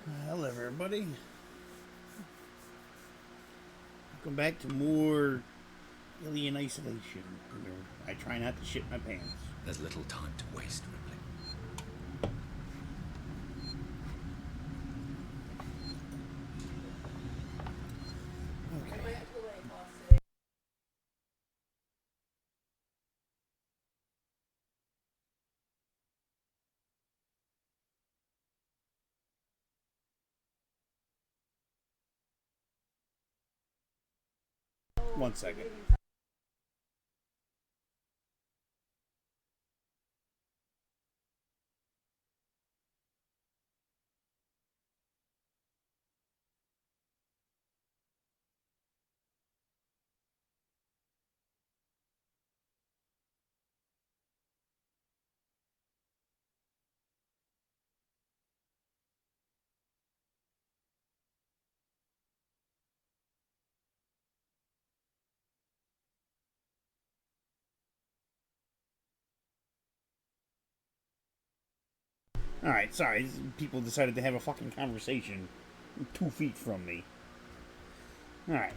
Hello, everybody. Welcome back to more Alien Isolation, where I try not to shit my pants. There's little time to waste, Ripley. Okay. 1 second. Alright, sorry. People decided to have a fucking conversation 2 feet from me. Alright.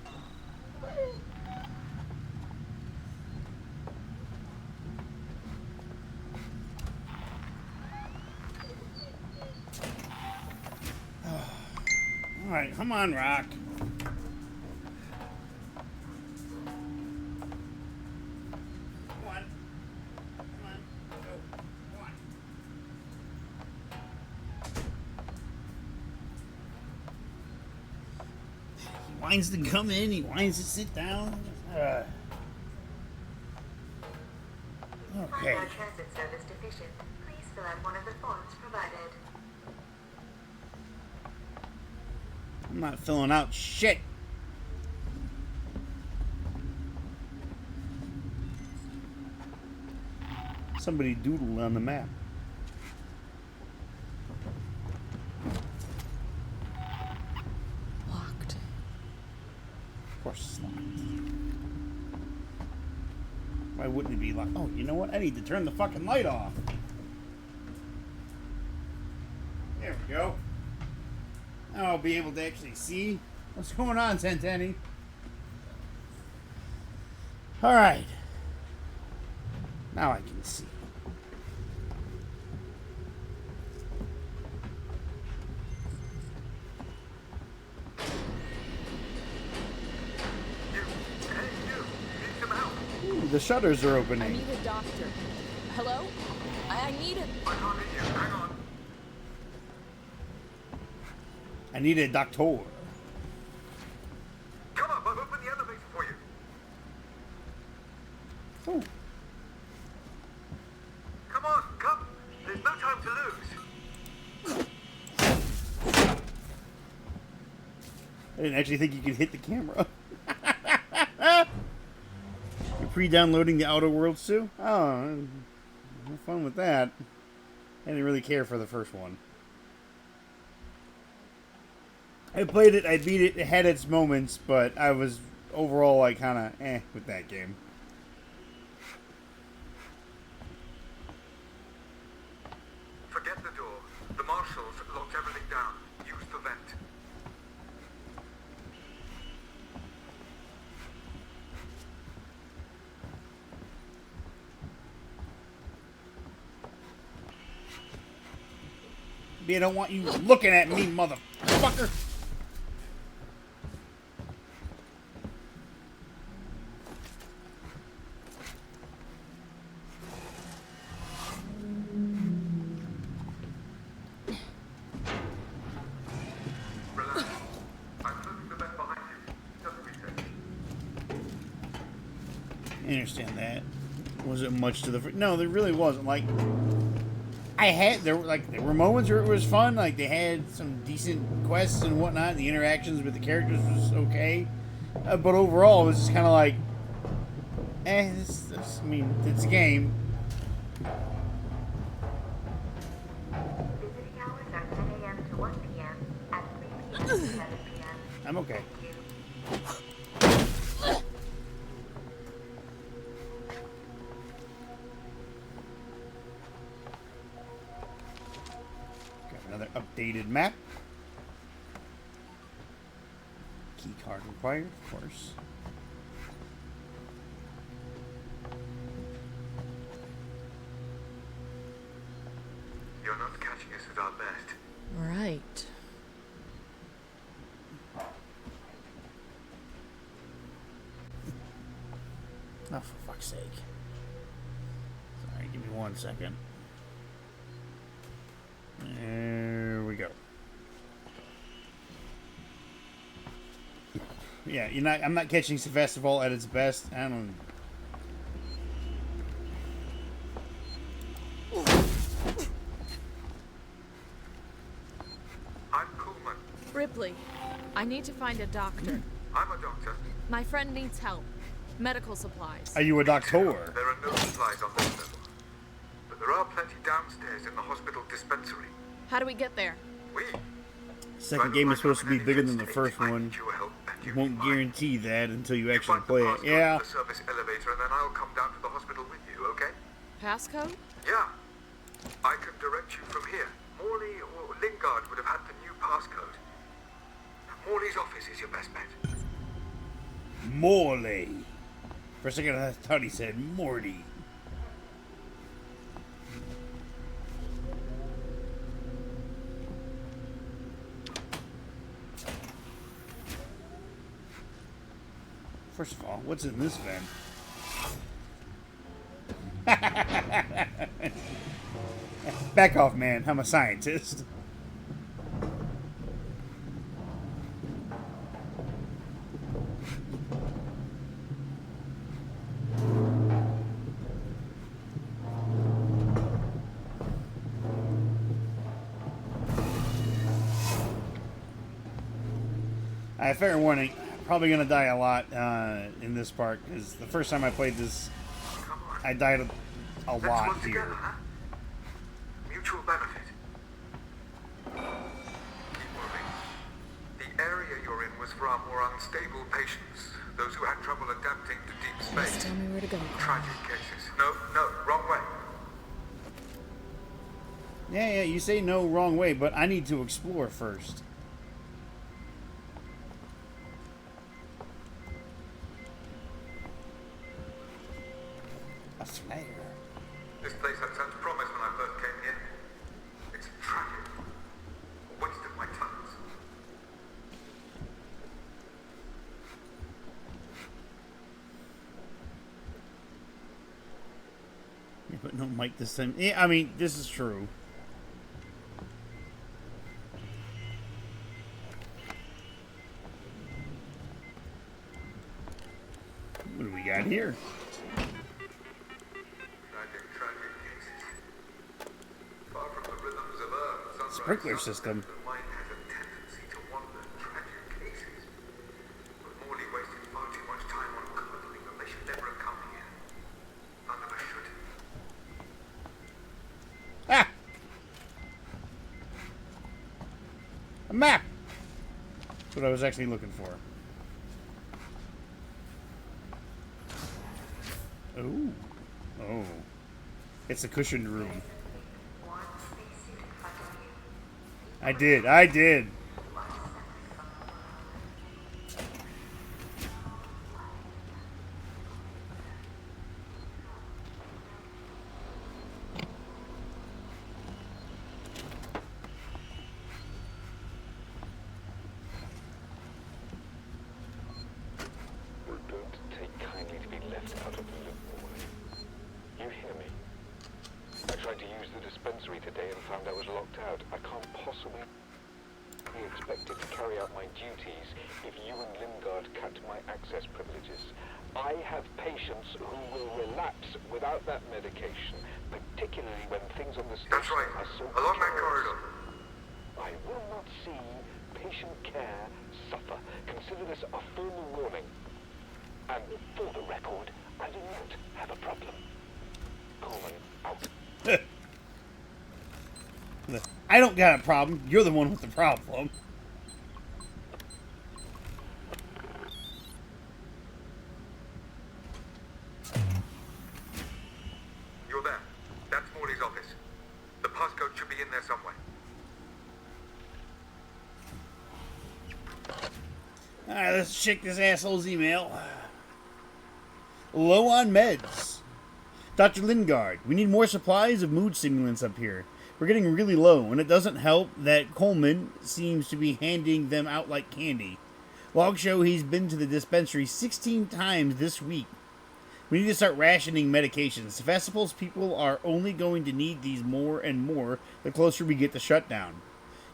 Alright, come on, Rock. Come on. Come on. Go. Come on. He whines to come in, he whines to sit down. Okay. Find our transit service deficient. Please fill out one of the forms provided. I'm not filling out shit. Somebody doodled on the map. Locked. Of course it's locked. Why wouldn't it be locked? Oh, you know what? I need to turn the fucking light off. There we go. Now I'll be able to actually see what's going on, Centenny. Alright. Now I can see. Ooh, the shutters are I opening. need a doctor. Hello? I need a... I need a doctor. Come on, I've opened the elevator for you. Oh. Come on, come. There's no time to lose. I didn't actually think you could hit the camera. You're pre-downloading the Outer Worlds too? Oh, no fun with that. I didn't really care for the first one. I played it, I beat it, it had its moments, but I was overall like kind of with that game. Forget the door. The marshals locked everything down. Use the vent. I don't want you looking at me, motherfucker. Relax. I'm closing the vent behind you. Just reset. I understand that. Was it much to the... No, there really wasn't. Like, there were moments where it was fun. Like, they had some decent quests and whatnot. The interactions with the characters was okay. But overall, it was just kind of like, I mean, it's a game. Visiting hours are 10 a.m. to 1 p.m. at 3 p.m. to 7 p.m. I'm okay. Thank you. Got another updated map. key card required, of course. You're not catching us at our best. Right. Oh, for fuck's sake. Sorry, give me 1 second. There we go. Yeah, I'm not catching Sevastopol at its best. I don't. I'm Coolman. Ripley, I need to find a doctor. I'm a doctor. My friend needs help. Medical supplies. Are you a doctor? There are no supplies on this level. But there are plenty downstairs in the hospital dispensary. How do we get there? We... Second game is supposed to be bigger than the first one. Won't guarantee that until you actually play it. Yeah. The service elevator, and then I'll come down to the hospital with you, okay? Passcode? Yeah. I can direct you from here. Morley or Lingard would have had the new passcode. Morley's office is your best bet. Morley. For a second, I thought he said Morty. First of all, what's in this vent? Back off, man. I'm a scientist. Fair warning, probably gonna die a lot in this part, because the first time I played this, I died a Let's lot work here. together, huh? Mutual benefit. Keep moving. The area you're in was for our more unstable patients, those who had trouble adapting to deep Just space. tell me where to go. Tragic cases. No, wrong way. Yeah, you say no, wrong way, but I need to explore first. A flare. This place had such promise when I first came in. It's tragic. A waste of my talents. Yeah, but no mic this time. Yeah, I mean, this is true. What do we got here? Tragic cases. Far from the rhythms of Earth, sunrise, Sprinkler sunset, system. the mind has a tendency to wander. Tragic cases. But Morley wasted far too much time on cuddling that they should never have come here. None of us should. Ah! A map! That's what I was actually looking for. Oh. Oh. It's a cushioned room. One spacesuit in front of you. I did. Don't take kindly to be left out of the loop, boy. You hear me? I tried to use the dispensary today and found I was locked out. I can't possibly be expected to carry out my duties if you and Lingard cut my access privileges. I have patients who will relapse without that medication, particularly when things on the That's station right. are so Along that precarious. corridor. I will not see patient care suffer. Consider this a formal warning. And for the record, I do not have a problem. Coleman out. I don't got a problem. You're the one with the problem. You're there. That's Morley's office. The passcode should be in there somewhere. Alright, let's check this asshole's email. Low on meds. Dr. Lingard, we need more supplies of mood stimulants up here. We're getting really low, and it doesn't help that Coleman seems to be handing them out like candy. Logs show he's been to the dispensary 16 times this week. We need to start rationing medications. If Festival's people are only going to need these more and more the closer we get to shutdown.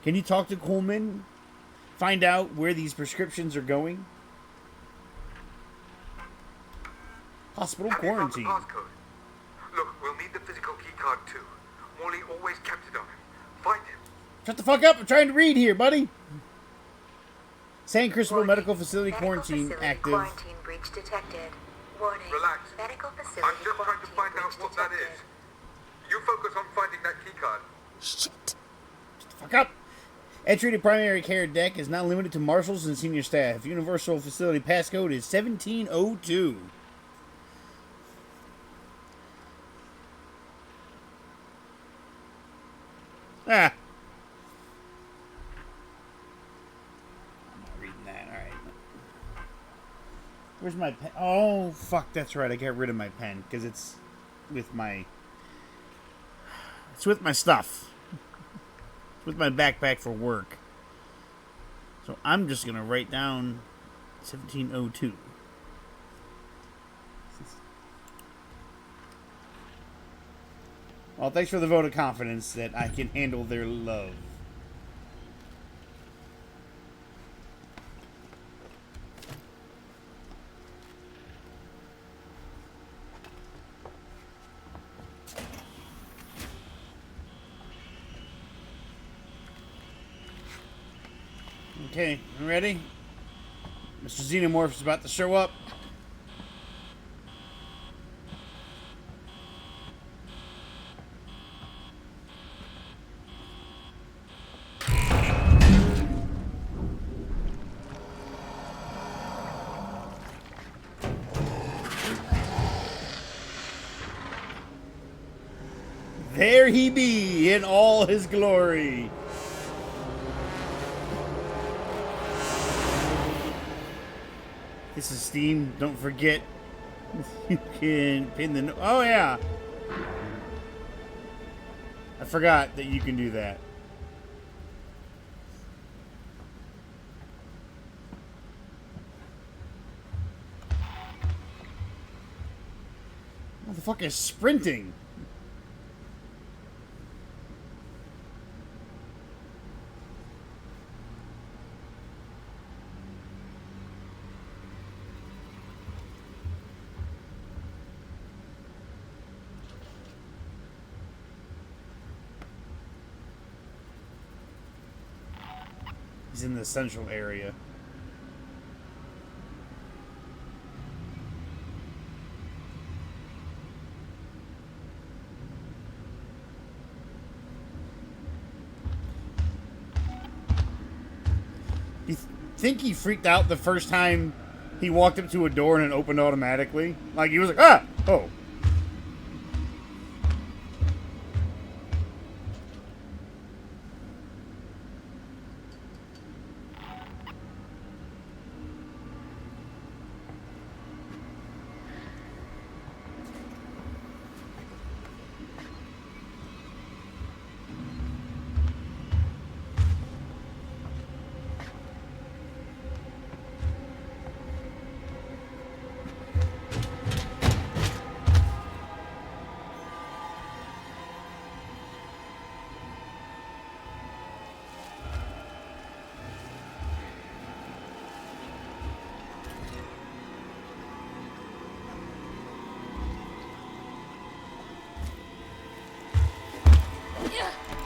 Can you talk to Coleman? Find out where these prescriptions are going? Hospital Have you found the quarantine. passcode? Look, we'll need the physical keycard too. Morley always kept it on him. Find him. Shut the fuck up! I'm trying to read here, buddy! San Cristobal Medical Facility quarantine facility active. Quarantine breach detected. Warning. Relax. Medical facility I'm just trying to quarantine find out breach what that detected. is. You focus on finding that keycard. Shit. Fuck up! Entry to primary care deck is now limited to marshals and senior staff. Universal facility passcode is 1702. Ah. I'm not reading that. Alright. Where's my pen? Oh, fuck, that's right. I got rid of my pen because it's with my... It's with my stuff. It's with my backpack for work. So I'm just going to write down 1702. Well, thanks for the vote of confidence that I can handle their love. Okay, you ready? Mr. Xenomorph is about to show up. There he be in all his glory. This is Steam. Don't forget, you can pin the... Oh, yeah. I forgot that you can do that. What the fuck is sprinting? He's in the central area. You think he freaked out the first time he walked up to a door and it opened automatically? Like he was like, ah! Oh.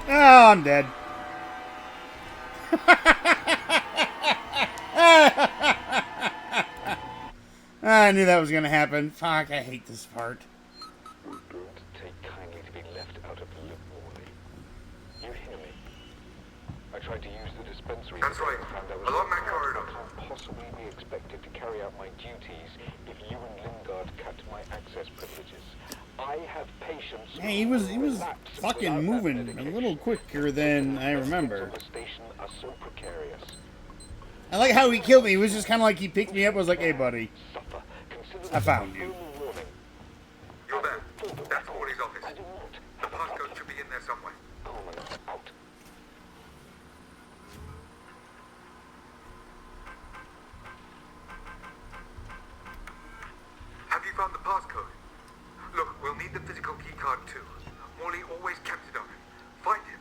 Oh, I'm dead. I knew that was going to happen. Fuck, I hate this part. Don't take kindly to be left out of the loop, Morley. You hear me? I tried to use the dispensary That's today right. and found I was Along that locked out. corridor. I can't possibly be expected to carry out my duties if you and Lingard cut my access privileges. I have patience. Hey, he was fucking moving a little quicker than I remember. The station are so precarious. I like how he killed me. It was just kind of like he picked me up. I was like, hey, buddy. Suffer. Consider I this found a you. formal warning. You're there. That's Morley's office. I do not. The passcode should be in there somewhere. Coleman, out. Have you found the passcode? Look, we'll need the physical keycard too. Morley always kept it on him. Find him.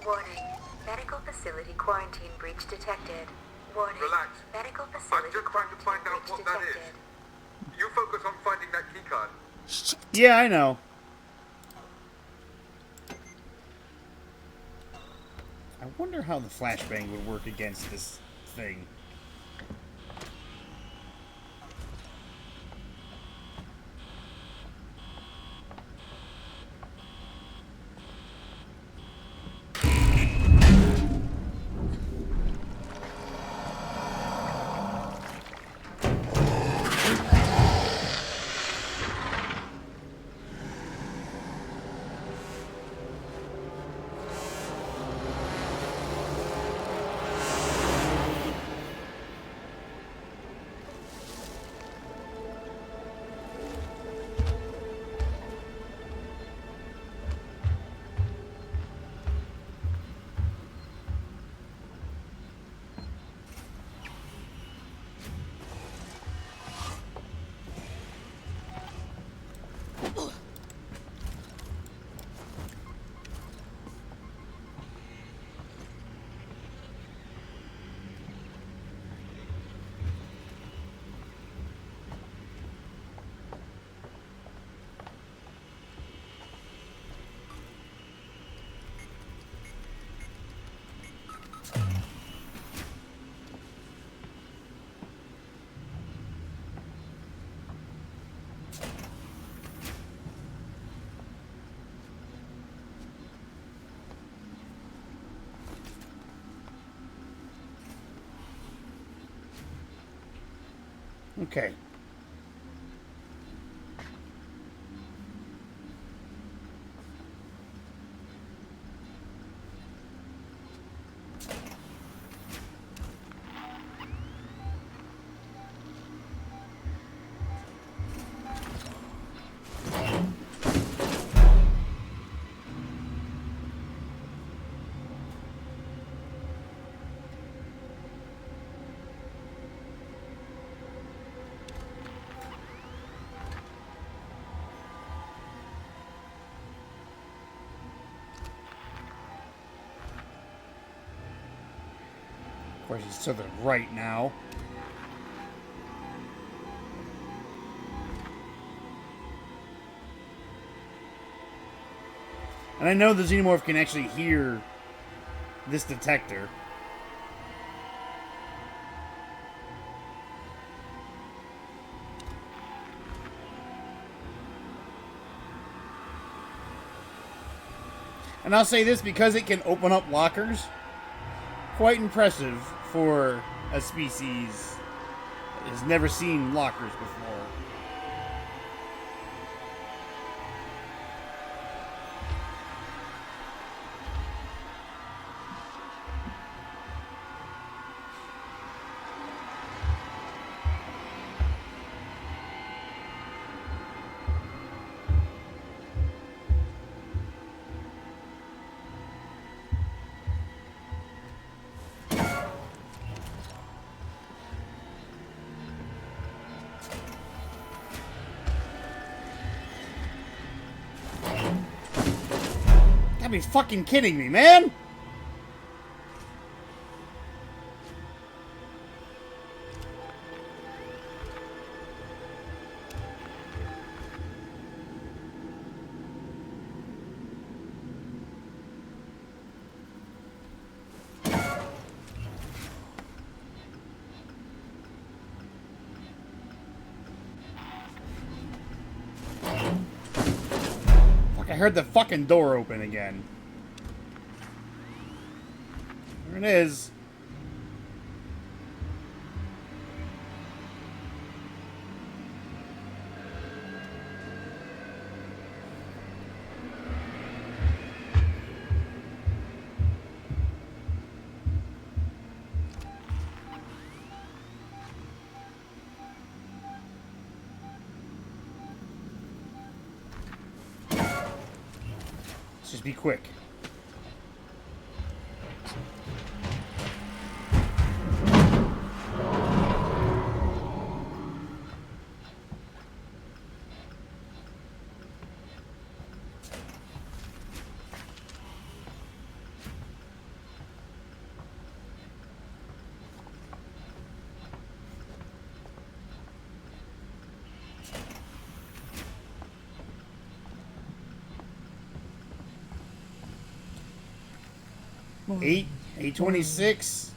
Warning. Medical facility quarantine breach detected. Warning. Relax. Medical I'm facility just trying to find out breach what that detected. is. You focus on finding that keycard. Yeah, I know. I wonder how the flashbang would work against this thing. Okay. Of course, he's to the right now. And I know the xenomorph can actually hear this detector. And I'll say this, because it can open up lockers, quite impressive for a species that has never seen lockers before. Gotta be fucking kidding me, man! Fuck, I heard the fucking door open again. There it is. be quick. A26,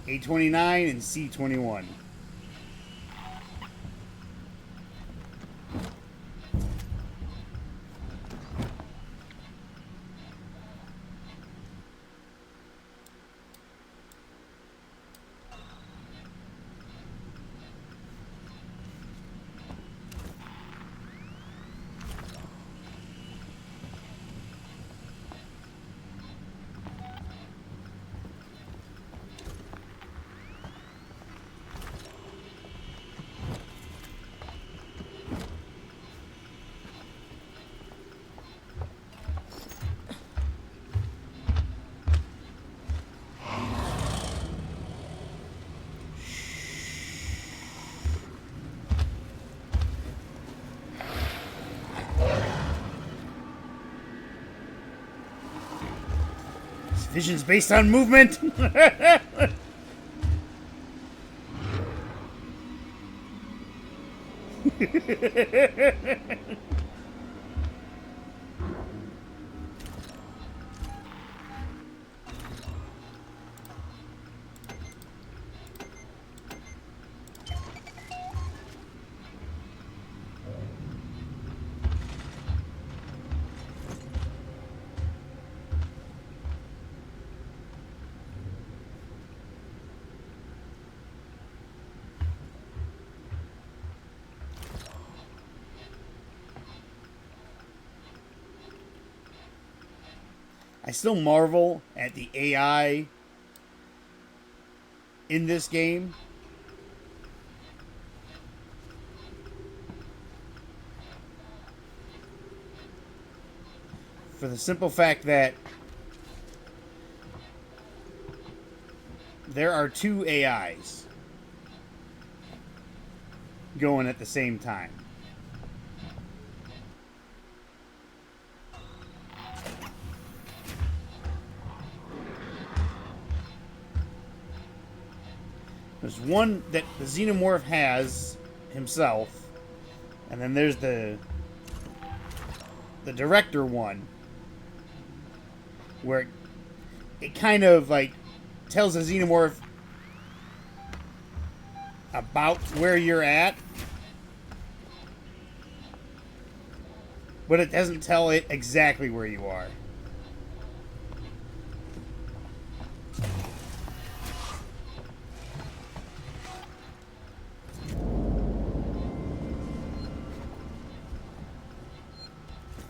A29, and C21. Vision's based on movement. I still marvel at the AI in this game. For the simple fact that there are two AIs going at the same time. There's one that the Xenomorph has himself, and then there's the director one, where it kind of like tells the Xenomorph about where you're at, but it doesn't tell it exactly where you are.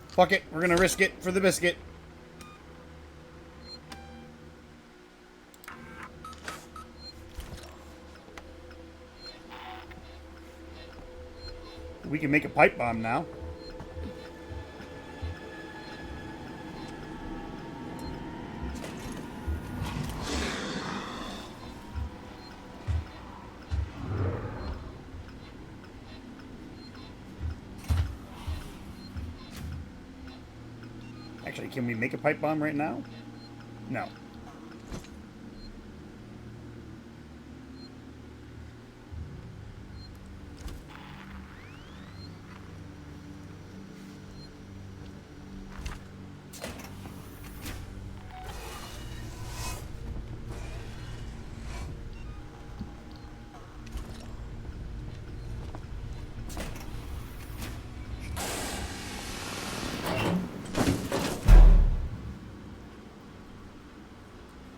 Fuck it, we're gonna risk it for the biscuit. We can make a pipe bomb now. Actually, can we make a pipe bomb right now? No.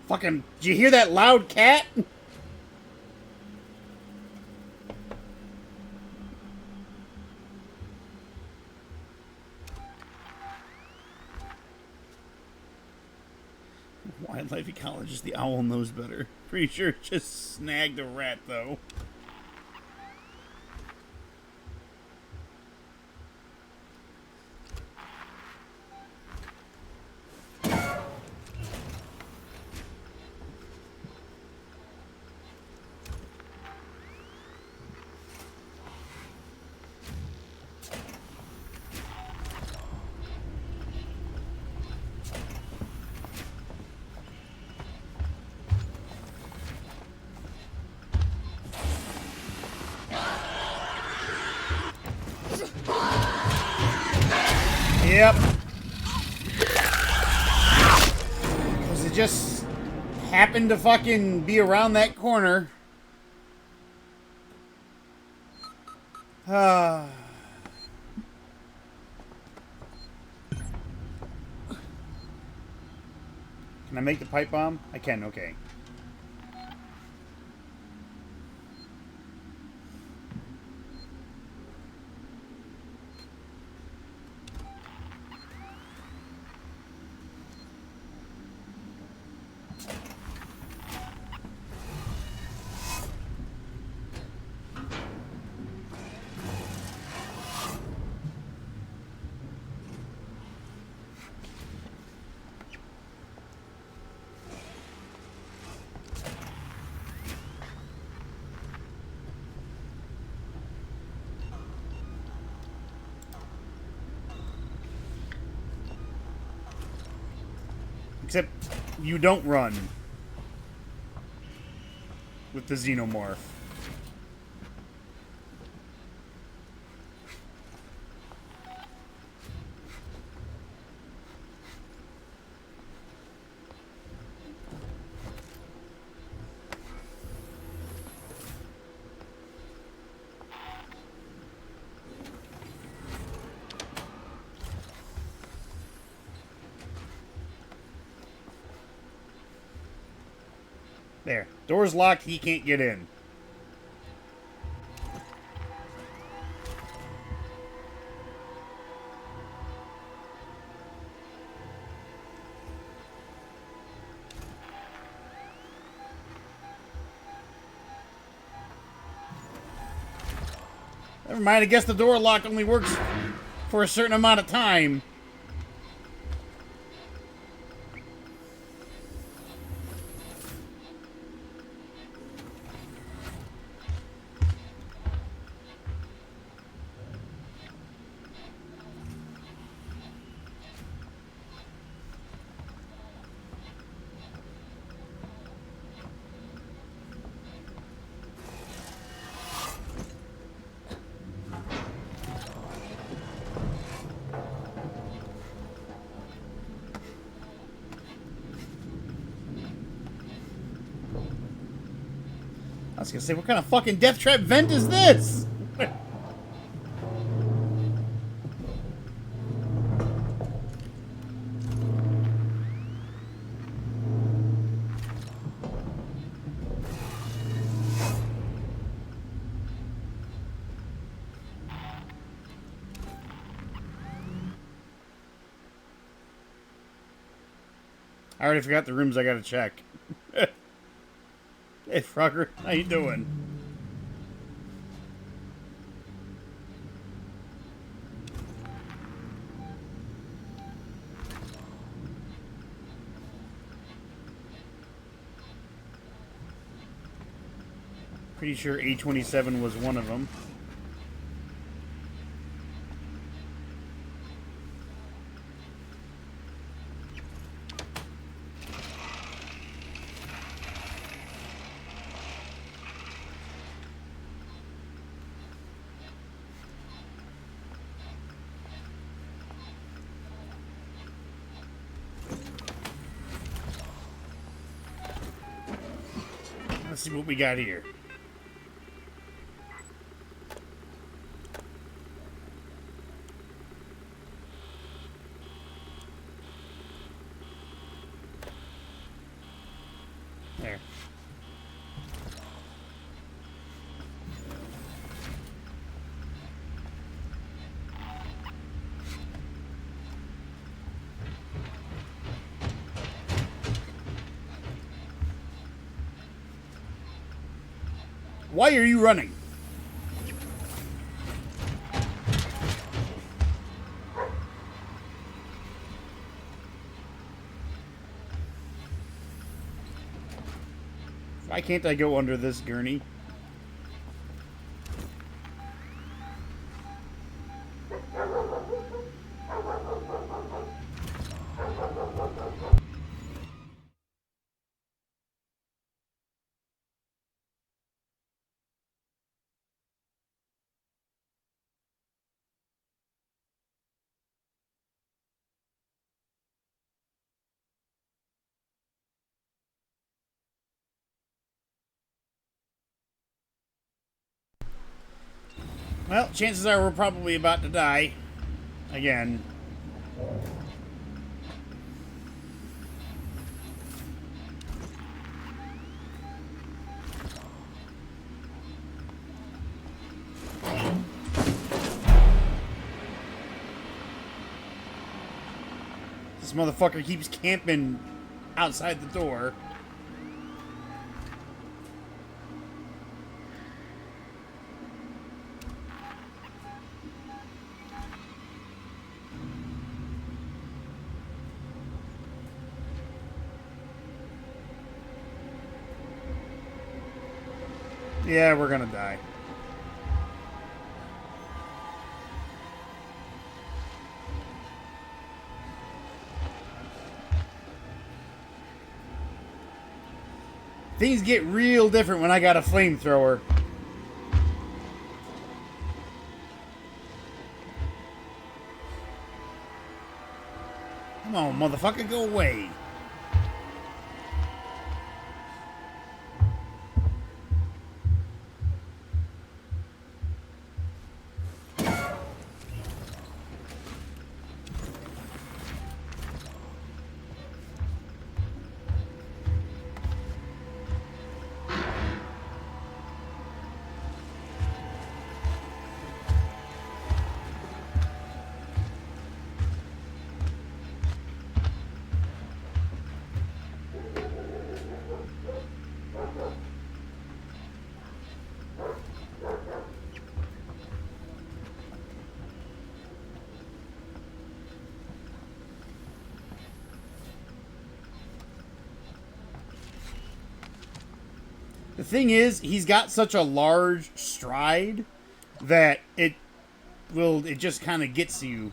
Fucking, did you hear that loud cat? Wildlife ecologist, the owl knows better. Pretty sure it just snagged a rat, though. Yep. Because it just happened to fucking be around that corner. Can I make the pipe bomb? I can, okay. Except you don't run with the xenomorph. There. Door's locked, he can't get in. Never mind, I guess the door lock only works for a certain amount of time. I was gonna say, what kind of fucking death trap vent is this? I already forgot the rooms I gotta check. Hey, Frogger, how you doing? Pretty sure A27 was one of them. Let's see what we got here. There. Why are you running? Why can't I go under this gurney? Well, chances are we're probably about to die. Again. This motherfucker keeps camping outside the door. Yeah, we're gonna die. Things get real different when I got a flamethrower. Come on, motherfucker, go away. The thing is, he's got such a large stride that it just kind of gets you.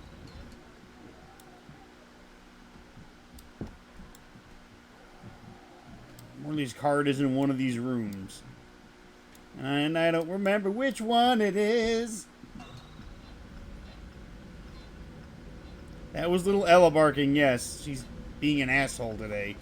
Morley's card is in one of these rooms. And I don't remember which one it is. That was little Ella barking, yes. She's being an asshole today.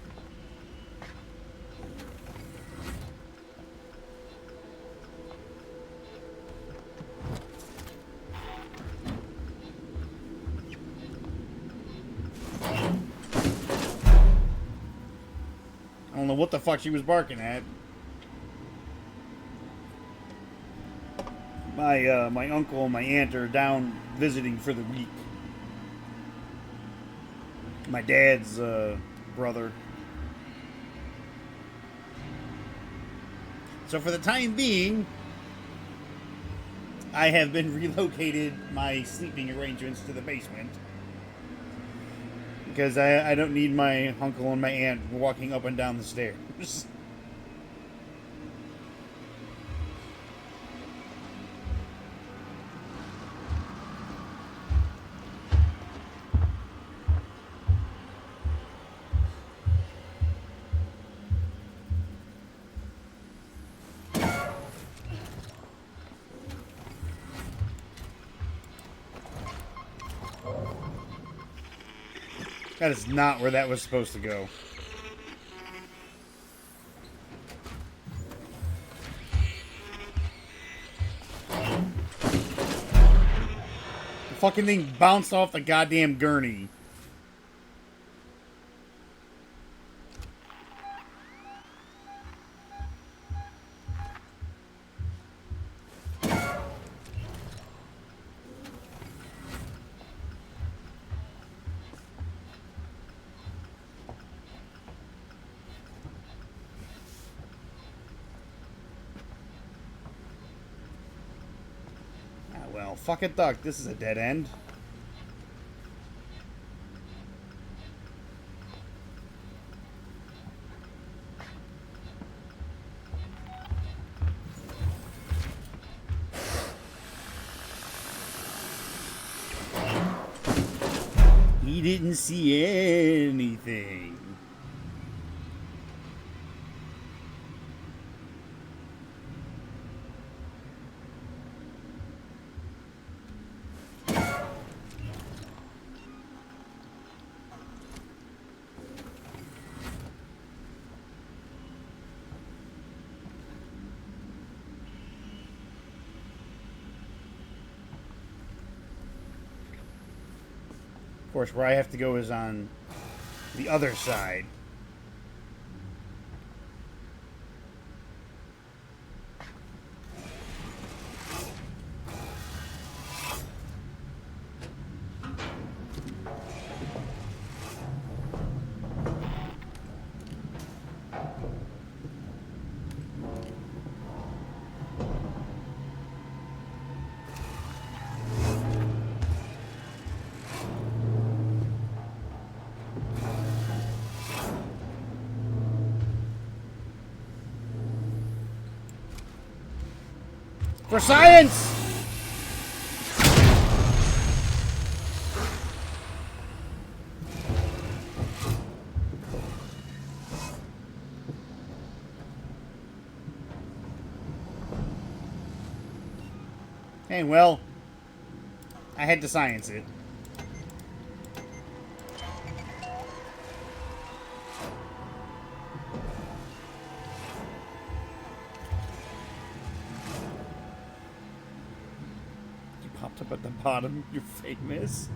I don't know what the fuck she was barking at. My uncle and my aunt are down visiting for the week. My dad's brother. So for the time being, I have been relocated my sleeping arrangements to the basement. Because I don't need my uncle and my aunt walking up and down the stairs. That is not where that was supposed to go. The fucking thing bounced off the goddamn gurney. Well, fuck it, duck. This is a dead end. He didn't see anything. course, where I have to go is on the other side. For science! Hey, well, I had to science it. You popped up at the bottom. You're famous.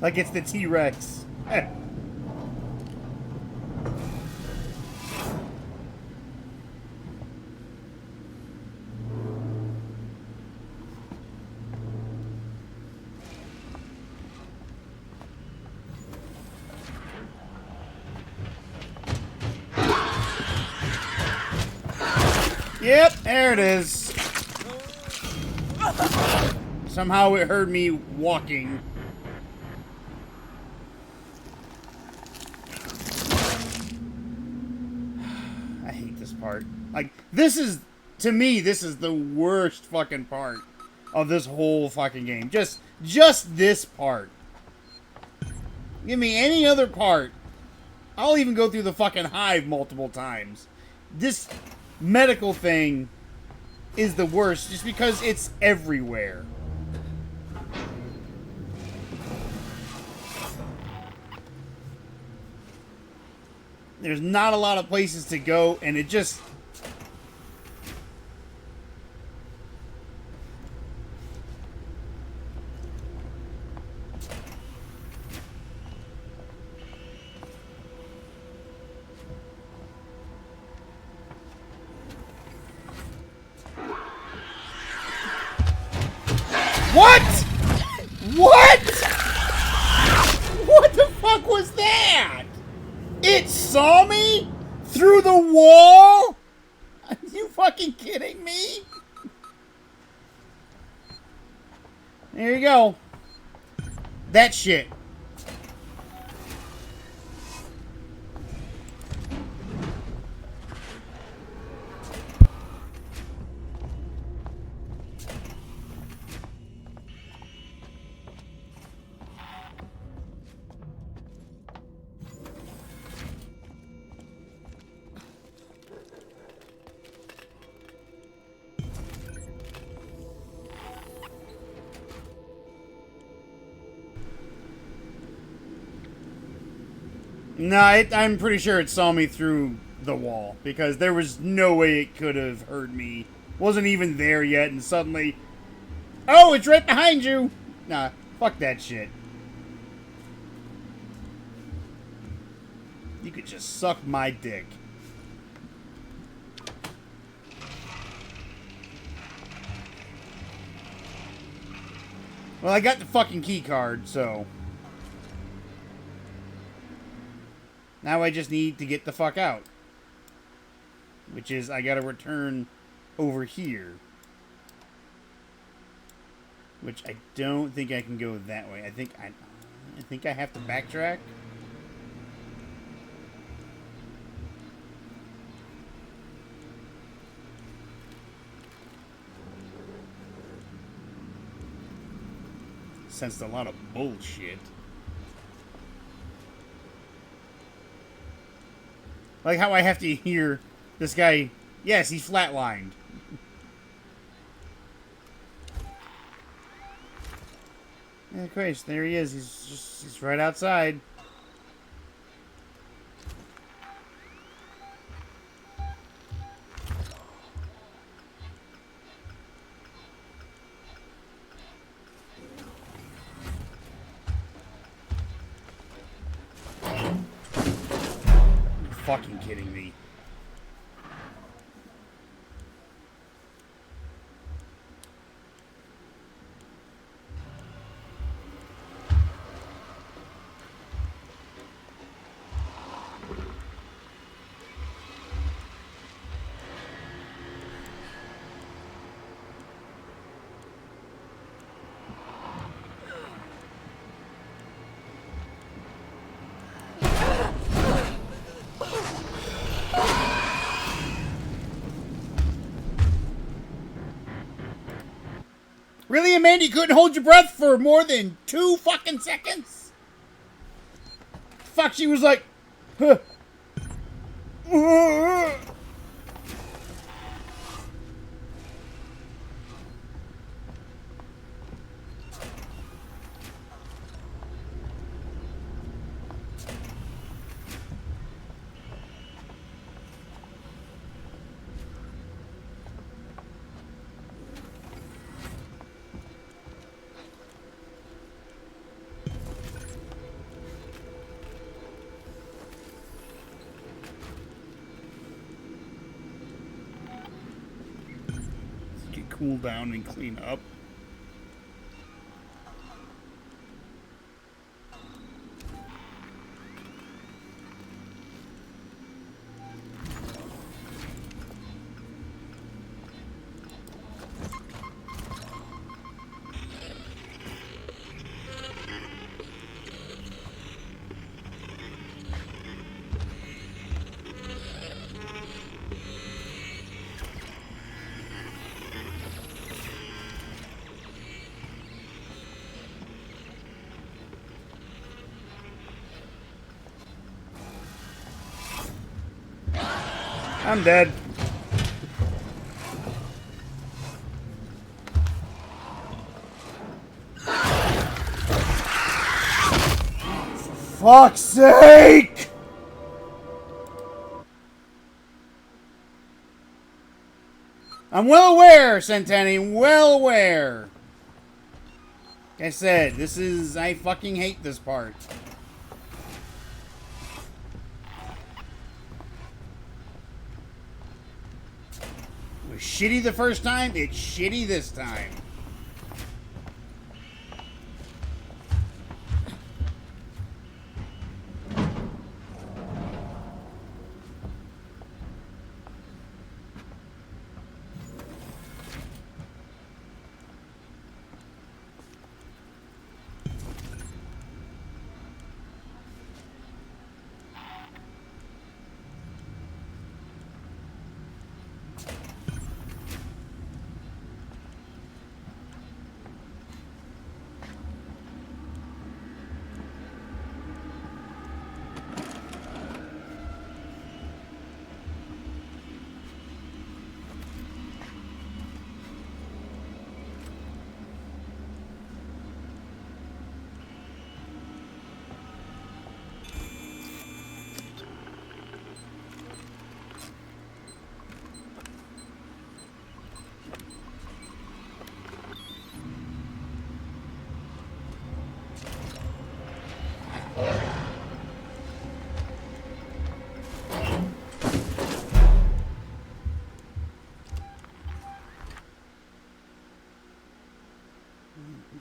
Like it's the T-Rex. Yep, there it is. Somehow it heard me walking. I hate this part. Like, this is, to me, this is the worst fucking part of this whole fucking game. Just this part. Give me any other part. I'll even go through the fucking hive multiple times. This medical thing is the worst just because it's everywhere. There's not a lot of places to go, and it just... What? What? What the fuck was that? It saw me? Through the wall? Are you fucking kidding me? There you go. That shit. No, I'm pretty sure it saw me through the wall, because there was no way it could have heard me. Wasn't even there yet, and suddenly... Oh, it's right behind you! Nah, fuck that shit. You could just suck my dick. Well, I got the fucking key card, so... Now I just need to get the fuck out. Which is, I gotta return over here. Which I don't think I can go that way. I think I... I think I have to backtrack. Sensed a lot of bullshit. Like how I have to hear this guy. Yes, he's flatlined. Yeah, Christ, there he is. He's right outside. You're fucking kidding me. Really, Amanda? You couldn't hold your breath for more than 2 fucking seconds? Fuck, she was like... Huh. Get cool down and clean up. I'm dead. For fuck's sake! I'm well aware, Centenny, well aware. Like I said, I fucking hate this part. It was shitty the first time, it's shitty this time.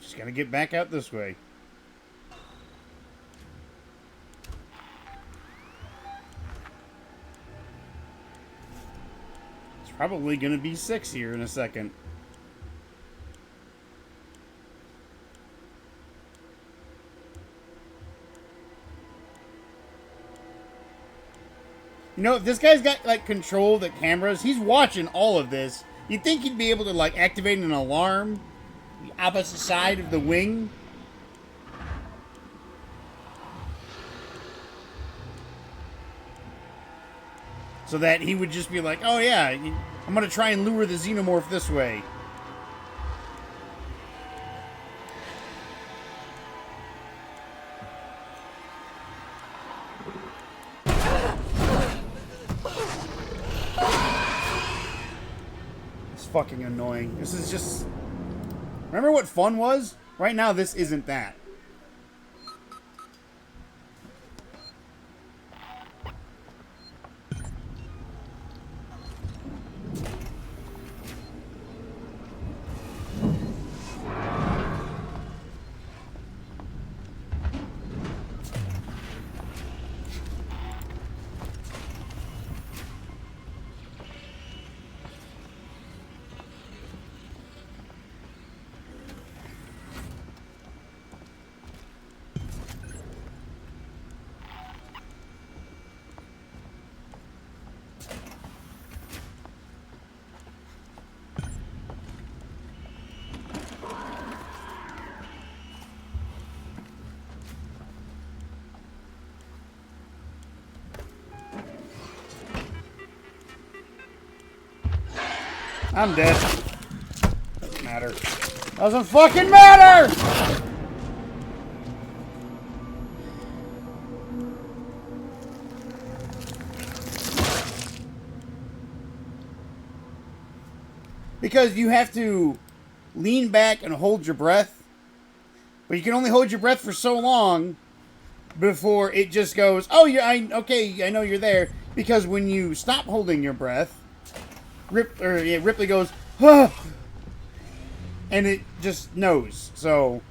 Just gotta get back out this way. It's probably gonna be 6 here in a second. You know, if this guy's got, like, control of the cameras, he's watching all of this. You'd think he'd be able to, like, activate an alarm the opposite side of the wing. So that he would just be like, oh yeah, I'm going to try and lure the xenomorph this way. It's fucking annoying. This is just... Remember what fun was? Right now, this isn't that. I'm dead. Doesn't matter. Doesn't fucking matter! Because you have to lean back and hold your breath. But you can only hold your breath for so long before it just goes, oh, okay, I know you're there. Because when you stop holding your breath, Ripley goes, huh, and it just knows. So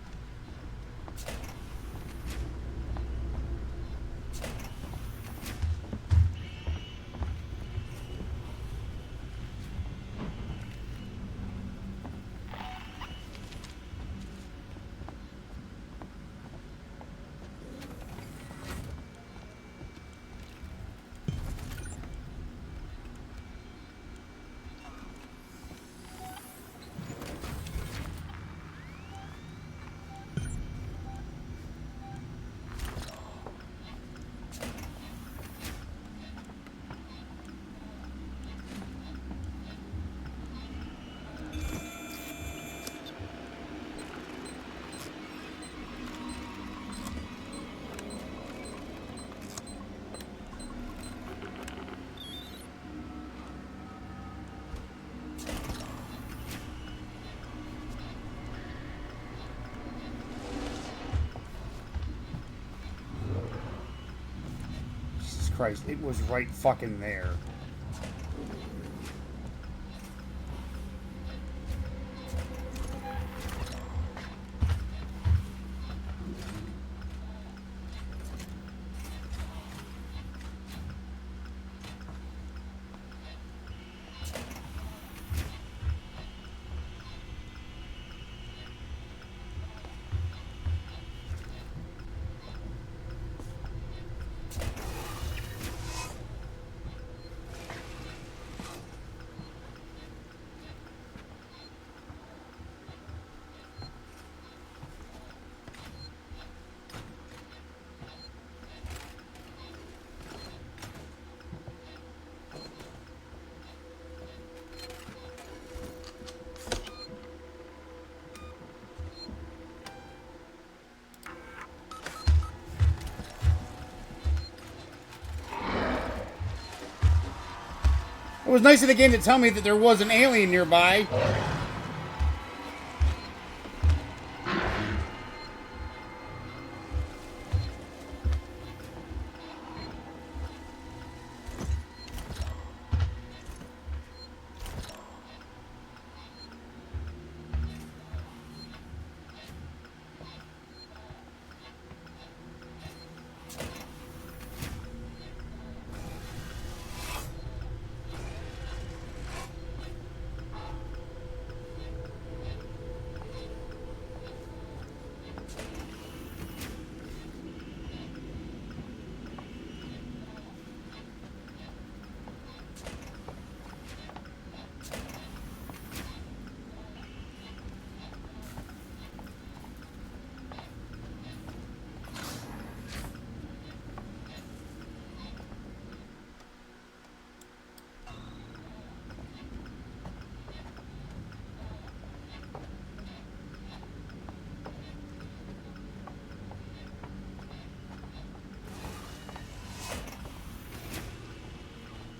Christ, it was right fucking there. It was nice of the game to tell me that there was an alien nearby.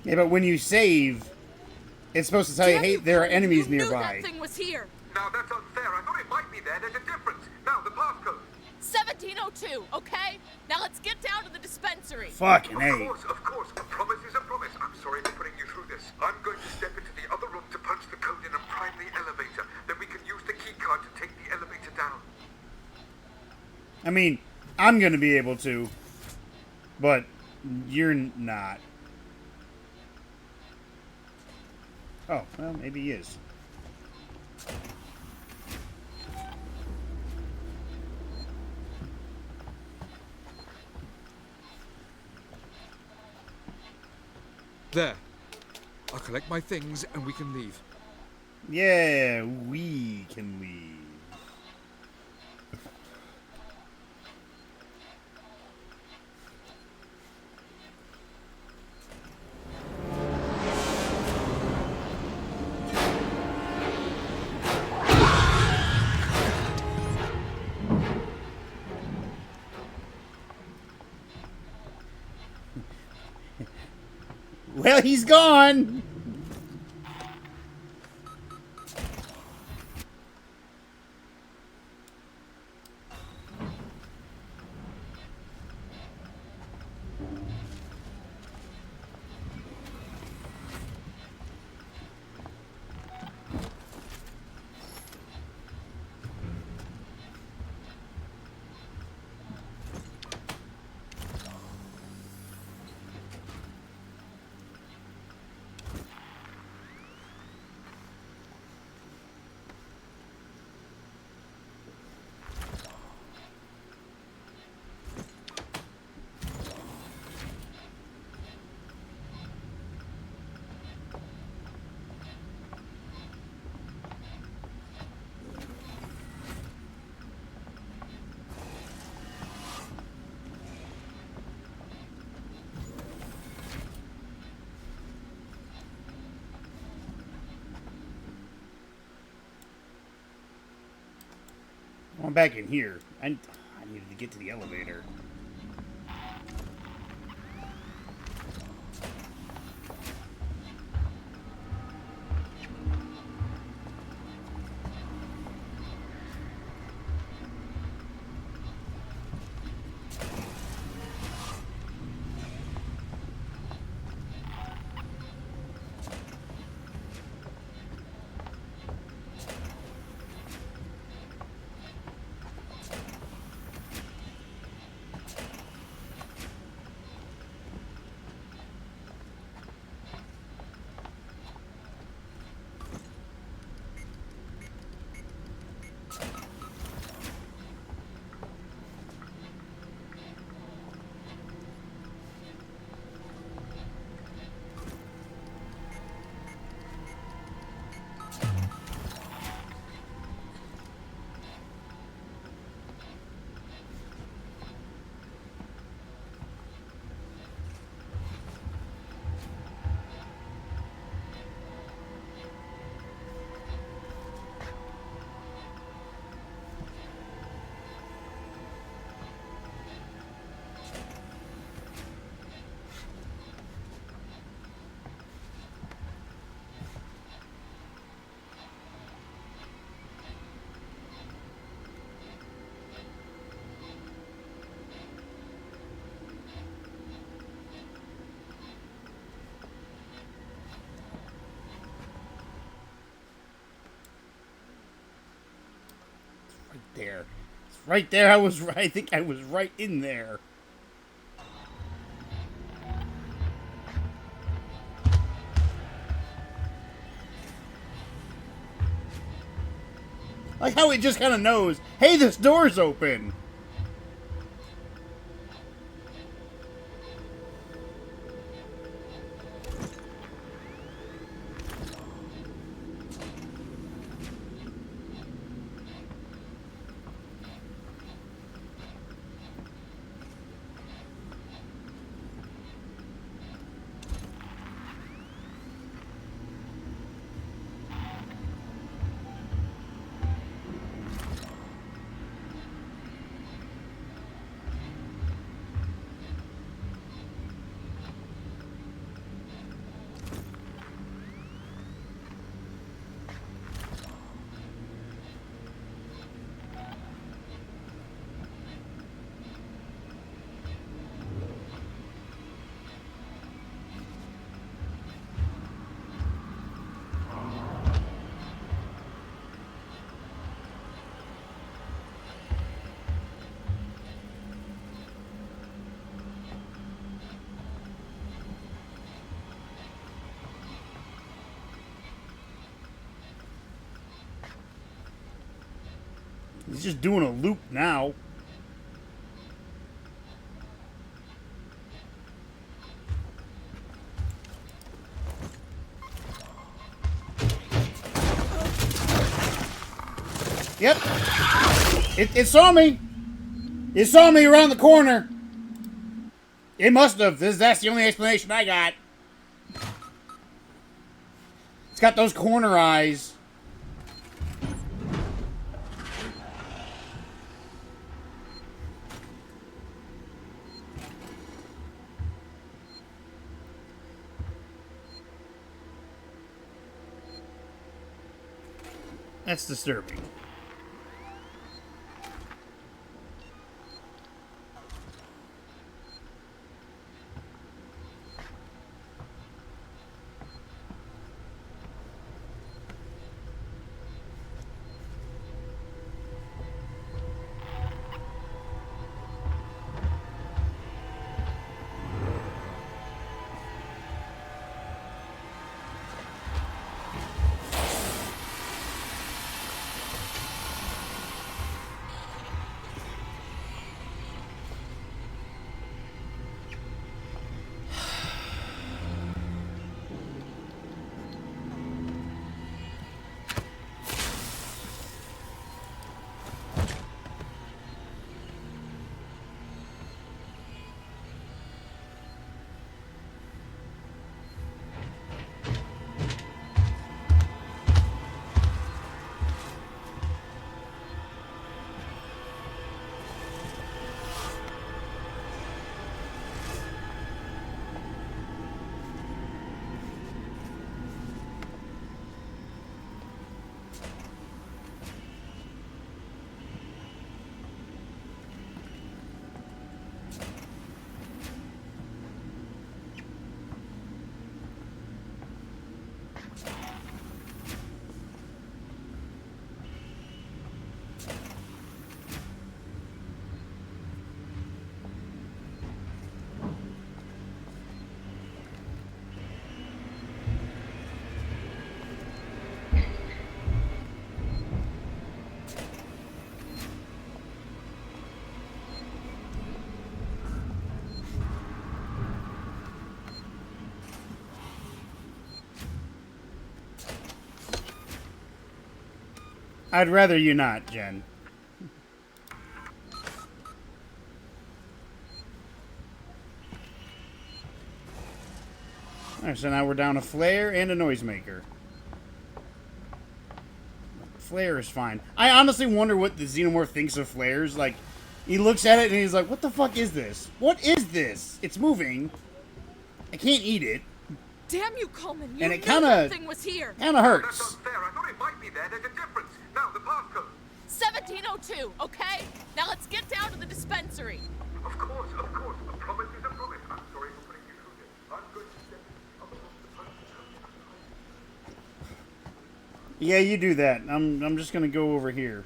Yeah, but when you save, it's supposed to tell you, Damn hey, you, there are Cody, enemies you knew nearby. that thing was here. Now that's unfair. I thought it might be there. There's a difference. Now, the passcode. 1702, okay? Now let's get down to the dispensary. Fucking A. Of course. A promise is a promise. I'm sorry for putting you through this. I'm going to step into the other room to punch the code in and prime the elevator. Then we can use the key card to take the elevator down. I mean, I'm going to be able to, but you're not. Oh, well, maybe he is. There. I'll collect my things and we can leave. Yeah, we can leave. Well, he's gone! I'm back in here. I needed to get to the elevator. There. It's right there. I think I was right in there. Like how it just kind of knows, hey, this door's open. He's just doing a loop now. Yep. It saw me. It saw me around the corner. It must have. That's the only explanation I got. It's got those corner eyes. That's disturbing. I'd rather you not, Jen. Alright, so now we're down a flare and a noisemaker. Flare is fine. I honestly wonder what the xenomorph thinks of flares. Like, he looks at it and he's like, what the fuck is this? What is this? It's moving. I can't eat it. Damn you, Coleman! You And it knew kinda- that thing was here. Kinda That's hurts. unfair. I thought it might be there. There's a difference. Now, the passcode. 1702. Okay. Now let's get down to the dispensary. Of course, of course. A promise is a promise. I'm sorry for putting you through this. I'm going to step on the postcode. Yeah, you do that. I'm just gonna go over here.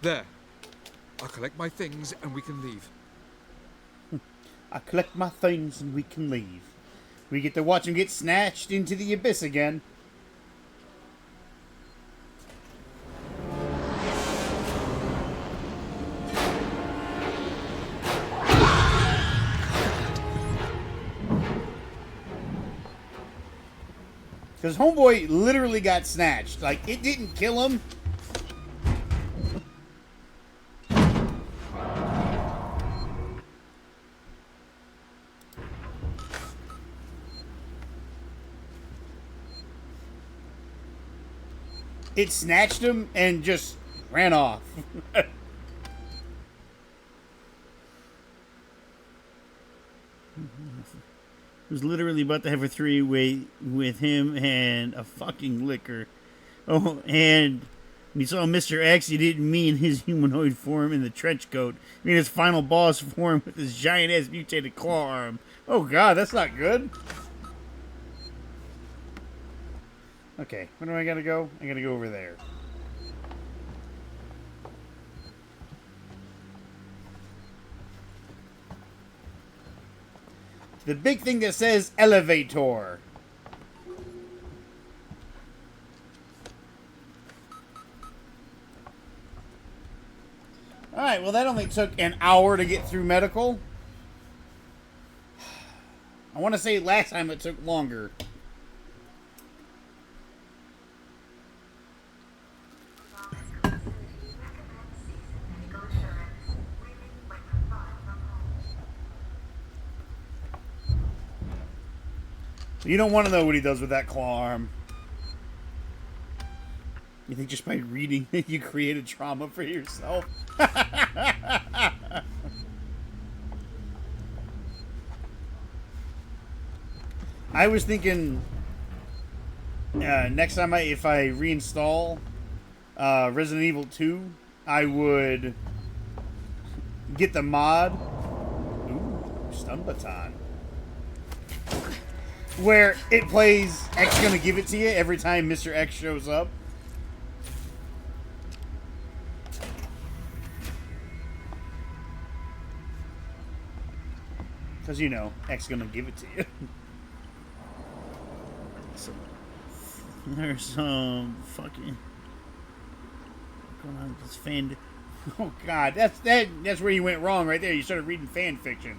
There. I'll collect my things and we can leave. I collect my things and we can leave. We get to watch him get snatched into the abyss again. Because Homeboy literally got snatched. Like, it didn't kill him. It snatched him and just ran off. Was literally about to have a three-way with him and a fucking liquor. Oh, and when you saw Mr. X, you didn't mean his humanoid form in the trench coat. You mean his final boss form with his giant-ass mutated claw arm. Oh god, that's not good. Okay, where do I gotta go? I gotta go over there. The big thing that says elevator. Alright, well that only took an hour to get through medical. I want to say last time it took longer. You don't want to know what he does with that claw arm. You think just by reading it, you created trauma for yourself? I was thinking next time if I reinstall Resident Evil 2, I would get the mod. Ooh, stun baton. Where it plays X gonna give it to you every time Mr. X shows up. Because, you know, X gonna give it to you. So, there's some fucking... going on with this fan... Oh, God. That's where you went wrong right there. You started reading fan fiction.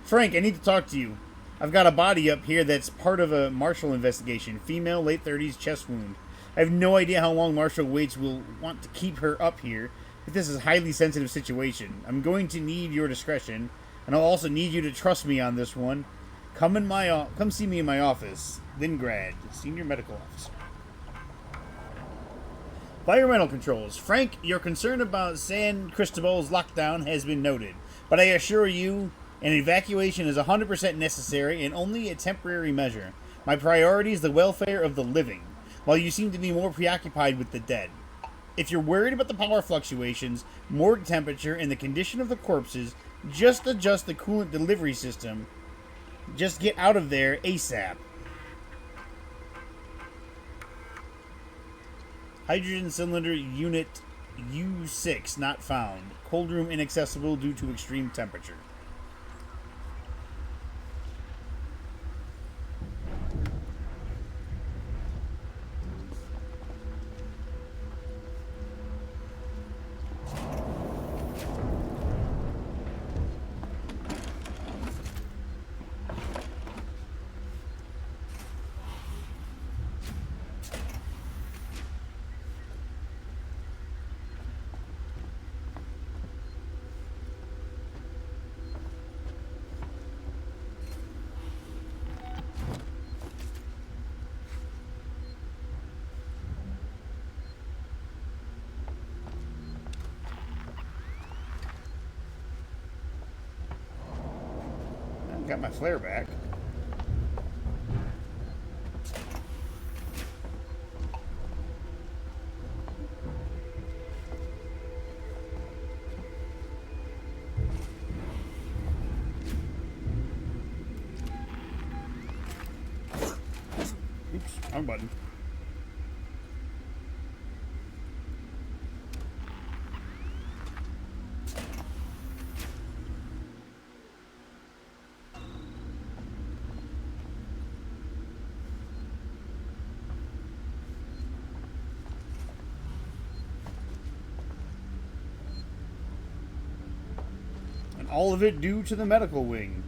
Frank, I need to talk to you. I've got a body up here that's part of a Marshall investigation. Female, late 30s, chest wound. I have no idea how long Marshall Waits will want to keep her up here, but this is a highly sensitive situation. I'm going to need your discretion, and I'll also need you to trust me on this one. Come see me in my office. Lingrad, Senior Medical Officer. Environmental controls. Frank, your concern about San Cristobal's lockdown has been noted, but I assure you, an evacuation is 100% necessary and only a temporary measure. My priority is the welfare of the living, while you seem to be more preoccupied with the dead. If you're worried about the power fluctuations, morgue temperature, and the condition of the corpses, just adjust the coolant delivery system. Just get out of there ASAP. Hydrogen cylinder unit U6 not found. Cold room inaccessible due to extreme temperature. Got my flare back. Oops, wrong button. All of it due to the medical wing.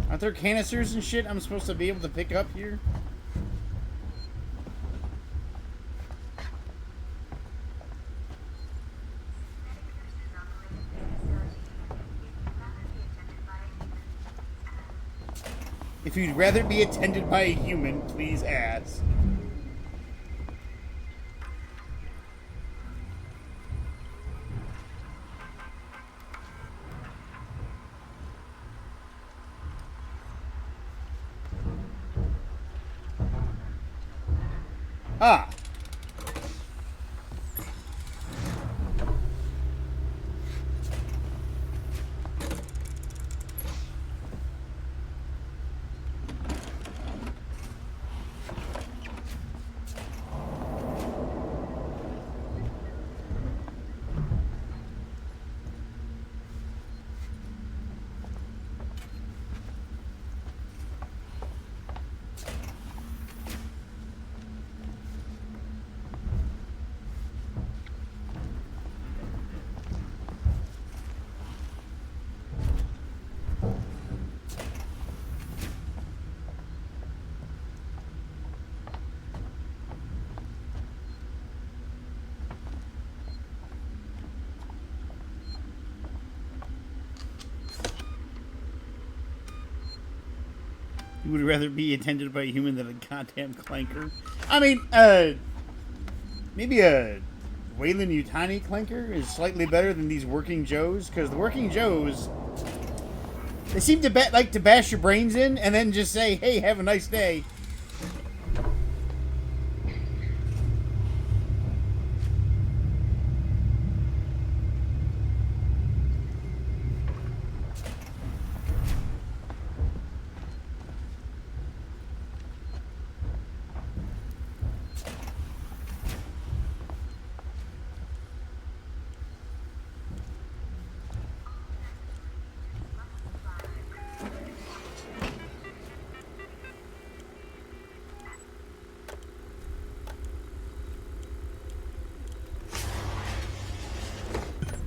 Aren't there canisters and shit I'm supposed to be able to pick up here? If you'd rather be attended by a human, please ask. Ah. You would rather be attended by a human than a goddamn clanker? I mean, maybe a Wayland Yutani clanker is slightly better than these working Joes, because the working Joes, they seem to like to bash your brains in and then just say, hey, have a nice day.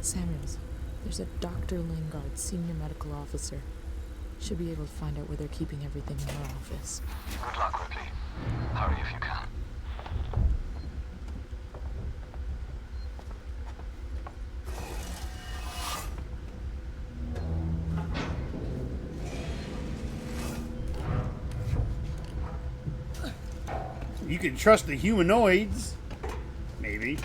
Samuels, there's a Dr. Lingard, senior medical officer. Should be able to find out where they're keeping everything in her office. Good luck, Ripley. Hurry if you can. You can trust the humanoids. Maybe.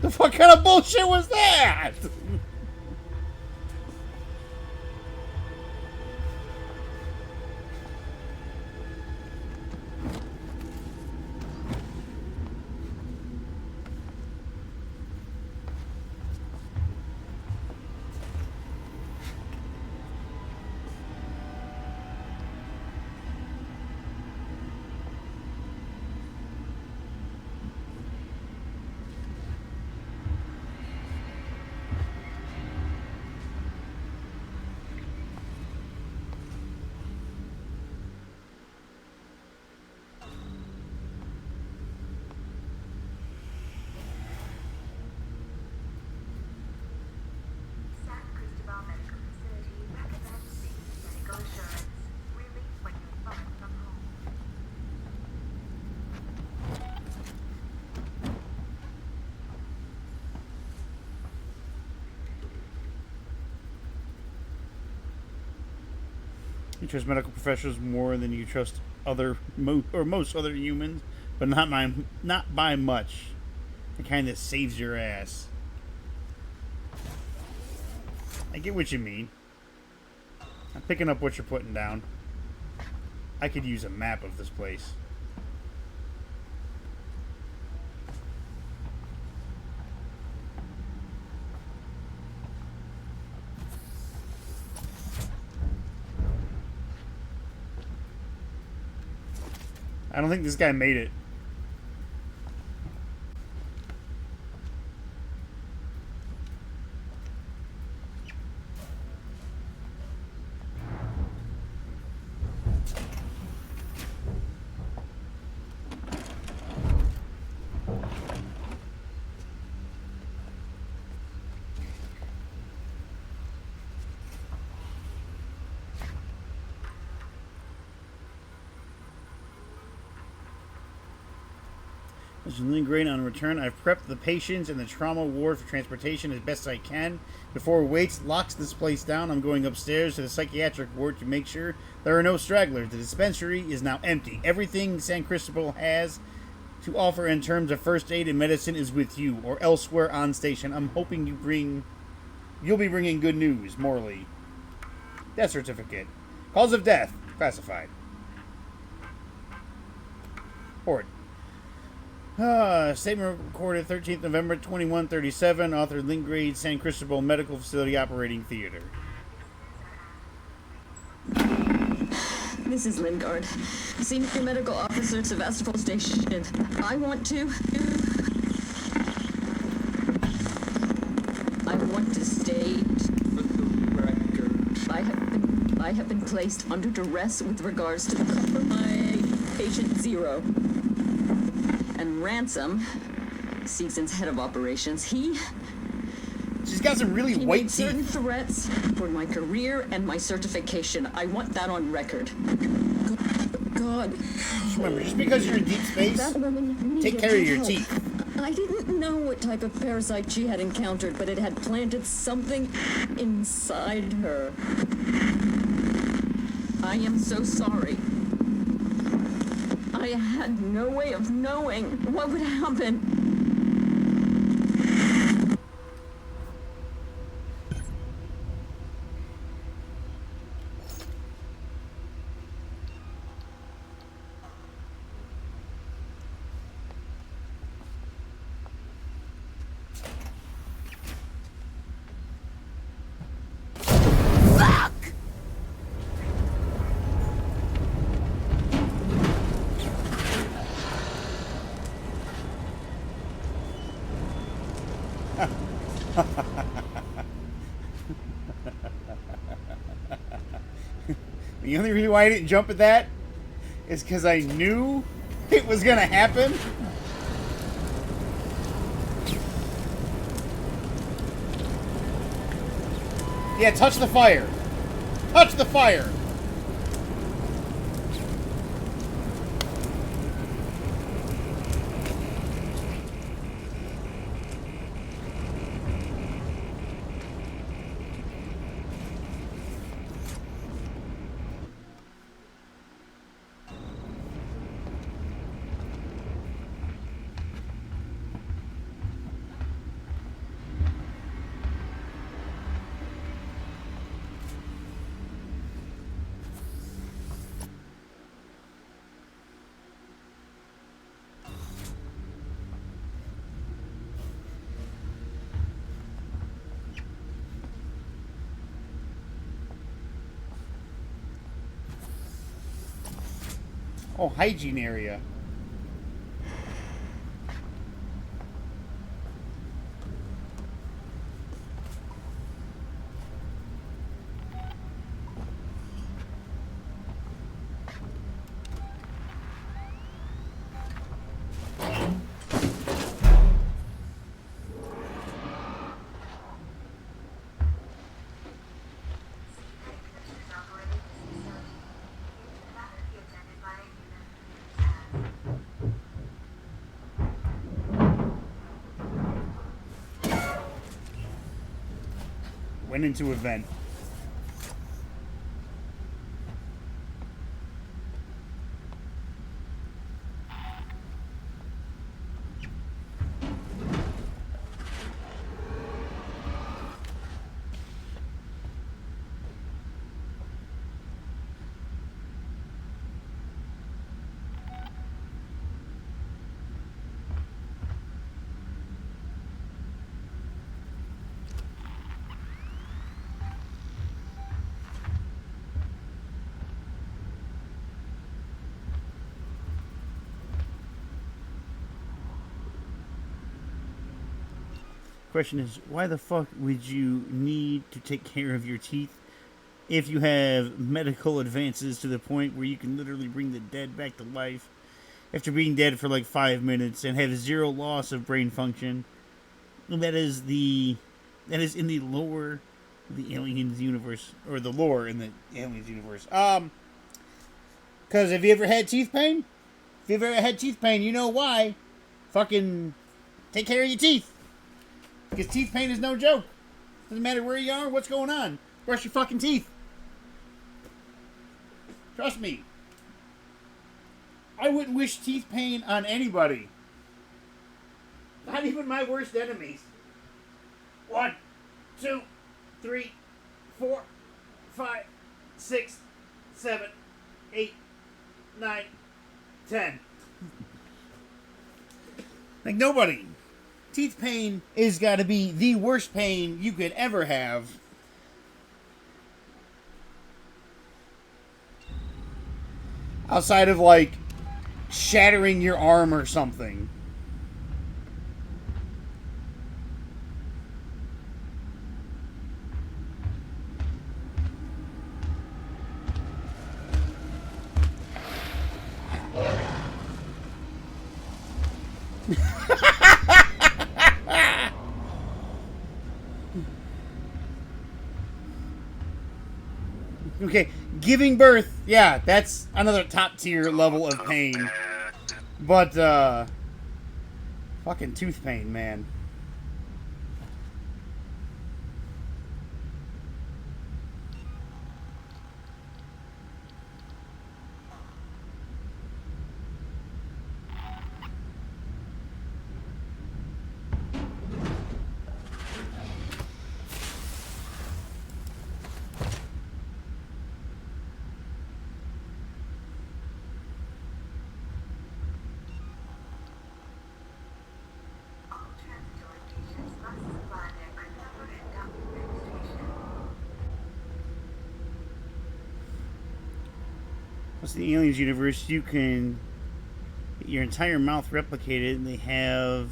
The fuck kind of bullshit was that? San Cristobal Medical Facility recommends taking medical insurance. Relief when you're far from home. You trust medical professionals more than you trust most other humans, but not by much. The kind that saves your ass. I get what you mean. I'm picking up what you're putting down. I could use a map of this place. I don't think this guy made it. This is Lingrade on return. I've prepped the patients and the trauma ward for transportation as best I can. Before Waits locks this place down, I'm going upstairs to the psychiatric ward to make sure there are no stragglers. The dispensary is now empty. Everything San Cristobal has to offer in terms of first aid and medicine is with you or elsewhere on station. I'm hoping you'll be bringing good news, Morley. Death certificate. Cause of death. Classified. Horde. Statement recorded 13th November 2137. Author Lingrade San Cristobal Medical Facility Operating Theater. This is Lingard, Senior Medical Officer at Sevastopol Station. I want to state for the record. I have been placed under duress with regards to my patient Zero. And Ransom, Season's head of operations, She's got some really he white made certain teeth. threats for my career and my certification. I want that on record. God. Just remember, just because you're in deep space, That woman take needed care of your help. teeth. I didn't know what type of parasite she had encountered, but it had planted something inside her. I am so sorry. I had no way of knowing what would happen. The only reason why I didn't jump at that is because I knew it was going to happen. Yeah, touch the fire. Touch the fire. Oh, hygiene area. Went into a vent. Question is, why the fuck would you need to take care of your teeth if you have medical advances to the point where you can literally bring the dead back to life after being dead for like 5 minutes and have zero loss of brain function? That is in the lore of the Aliens universe, or the lore in the Aliens universe. Because have you ever had teeth pain? If you've ever had teeth pain, you know why. fucking take care of your teeth. Because teeth pain is no joke. Doesn't matter where you are, what's going on. Brush your fucking teeth. Trust me. I wouldn't wish teeth pain on anybody. Not even my worst enemies. 1, 2, 3, 4, 5, 6, 7, 8, 9, 10. Like nobody. Teeth pain is got to be the worst pain you could ever have. Outside of like shattering your arm or something. Okay, giving birth, yeah, that's another top tier level of pain. But, fucking tooth pain, man. All transitory patients must supply their PIN number and document registration. Plus, the Aliens universe, you can get your entire mouth replicated, and they have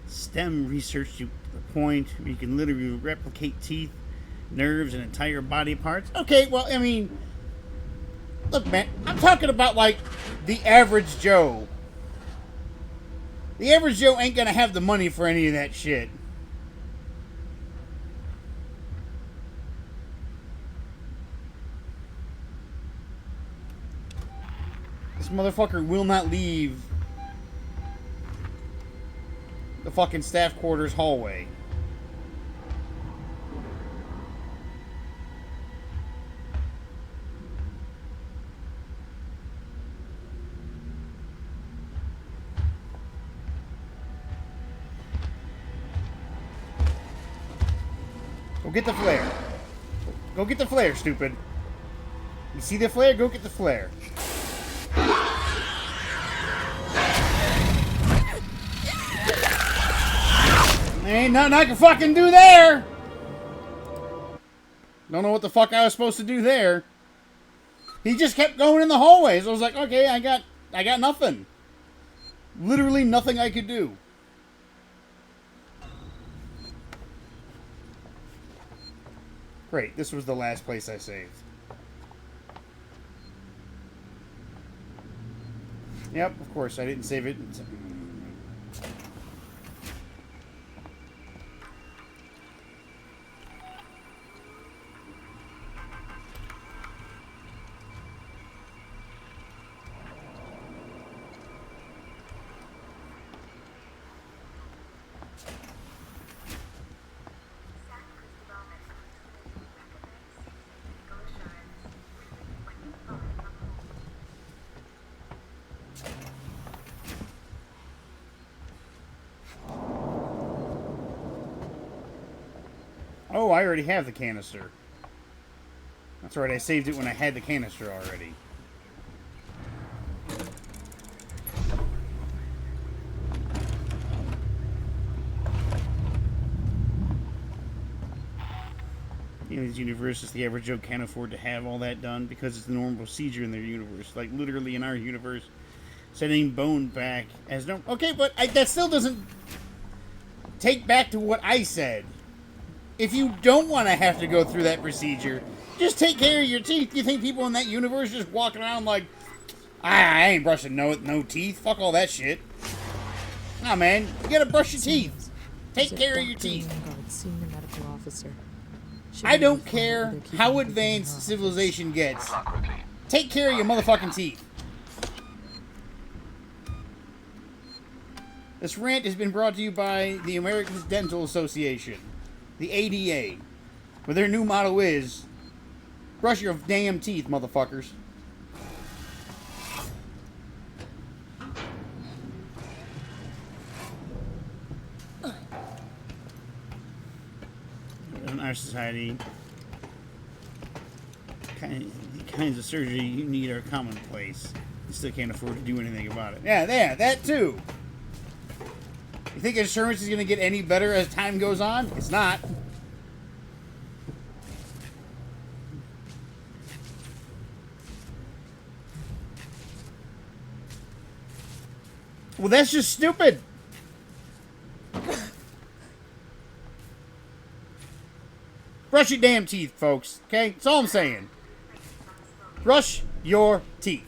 STEM research to the point where you can literally replicate teeth, nerves, and entire body parts. Okay, well, I mean, look, man, I'm talking about, like, the average Joe. The average Joe ain't gonna have the money for any of that shit. This motherfucker will not leave the fucking staff quarters hallway. Go get the flare. Go get the flare, stupid. You see the flare? Go get the flare. Ain't nothing I can fucking do there. Don't know what the fuck I was supposed to do there. He just kept going in the hallways. I was like, okay, I got nothing. Literally nothing I could do. Great, this was the last place I saved. Yep, of course, I didn't save it. Oh, I already have the canister. That's right, I saved it when I had the canister already. In these universes, the average Joe can't afford to have all that done because it's the normal procedure in their universe. Like, literally in our universe, sending bone back as no... Okay, but that still doesn't take back to what I said. If you don't want to have to go through that procedure, just take care of your teeth. You think people in that universe just walking around like, I ain't brushing no teeth. Fuck all that shit. Nah, man, you gotta brush your teeth. Take care of your teeth. Senior medical officer. I don't care how advanced civilization gets. Take care of your motherfucking teeth. This rant has been brought to you by the American Dental Association, the ADA, where their new motto is, brush your damn teeth, motherfuckers. In our society, the kinds of surgery you need are commonplace. You still can't afford to do anything about it. Yeah, that too. You think insurance is going to get any better as time goes on? It's not. Well, that's just stupid. Brush your damn teeth, folks. Okay? That's all I'm saying. Brush your teeth.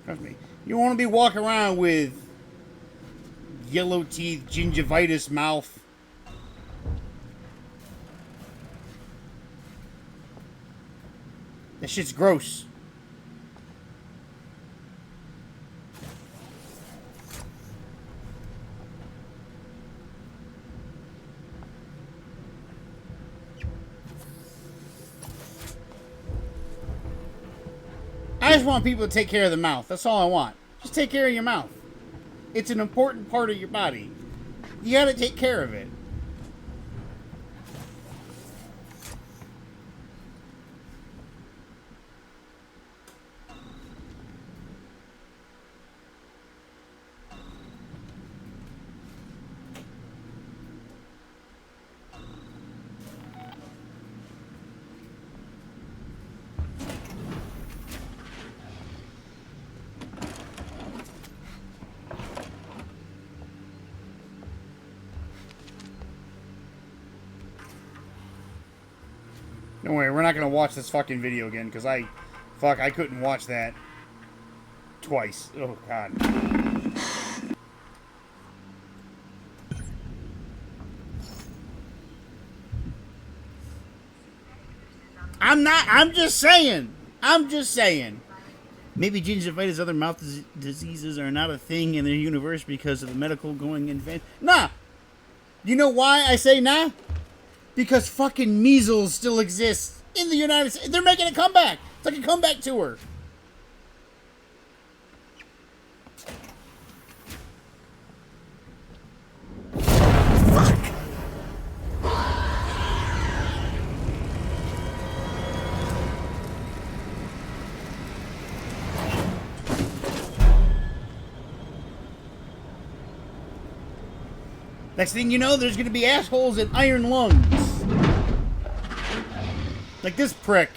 Trust me. You want to be walking around with yellow teeth, gingivitis mouth. That shit's gross. I just want people to take care of the mouth. That's all I want. Just take care of your mouth. It's an important part of your body. You gotta take care of it. Don't worry, we're not gonna watch this fucking video again, because I couldn't watch that twice. Oh, God. I'm just saying. Maybe gingivitis, other mouth diseases are not a thing in their universe because of the medical going in advance. Nah! You know why I say nah? Because fucking measles still exists in the United States. They're making a comeback. It's like a comeback tour. Fuck. Next thing you know, there's gonna be assholes and iron lungs. Like this prick.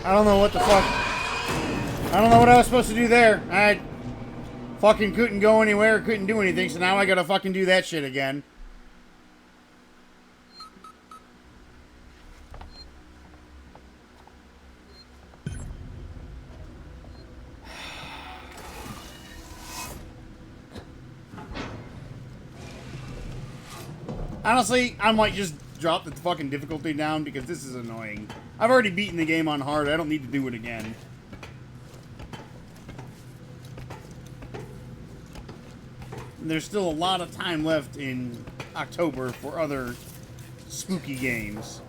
I don't know what the fuck. I don't know what I was supposed to do there. I fucking couldn't go anywhere, couldn't do anything, so now I gotta fucking do that shit again. Honestly, I might just drop the fucking difficulty down because this is annoying. I've already beaten the game on hard. I don't need to do it again. And there's still a lot of time left in October for other spooky games.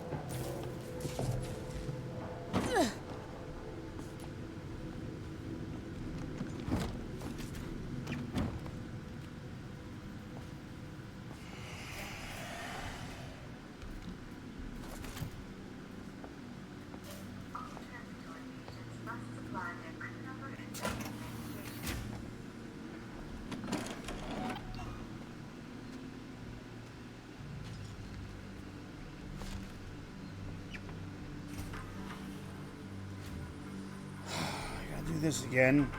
This again.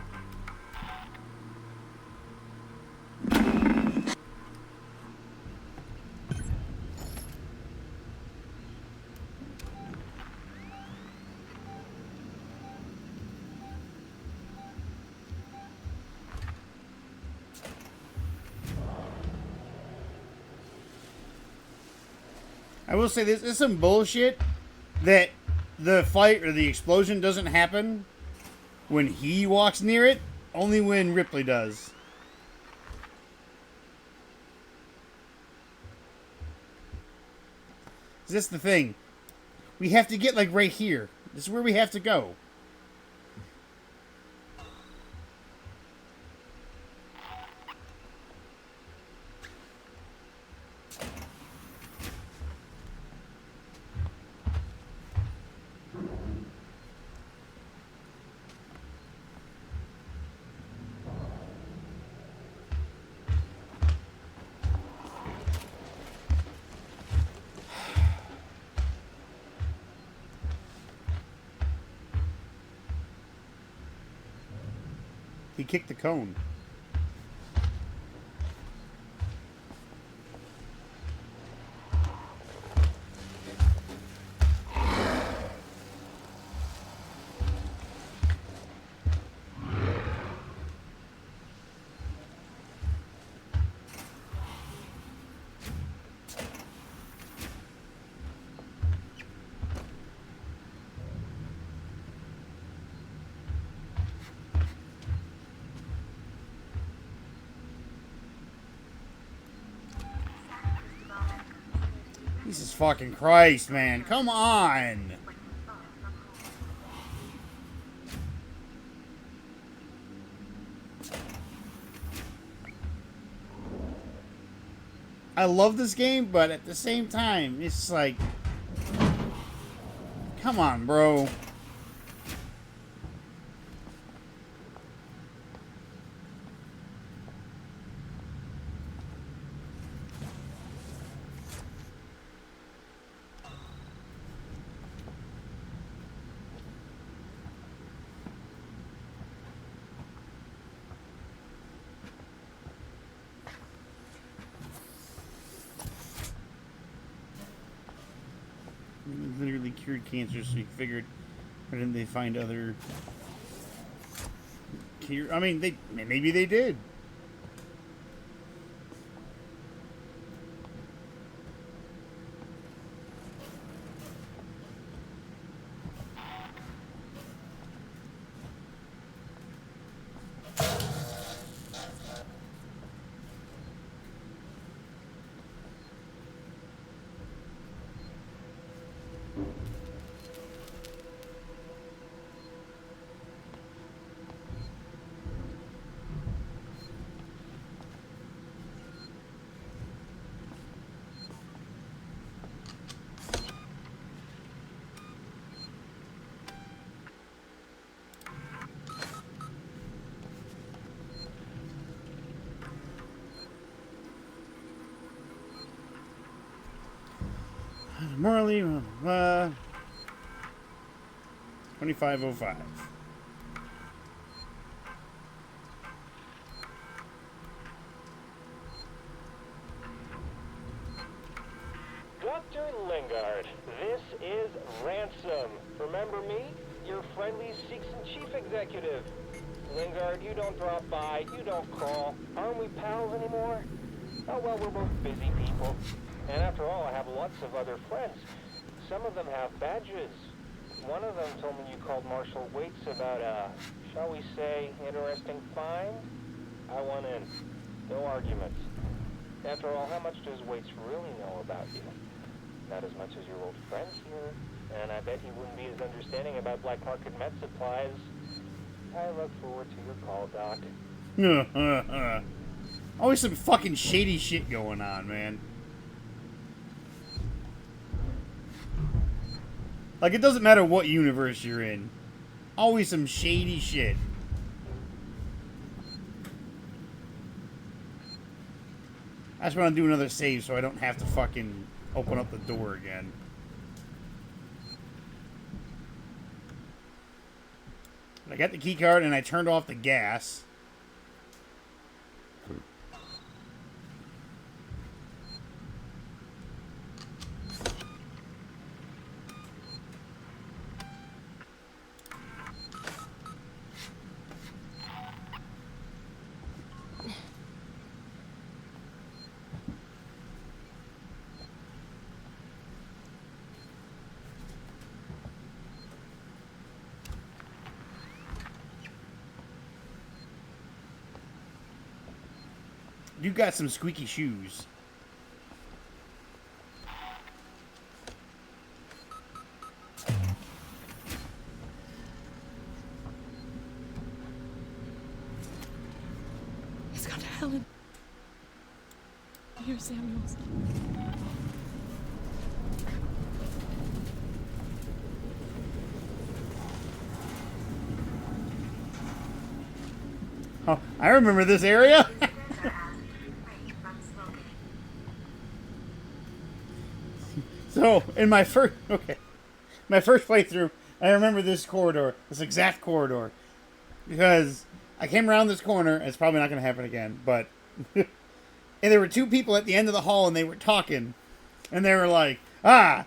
I will say this is some bullshit that the fight or the explosion doesn't happen when he walks near it, only when Ripley does. Is this the thing? We have to get, like, right here. This is where we have to go. He kicked the cone. Jesus fucking Christ, man. Come on. I love this game, but at the same time, it's like... Come on, bro. Literally cured cancer, so you figured, why didn't they find other cure? I mean, maybe they did. Morley, 2505. Dr. Lingard, this is Ransom. Remember me? Your friendly Seegson chief executive. Lingard, you don't drop by, you don't call. Aren't we pals anymore? Oh, well, we're both busy people. And after all, I have lots of other friends. Some of them have badges. One of them told me you called Marshal Waits about a, shall we say, interesting find. I want in. No arguments. After all, how much does Waits really know about you? Not as much as your old friend here. And I bet he wouldn't be as understanding about black market med supplies. I look forward to your call, Doc. Always some fucking shady shit going on, man. Like, it doesn't matter what universe you're in. Always some shady shit. I just want to do another save so I don't have to fucking open up the door again. I got the key card and I turned off the gas. You got some squeaky shoes. He's gone to Helen. Here, Samuels. Oh, I remember this area. So, in my first playthrough, I remember this corridor, this exact corridor, because I came around this corner. It's probably not going to happen again, but and there were two people at the end of the hall, and they were talking, and they were like, what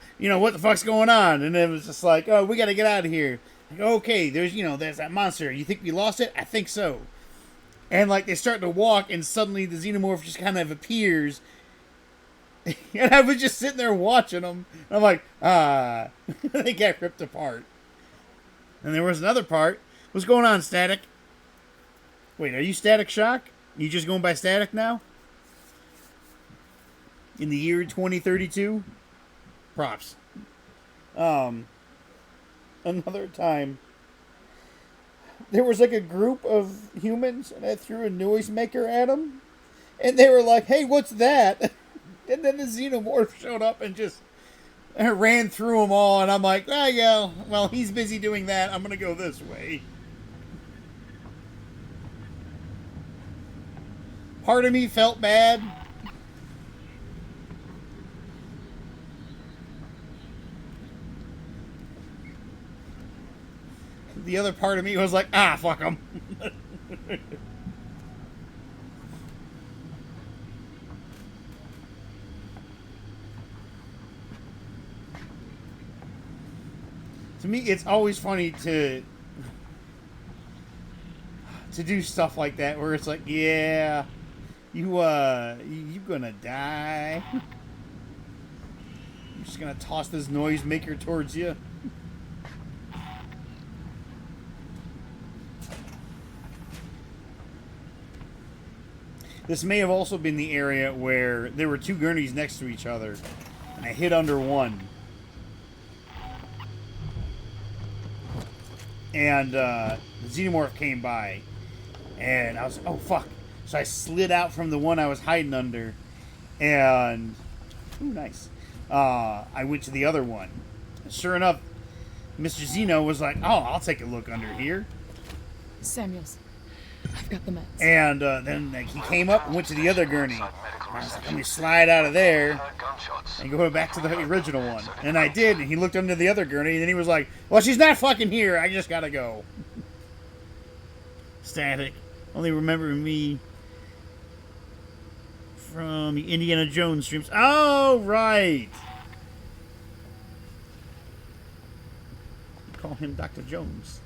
the fuck's going on? And it was just like, oh, we got to get out of here. Like, okay, there's that monster. You think we lost it? I think so. And like they start to walk, and suddenly the xenomorph just kind of appears. And I was just sitting there watching them. And I'm like, they got ripped apart. And there was another part. What's going on, Static? Wait, are you Static Shock? You just going by Static now? In the year 2032? Props. Another time, there was like a group of humans, and I threw a noisemaker at them. And they were like, hey, what's that? And then the xenomorph showed up and just ran through them all. And I'm like, yeah, well, he's busy doing that. I'm going to go this way. Part of me felt bad. The other part of me was like, fuck him. To me, it's always funny to do stuff like that where it's like, yeah, you gonna die. I'm just gonna toss this noisemaker towards you. This may have also been the area where there were two gurneys next to each other, and I hid under one. And the xenomorph came by, and I was like, oh fuck. So I slid out from the one I was hiding under, and ooh, nice. I went to the other one. And sure enough, Mr. Zeno was like, oh, I'll take a look under here. Samuels, I've got the meds. And then he came up and went to the other gurney. I was like, let me slide out of there and go back to the original one. And I did, and he looked under the other gurney, and then he was like, well, she's not fucking here. I just gotta go. Static. Only remembering me from the Indiana Jones streams. Oh, right. Call him Dr. Jones.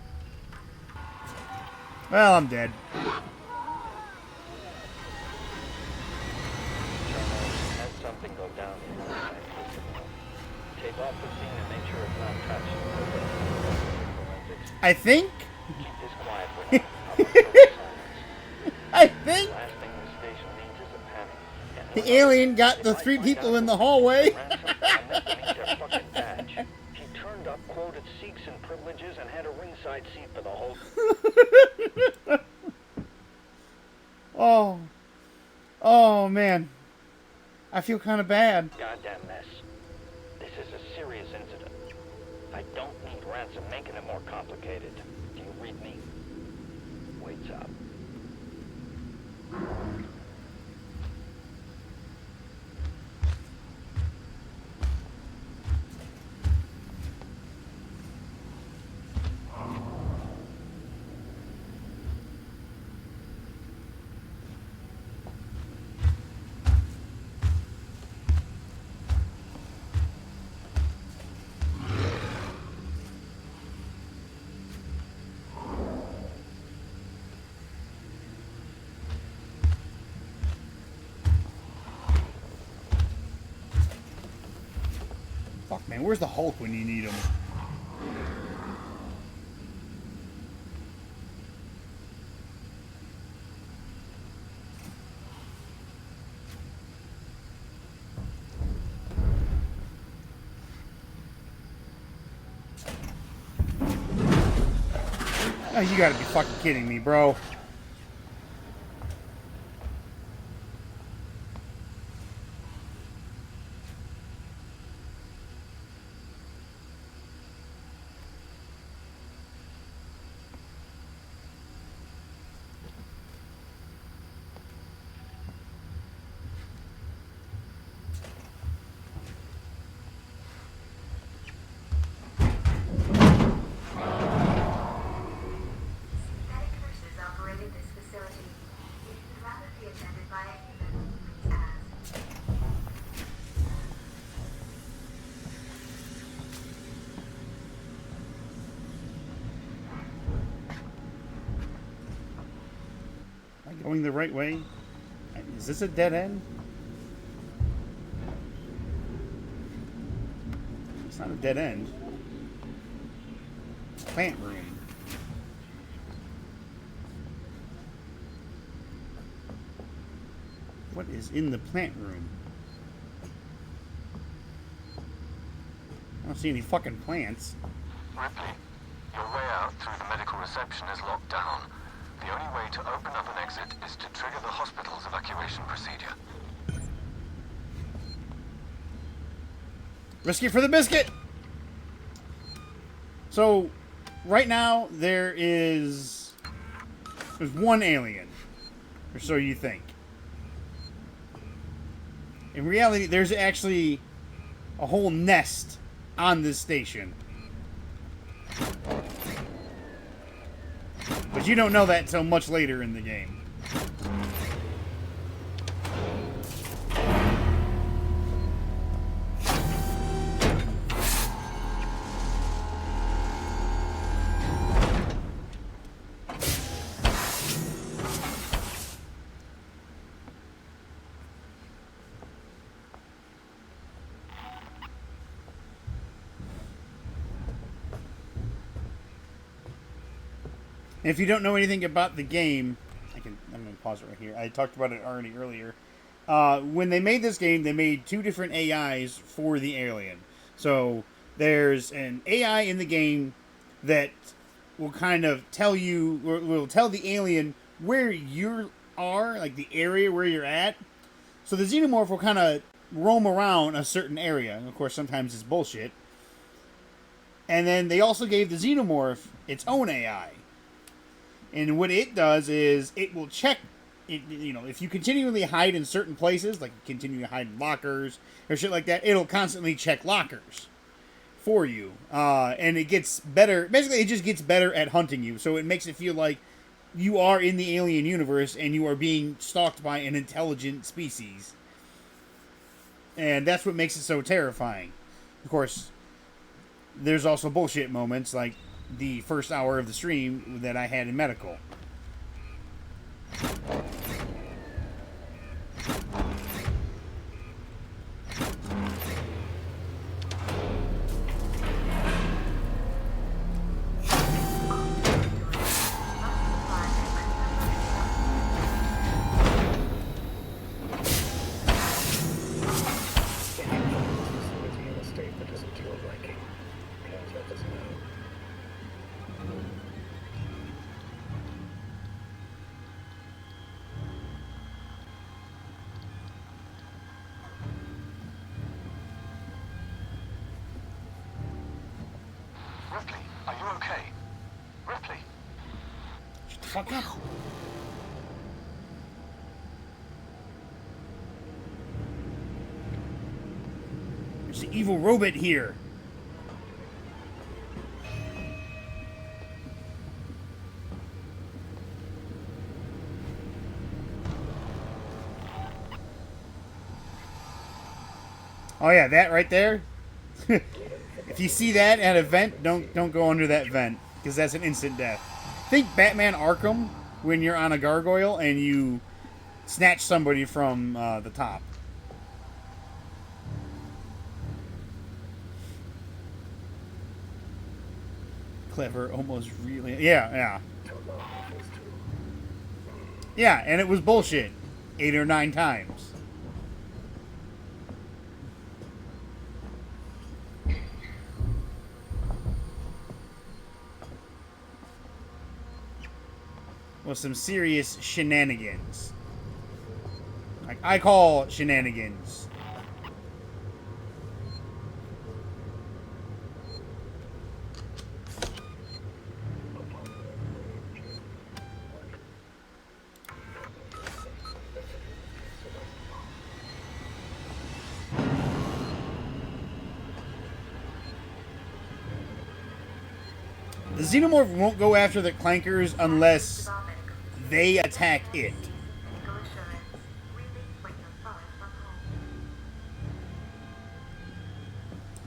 Well, I'm dead. something go down here. Tape off the scene and make sure it's not touched. Forensics. I think. Keep this quiet for now. I want total silence. I think The last thing the station needs is a panic. And the alien got the 3 people in the hallway. ransom and meant to meet their fucking badge. He turned up, quoted Sikhs and privileges, and had a ringside seat for the whole. Oh. Oh, man. I feel kind of bad. Goddamn mess. This is a serious incident. I don't need ransom making it more complicated. Do you read me? Waits up. Fuck, man. Where's the Hulk when you need him? Oh, you gotta be fucking kidding me, bro. Synthetic nurses operated this facility. It would rather be attended by a human, please ask. Am I going the right way? Is this a dead end? It's not a dead end. Plant room. What is in the plant room? I don't see any fucking plants. Ripley, your way out through the medical reception is locked down. The only way to open up an exit is to trigger the hospital's evacuation procedure. Risk it for the biscuit! So, right now, there's one alien. Or so you think. In reality, there's actually a whole nest on this station. But you don't know that until much later in the game. If you don't know anything about the game, I'm going to pause it right here. I talked about it already earlier. When they made this game, they made 2 different AIs for the alien. So there's an AI in the game that will kind of tell you, will tell the alien where you are, like the area where you're at. So the xenomorph will kind of roam around a certain area. And of course, sometimes it's bullshit. And then they also gave the xenomorph its own AI. And what it does is it will check, if you continually hide in certain places, like continue to hide in lockers or shit like that, it'll constantly check lockers for you. And it gets better. Basically, it just gets better at hunting you. So it makes it feel like you are in the alien universe and you are being stalked by an intelligent species. And that's what makes it so terrifying. Of course, there's also bullshit moments like the first hour of the stream that I had in medical. fuck up. There's the evil robot here. Oh yeah, that right there. If you see that at a vent, don't go under that vent because that's an instant death. Think Batman Arkham when you're on a gargoyle and you snatch somebody from the top. Clever, almost really. Yeah. Yeah, and it was bullshit 8 or 9 times. Was some serious shenanigans. Like I call shenanigans. The Xenomorph won't go after the Clankers unless they attack it. Medical assurance. Release when you're far from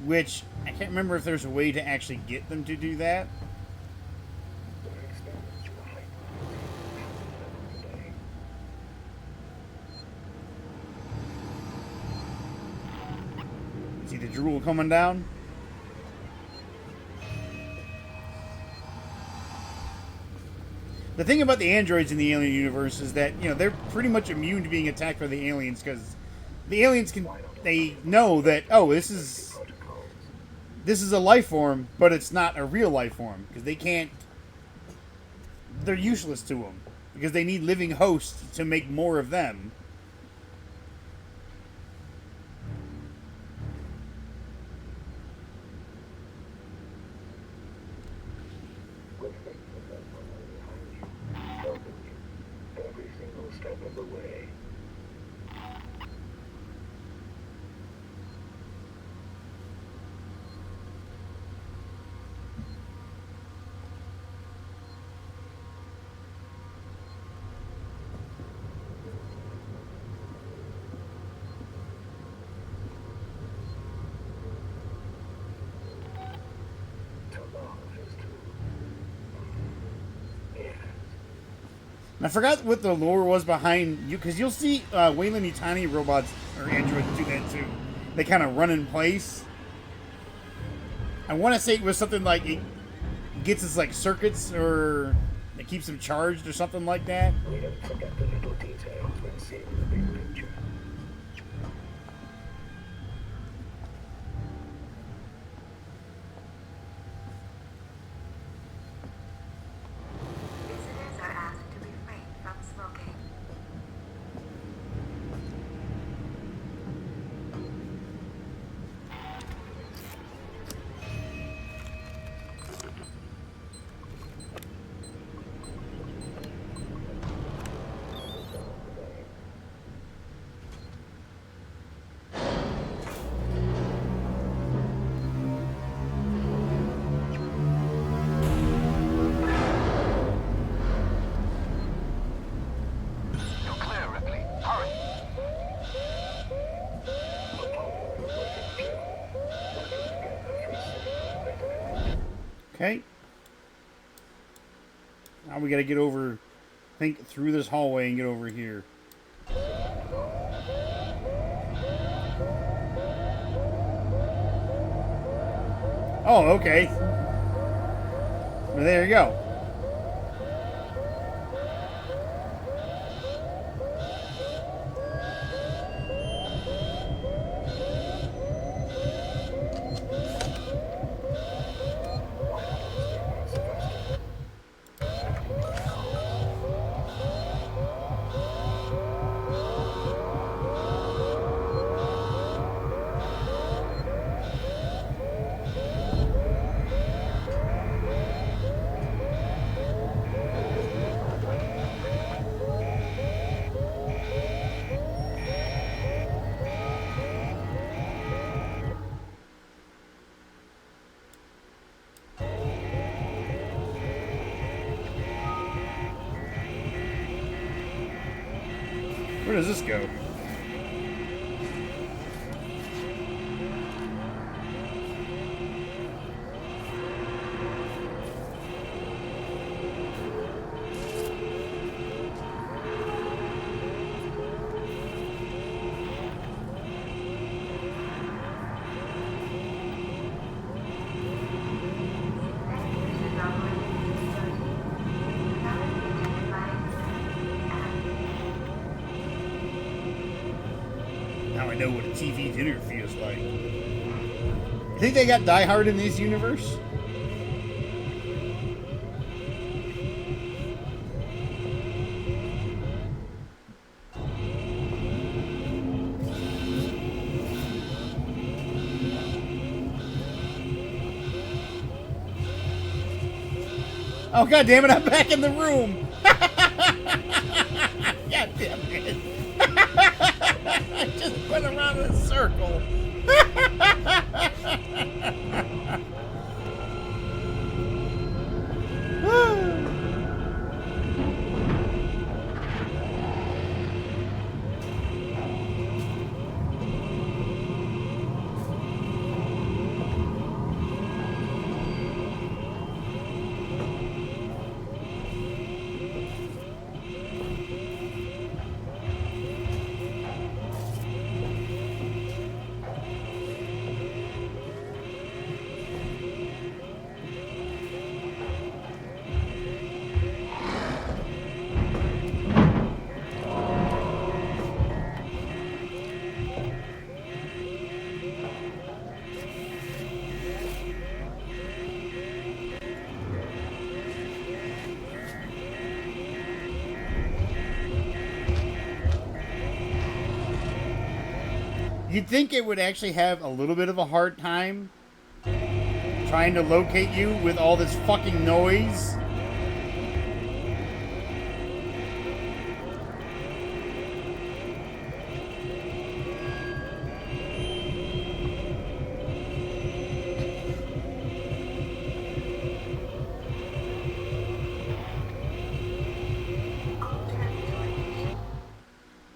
home. Which, I can't remember if there's a way to actually get them to do that. See the drool coming down? The thing about the androids in the alien universe is that, you know, they're pretty much immune to being attacked by the aliens because the aliens they know that, oh, this is a life form, but it's not a real life form because they're useless to them because they need living hosts to make more of them. Every single step of the way. I forgot what the lore was behind you, because you'll see Weyland Yutani robots or androids do that too. They kind of run in place. I want to say it was something like it gets its like circuits, or it keeps them charged, or something like that. We don't forget the little details when seeing the big picture. Visitors are asked to refrain from smoking. You're clear, Ripley. Hurry. Okay. Now we gotta get over, I think, through this hallway and get over here. Oh, okay. Well, there you go. does this go? Now I know what a TV dinner feels like. You think they got Die Hard in this universe? Oh, god damn it, I'm back in the room! God damn it. I just went around in a circle. You'd think it would actually have a little bit of a hard time trying to locate you with all this fucking noise.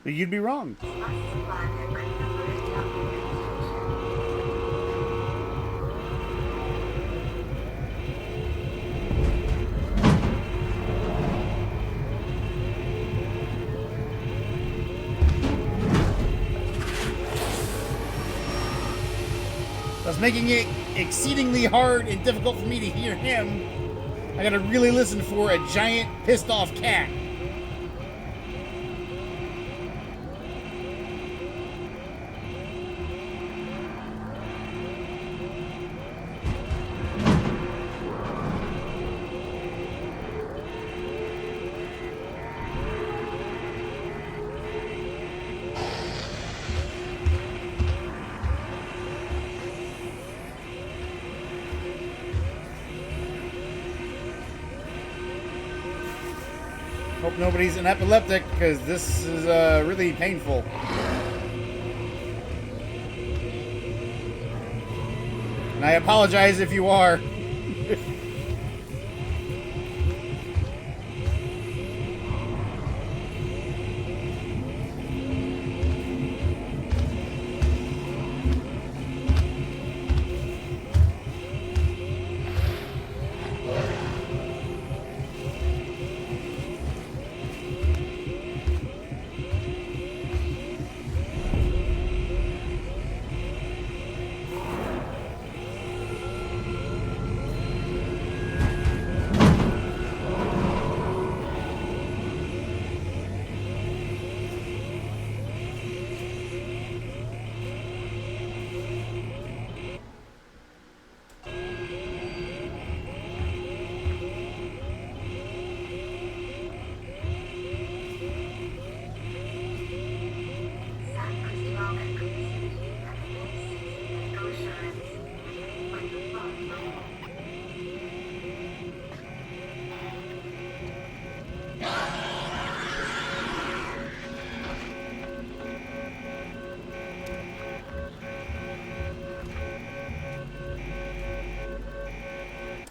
But you'd be wrong. That's making it exceedingly hard and difficult for me to hear him. I gotta really listen for a giant pissed off cat. Hope nobody's an epileptic, because this is really painful. And I apologize if you are.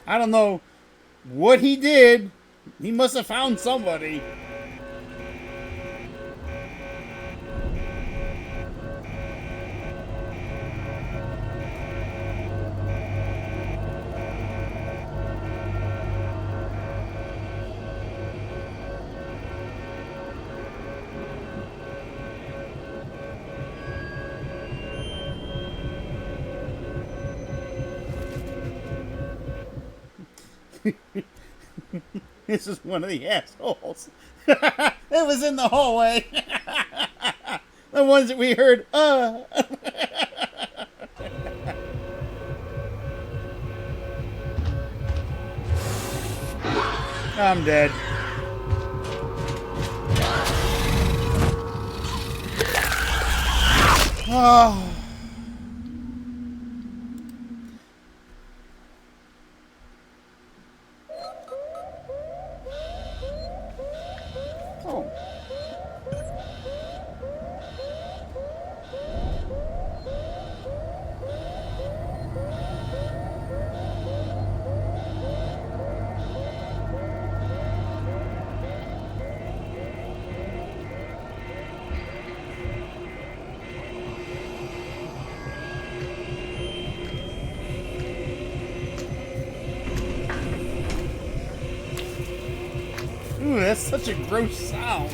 I don't know what he did. He must have found somebody. This is one of the assholes. It was in the hallway. The ones that we heard, I'm dead. Oh. Oh. Ooh, that's such a gross sound.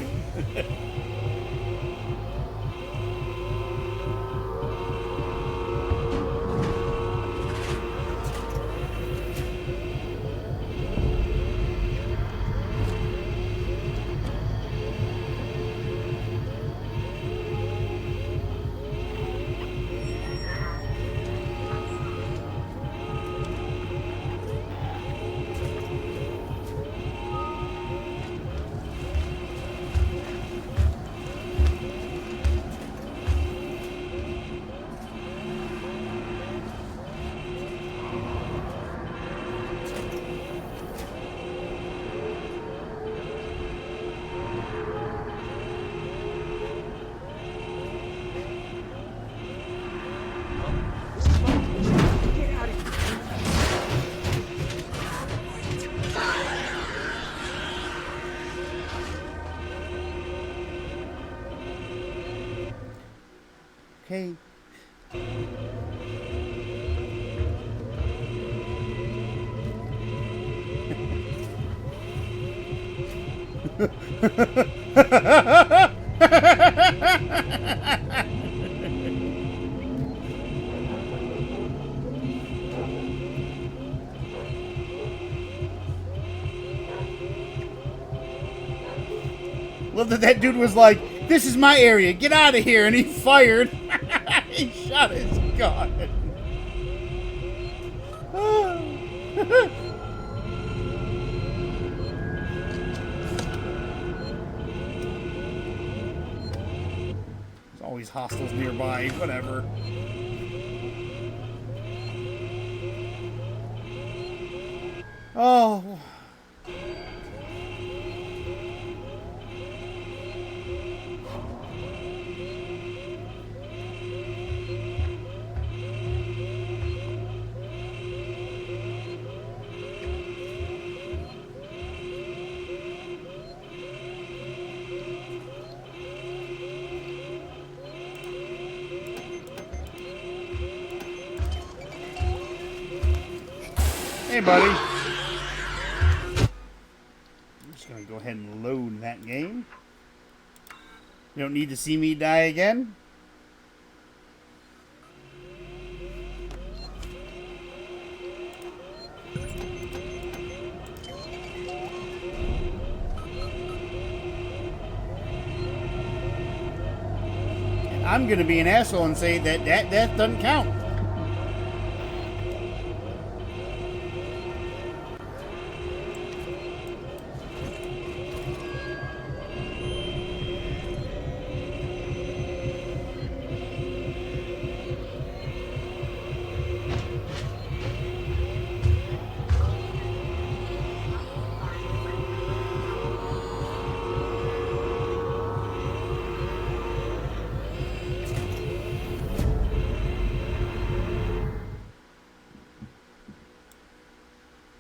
Okay. Love that dude was like, "This is my area, get out of here," and he fired. He shot his gun. There's always hostiles nearby, whatever. Oh. Hey, buddy. I'm just going to go ahead and load that game. You don't need to see me die again. And I'm going to be an asshole and say that death doesn't count.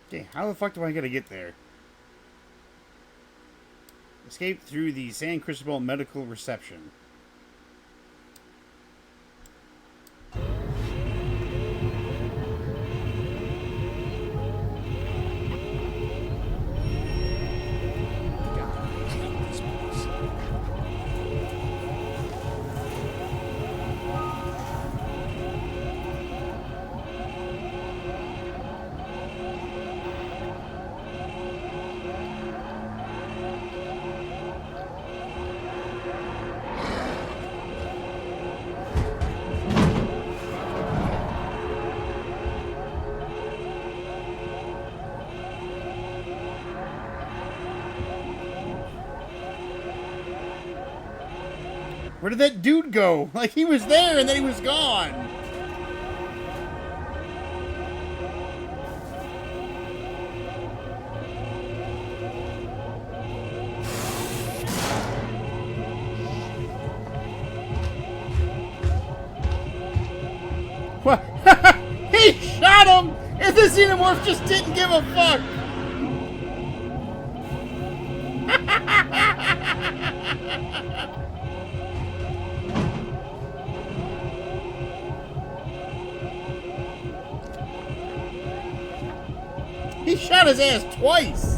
Okay, how the fuck do I gotta get there? Escape through the San Cristobal Medical Reception. Where did that dude go? Like, he was there and then he was gone. What? He shot him! And the xenomorph just didn't give a fuck! He shot his ass twice!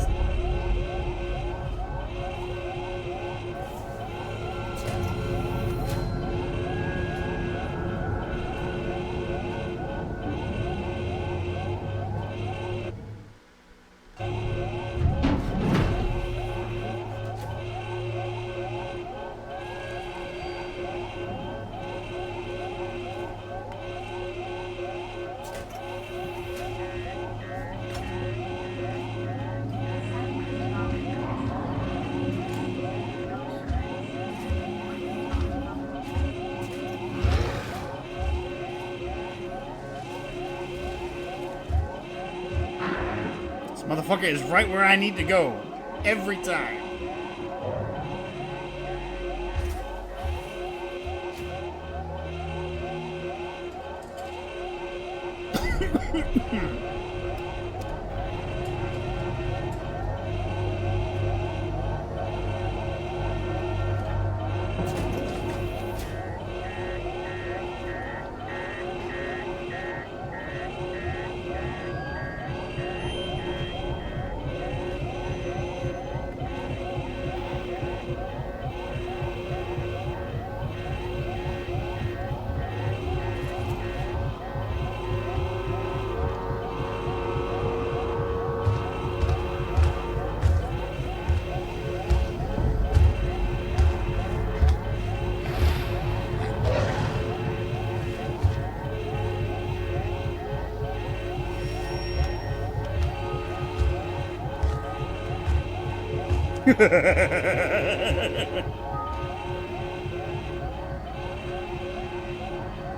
Motherfucker is right where I need to go. Every time.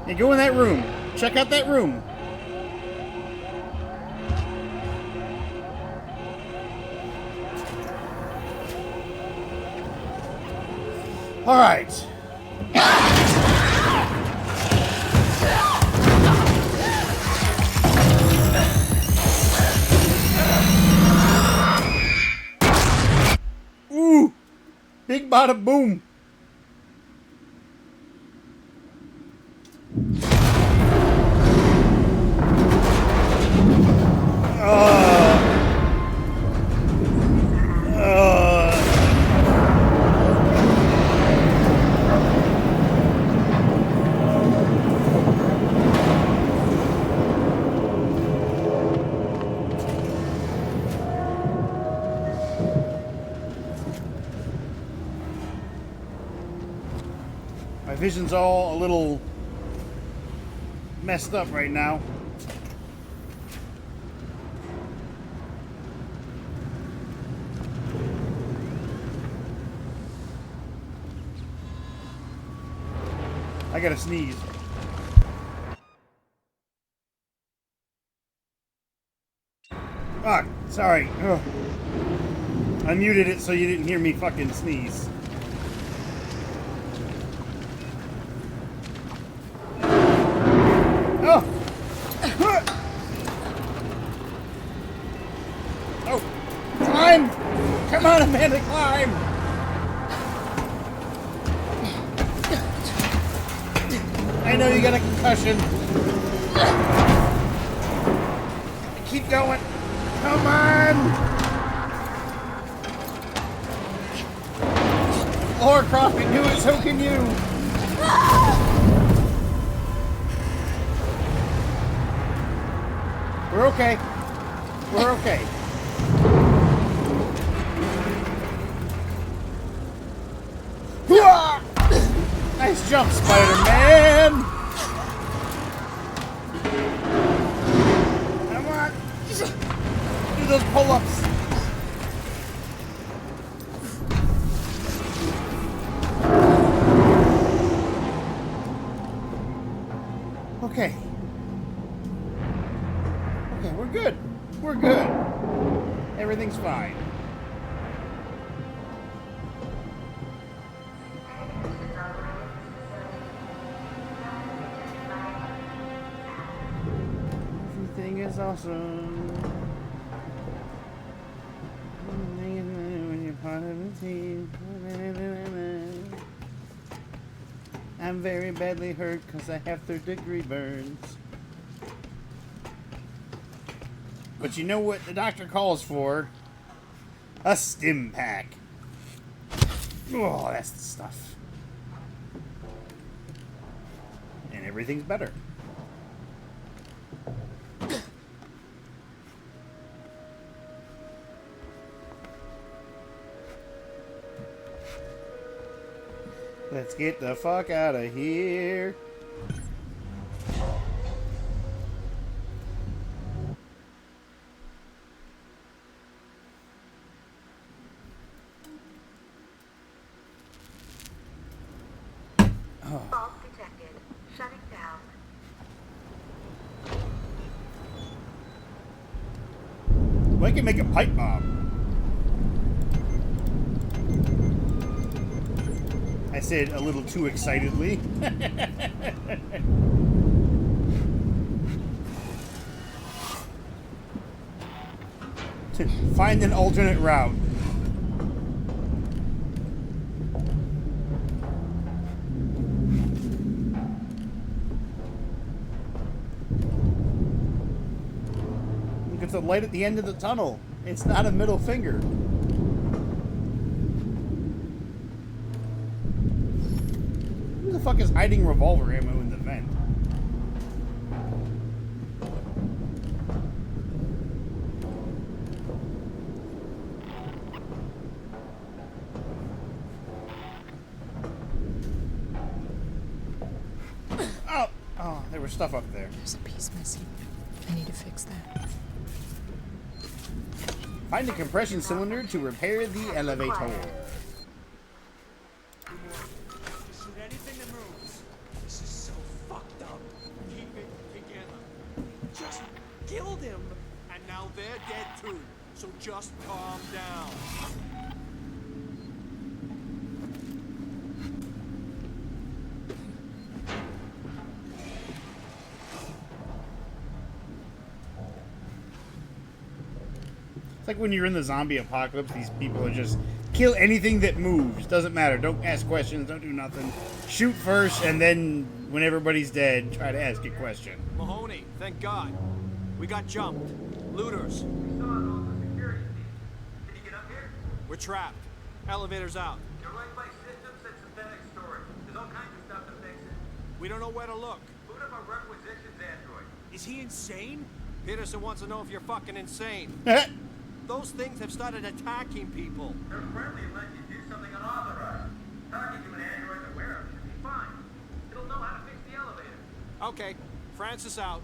Hey, go in that room. Check out that room. All right. Ooh, big bada boom. My vision's all a little messed up right now. I gotta sneeze. Ah, sorry. Ugh. I muted it so you didn't hear me fucking sneeze. Oh! Oh! Climb! Come on, Amanda, climb! I know you got a concussion. Keep going. Come on! Laura Croft can do it, so can you. We're okay. We're okay. Nice jump, Spider-Man! Come on. Do those pull-ups. Okay. Okay, we're good. We're good. Everything's fine. Everything is awesome. When you're part of a team. I'm very badly hurt because I have third-degree burns. But you know what the doctor calls for? A stim pack. Oh, that's the stuff. And everything's better. Let's get the fuck out of here. Fault detected. Shutting down. Well, I can make a pipe bomb. I said a little too excitedly. Find an alternate route. Look, it's a light at the end of the tunnel. It's not a middle finger. Who the fuck is hiding revolver ammo in the vent? Oh, there was stuff up there. There's a piece missing. I need to fix that. Find a compression cylinder to repair the elevator. Shoot anything that moves. This is so fucked up. Keep it together. Just killed him, and now they're dead too. So just calm down. It's like when you're in the zombie apocalypse, these people are just kill anything that moves. Doesn't matter. Don't ask questions. Don't do nothing. Shoot first, and then when everybody's dead, try to ask a question. Mahoney, thank God. We got jumped. Looters. We saw it on the security feed. Can you get up here? We're trapped. Elevator's out. You're right by systems and synthetic storage. There's all kinds of stuff to fix it. We don't know where to look. Boot up a requisitions android. Is he insane? Peterson wants to know if you're fucking insane. Those things have started attacking people. They're friendly and let you do something unauthorized. Talking to an android aware of it should be fine. It'll know how to fix the elevator. Okay, Francis out.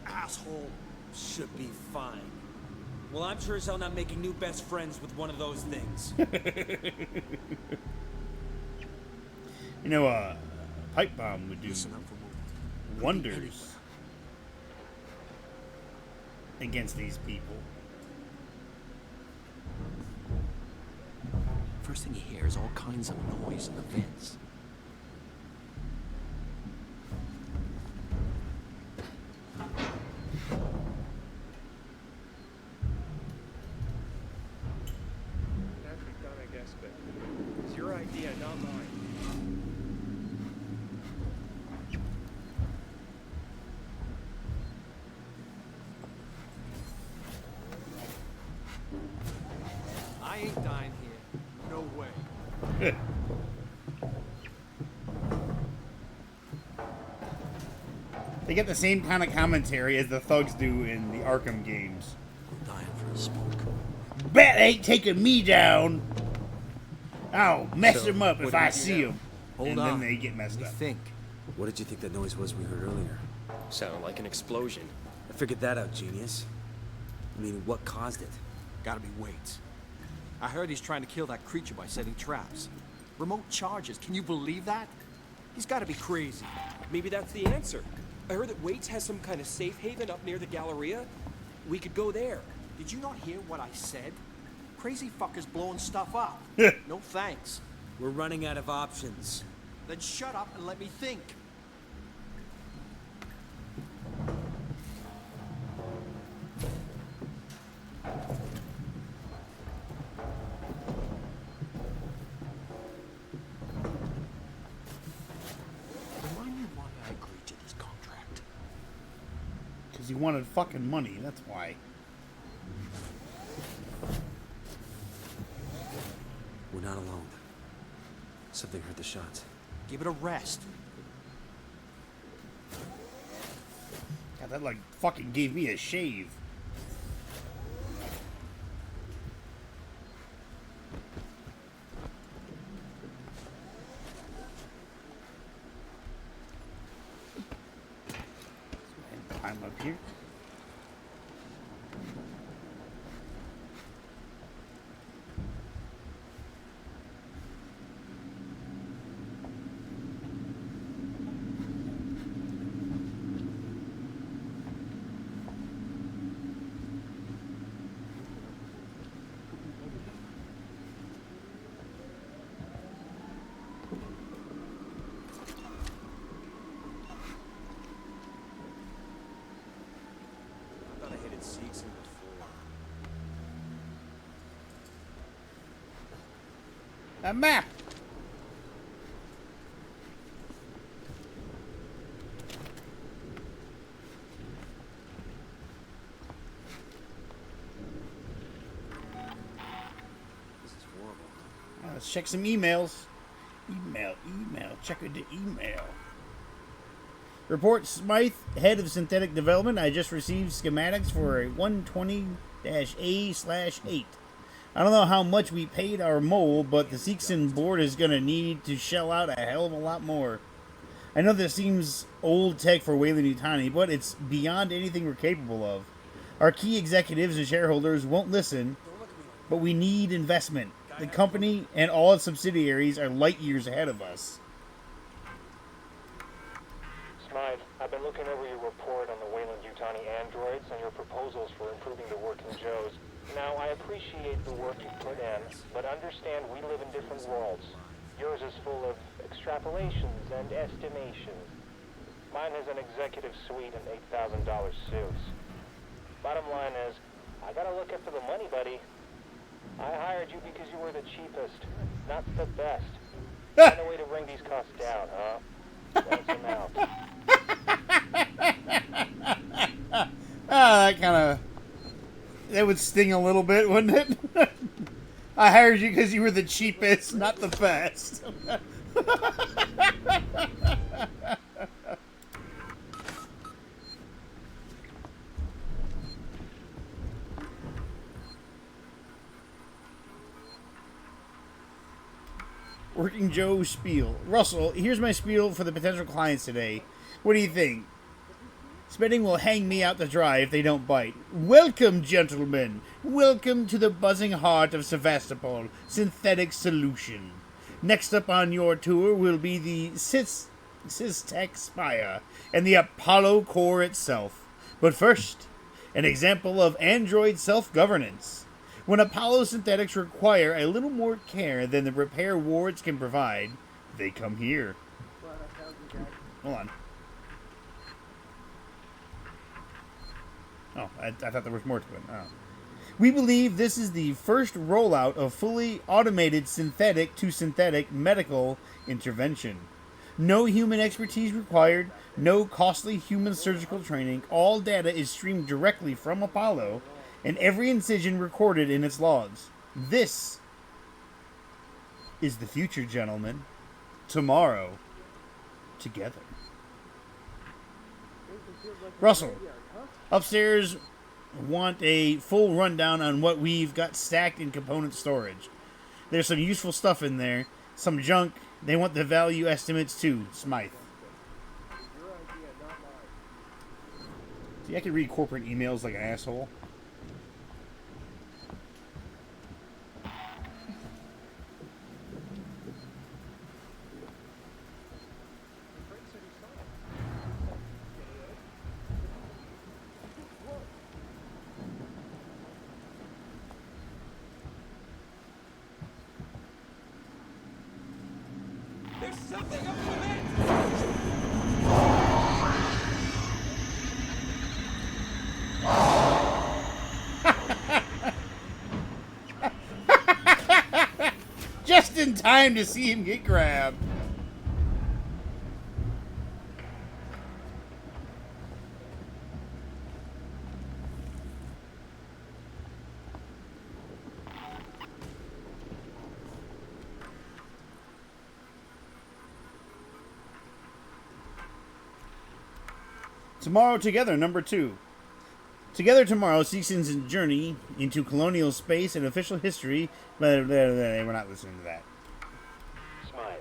Asshole. Should be fine. Well, I'm sure as hell not making new best friends with one of those things. You know, a pipe bomb would do wonders against these people. First thing you hear is all kinds of noise in the vents. Naturally done, I guess, but it's your idea, not mine. I ain't dying here. No way. They get the same kind of commentary as the thugs do in the Arkham games. I'm dying for a smoke. Bet they ain't taking me down. I'll mess So, them up what if do I we do see now? them. Hold and on. then they get messed up. Think. What did you think that noise was we heard earlier? Sounded like an explosion. I figured that out, genius. I mean, what caused it? Gotta be weights. I heard he's trying to kill that creature by setting traps. Remote charges, can you believe that? He's gotta be crazy. Maybe that's the answer. I heard that Waits has some kind of safe haven up near the Galleria. We could go there. Did you not hear what I said? Crazy fuckers blowing stuff up. No thanks. We're running out of options. Then shut up and let me think. Remind me why I agreed to this contract. Because he wanted fucking money, that's why. We're not alone. Something heard the shots. Give it a rest. God, that like fucking gave me a shave. Climb up here. I thought I hated Seegson before. A map. This is horrible. Let's check some emails. Email. Check the email. Report Smythe, head of synthetic development. I just received schematics for a 120-A/8. I don't know how much we paid our mole, but the Seegson board is going to need to shell out a hell of a lot more. I know this seems old tech for Weyland-Yutani, but it's beyond anything we're capable of. Our key executives and shareholders won't listen, but we need investment. The company and all its subsidiaries are light years ahead of us. Smythe, I've been looking over your report on the Weyland-Yutani androids and your proposals for improving the working Joes. Now, I appreciate the work you put in, but understand we live in different worlds. Yours is full of extrapolations and estimations. Mine is an executive suite and $8,000 suits. Bottom line is, I gotta look after the money, buddy. I hired you because you were the cheapest, not the best. Find a way to bring these costs down, huh? Once them out. That kind of... That would sting a little bit, wouldn't it? I hired you because you were the cheapest, not the best. Working Joe spiel. Russell, here's my spiel for the potential clients today. What do you think? Spending will hang me out to dry if they don't bite. Welcome, gentlemen. Welcome to the buzzing heart of Sevastopol, Synthetic Solution. Next up on your tour will be the Systech Spire and the Apollo core itself. But first, an example of android self-governance. When Apollo synthetics require a little more care than the repair wards can provide, they come here. Hold on. Oh, I thought there was more to it. Oh. We believe this is the first rollout of fully automated synthetic-to-synthetic medical intervention. No human expertise required, no costly human surgical training. All data is streamed directly from Apollo, and every incision recorded in its logs. This is the future, gentlemen. Tomorrow, together. Russell, upstairs want a full rundown on what we've got stacked in component storage. There's some useful stuff in there, some junk. They want the value estimates too, Smythe. See, I can read corporate emails like an asshole. There's something up the vent! Just in time to see him get grabbed. Tomorrow Together, number 2. Together Tomorrow, Season's journey into colonial space and official history. Blah, blah, blah, blah. We're not listening to that. Smythe,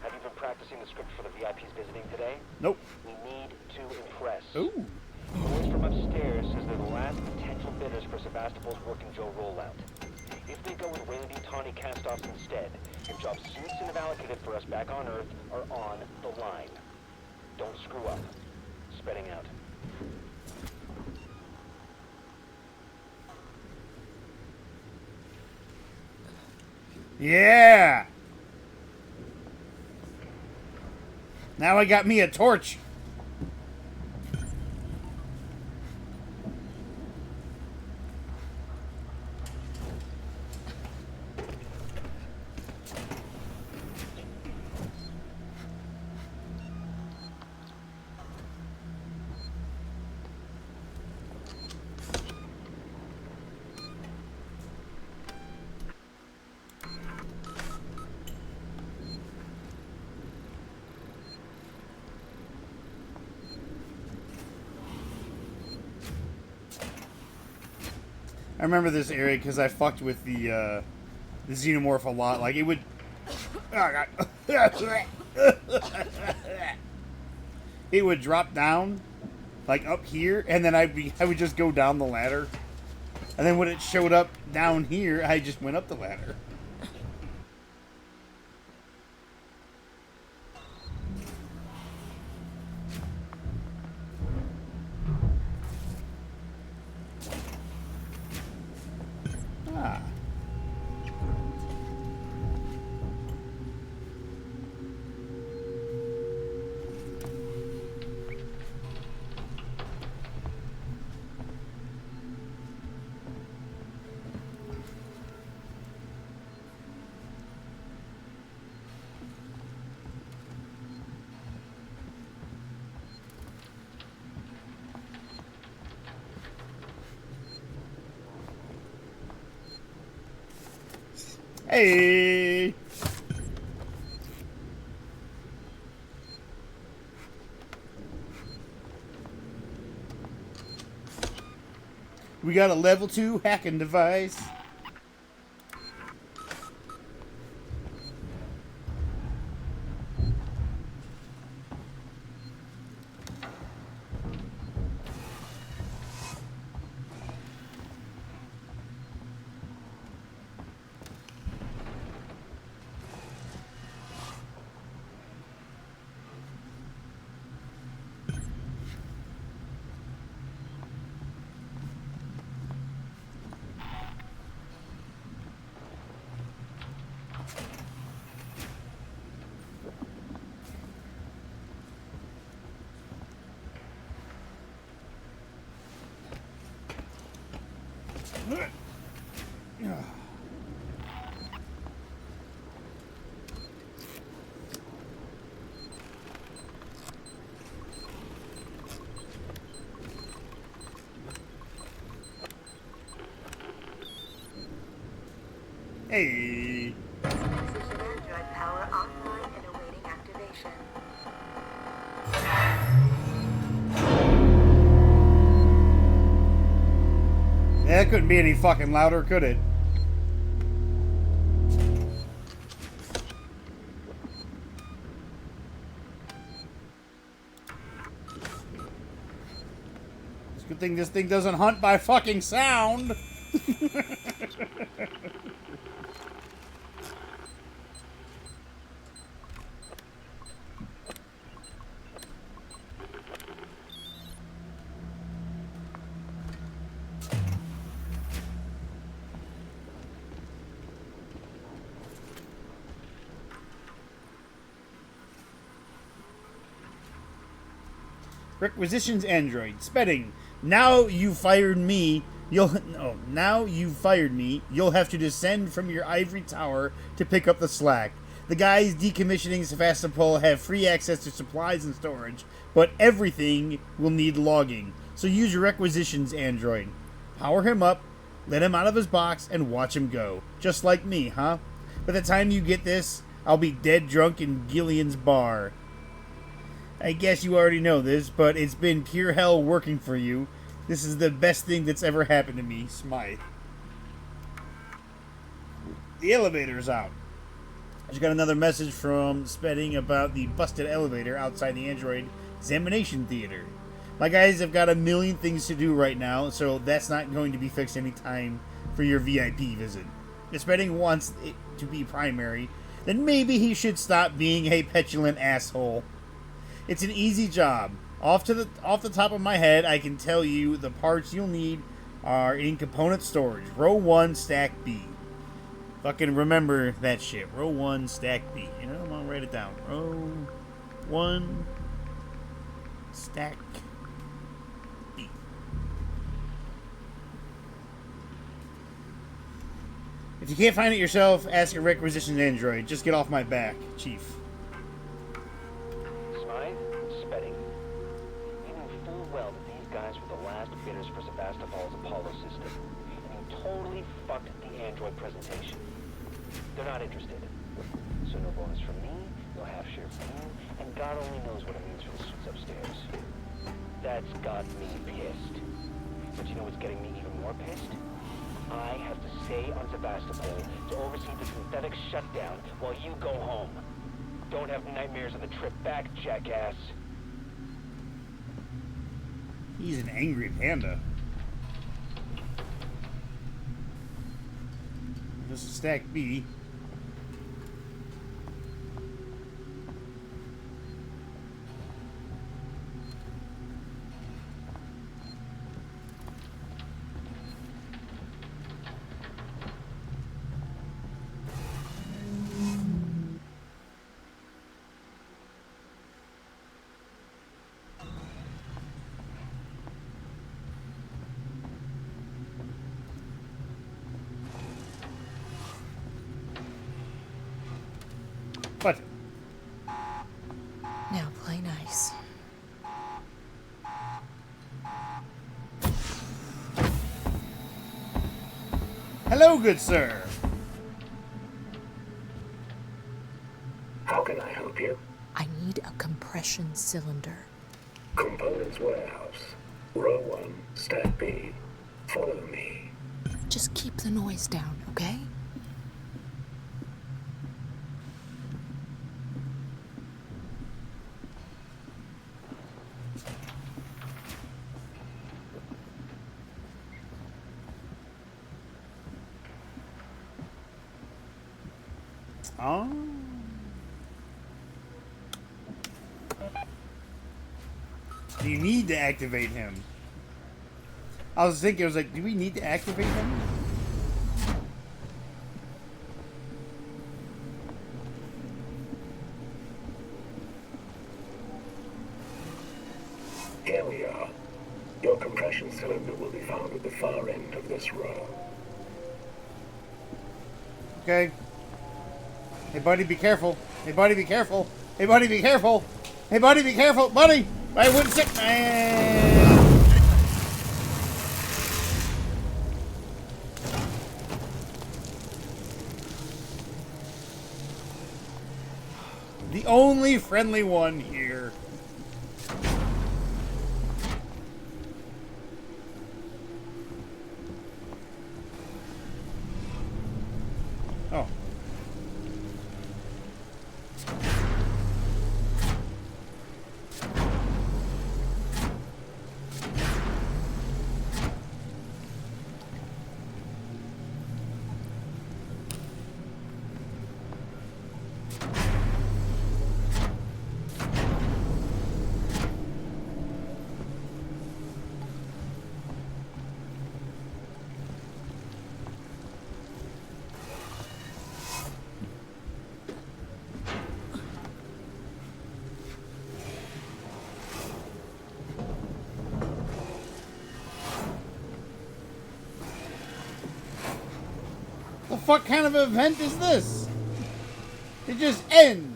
have you been practicing the script for the VIPs visiting today? Nope. We need to impress. Ooh. Voice from upstairs says they're the last potential bidders for Sevastopol's Working Joe rollout. If they go with Randy Tawny castoffs instead, your jobs Suits and have allocated for us back on Earth are on the line. Don't screw up. Spreading out. Yeah! Now I got me a torch. I remember this area because I fucked with the xenomorph a lot. Like, it would... Oh, God. It would drop down, like, up here, and then I would just go down the ladder. And then when it showed up down here, I just went up the ladder. Ah. Hey! We got a level 2 hacking device. Hey. Precision android power online and awaiting activation. That couldn't be any fucking louder, could it? It's a good thing this thing doesn't hunt by fucking sound. Requisitions android. Spedding. Now you fired me. You'll have to descend from your ivory tower to pick up the slack. The guys decommissioning Sevastopol have free access to supplies and storage, but everything will need logging. So use your requisitions android. Power him up, let him out of his box, and watch him go. Just like me, huh? By the time you get this, I'll be dead drunk in Gillian's bar. I guess you already know this, but it's been pure hell working for you. This is the best thing that's ever happened to me, Smythe. The elevator's out. I just got another message from Spedding about the busted elevator outside the android examination theater. My guys have got a million things to do right now, so that's not going to be fixed any time for your VIP visit. If Spedding wants it to be primary, then maybe he should stop being a petulant asshole. It's an easy job. Off the top of my head, I can tell you the parts you'll need are in component storage. Row 1, stack B. Fucking remember that shit. Row 1, stack B. You know, I'm gonna write it down. Row 1, stack B. If you can't find it yourself, ask a requisition android. Just get off my back, Chief. Smythe, Spedding. You knew full well that these guys were the last bidders for Sevastopol's Apollo system, and you totally fucked the android presentation. They're not interested. So no bonus from me, no half share from you, and God only knows what it means for the suits upstairs. That's got me pissed. But you know what's getting me even more pissed? I have to stay on Sevastopol to oversee the synthetic shutdown while you go home. Don't have nightmares on the trip back, jackass. He's an angry panda. This is stack B. What? Now play nice. Hello, good sir. How can I help you? I need a compression cylinder. Components warehouse. Row 1, stack B. Follow me. Just keep the noise down, okay? Oh. You need to activate him. I was thinking, I was like, do we need to activate him? Here we are. Your compression cylinder will be found at the far end of this row. Okay. Hey, buddy, be careful. Hey, buddy, be careful. Hey, buddy, be careful. Hey, buddy, be careful. Buddy! I wouldn't sit. The only friendly one here. Oh. fuck kind of event is this? It just ends.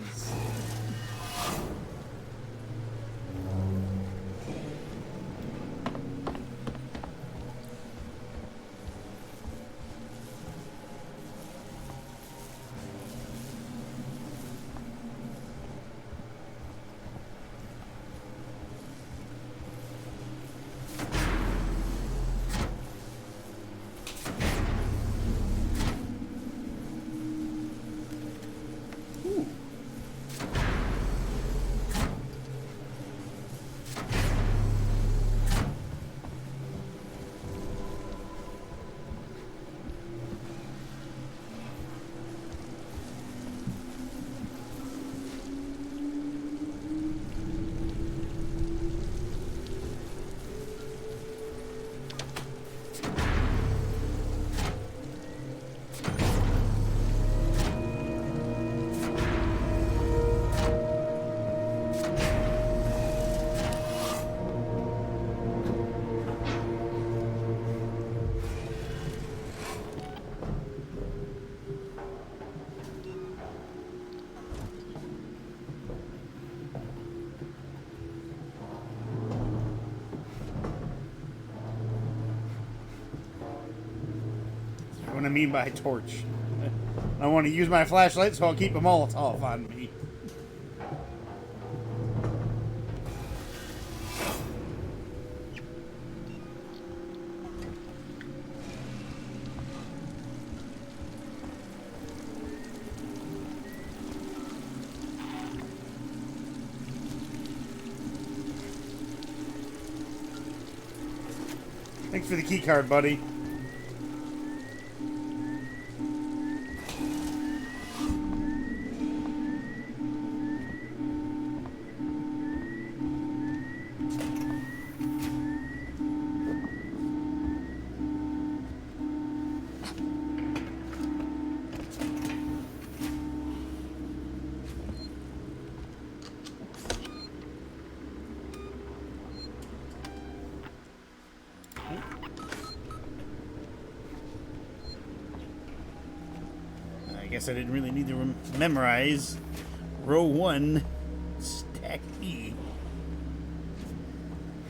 What I mean by torch. I want to use my flashlight, so I'll keep a Molotov on me. Thanks for the key card, buddy. I guess I didn't really need to memorize row 1, stack E.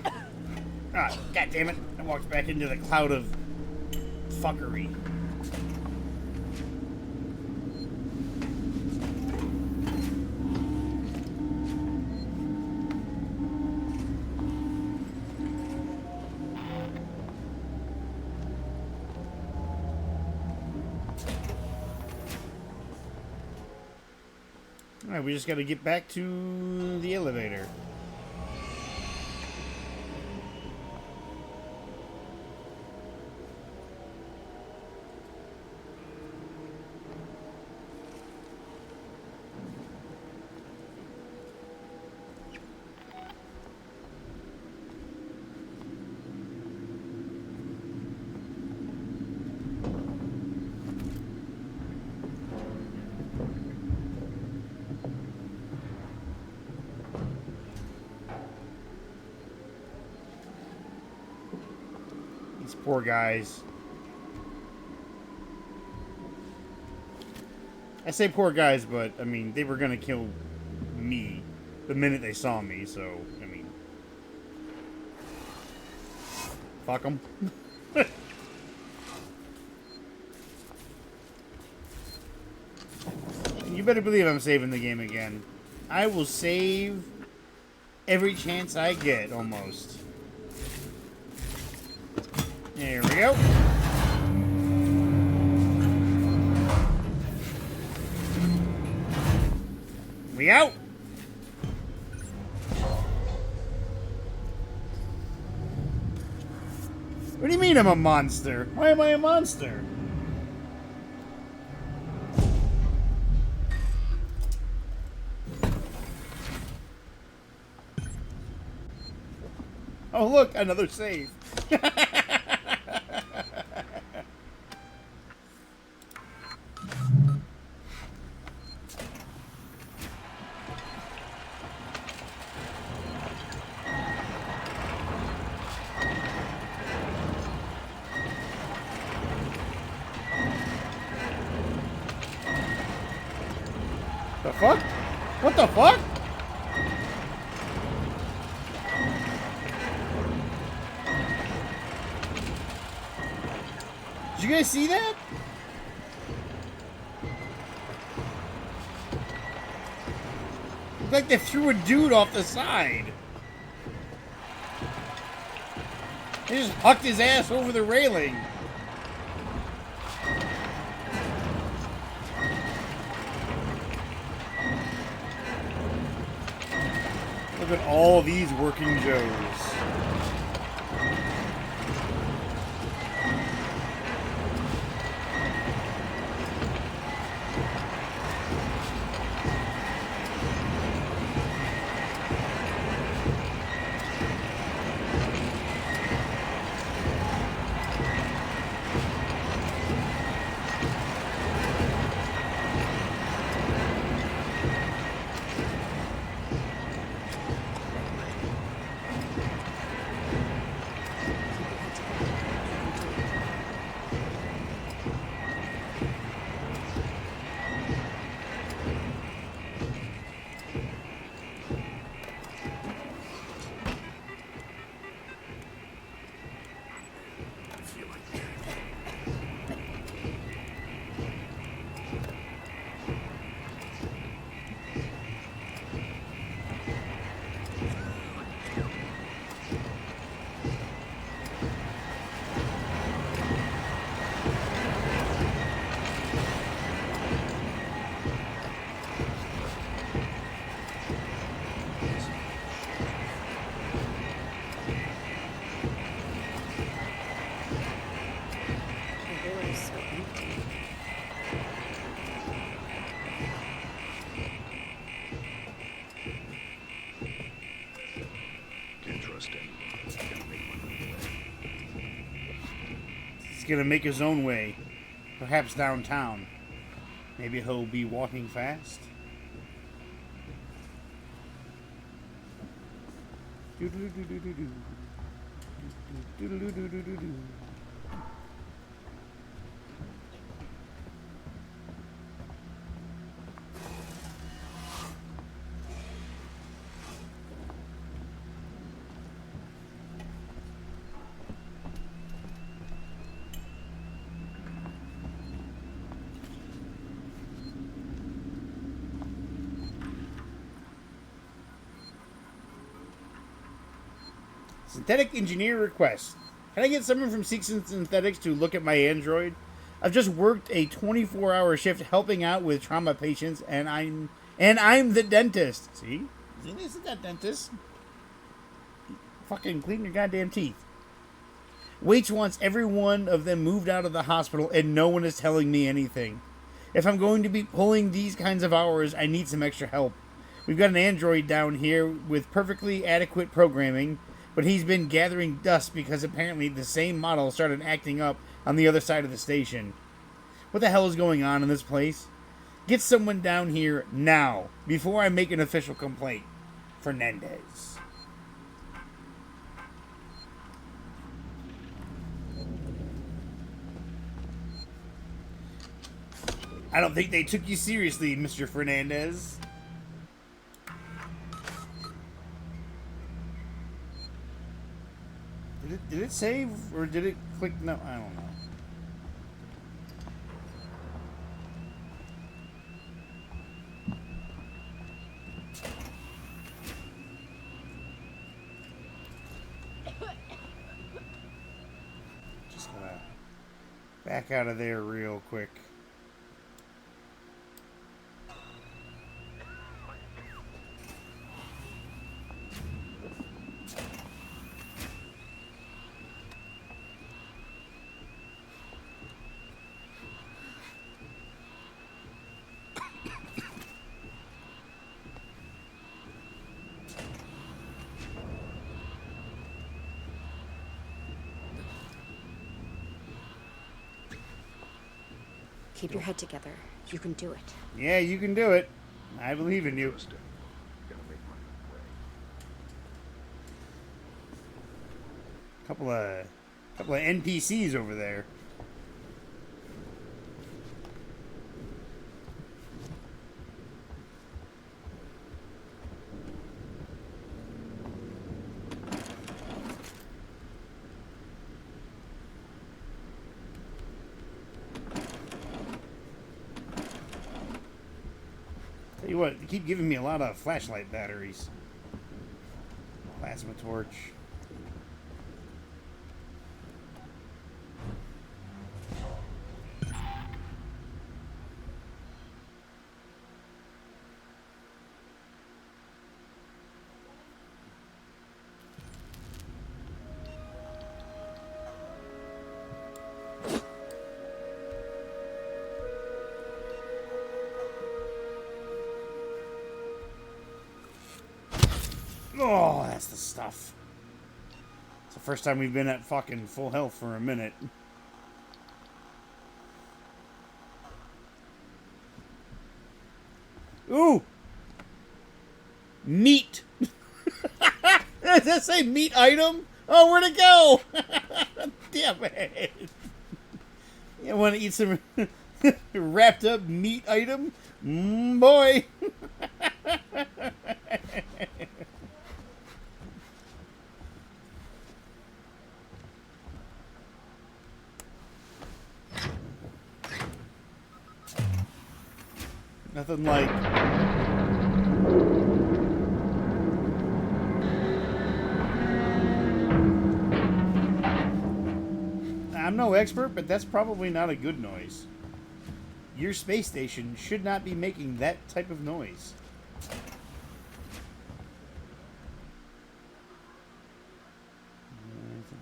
Ah, god damn it. I walked back into the cloud of fuckery. Alright, we just gotta get back to the elevator. These poor guys. I say poor guys, but, I mean, they were gonna kill me the minute they saw me, so, I mean... Fuck them. You better believe I'm saving the game again. I will save every chance I get, almost. There we go. We out. What do you mean I'm a monster? Why am I a monster? Oh look, another save. fuck? What the fuck? Did you guys see that? Looked like they threw a dude off the side. They just hucked his ass over the railing. Look at all these working Joes. He's gonna make his own way, perhaps downtown. Maybe he'll be walking fast. Synthetic engineer request. Can I get someone from Seekson Synthetics to look at my android? I've just worked a 24-hour shift helping out with trauma patients, and I'm the dentist. See? Isn't that dentist? Fucking clean your goddamn teeth. Waits wants every one of them moved out of the hospital, and no one is telling me anything. If I'm going to be pulling these kinds of hours, I need some extra help. We've got an android down here with perfectly adequate programming, but he's been gathering dust because apparently the same model started acting up on the other side of the station. What the hell is going on in this place? Get someone down here now, before I make an official complaint. Fernandez. I don't think they took you seriously, Mr. Fernandez. Did it save, or did it click? No, I don't know. Just gonna back out of there real quick. Keep your head together. You can do it. Yeah, you can do it. I believe in you. Couple of NPCs over there. You what? You keep giving me a lot of flashlight batteries. Plasma torch. Oh, that's the stuff. It's the first time we've been at fucking full health for a minute. Ooh! Meat! Does that say meat item? Oh, where'd it go? Damn it. You want to eat some wrapped up meat item? Boy! Nothing like... I'm no expert, but that's probably not a good noise. Your space station should not be making that type of noise.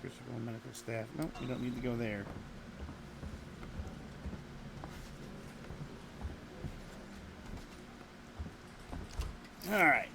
Principal medical staff. Nope, you don't need to go there. All right.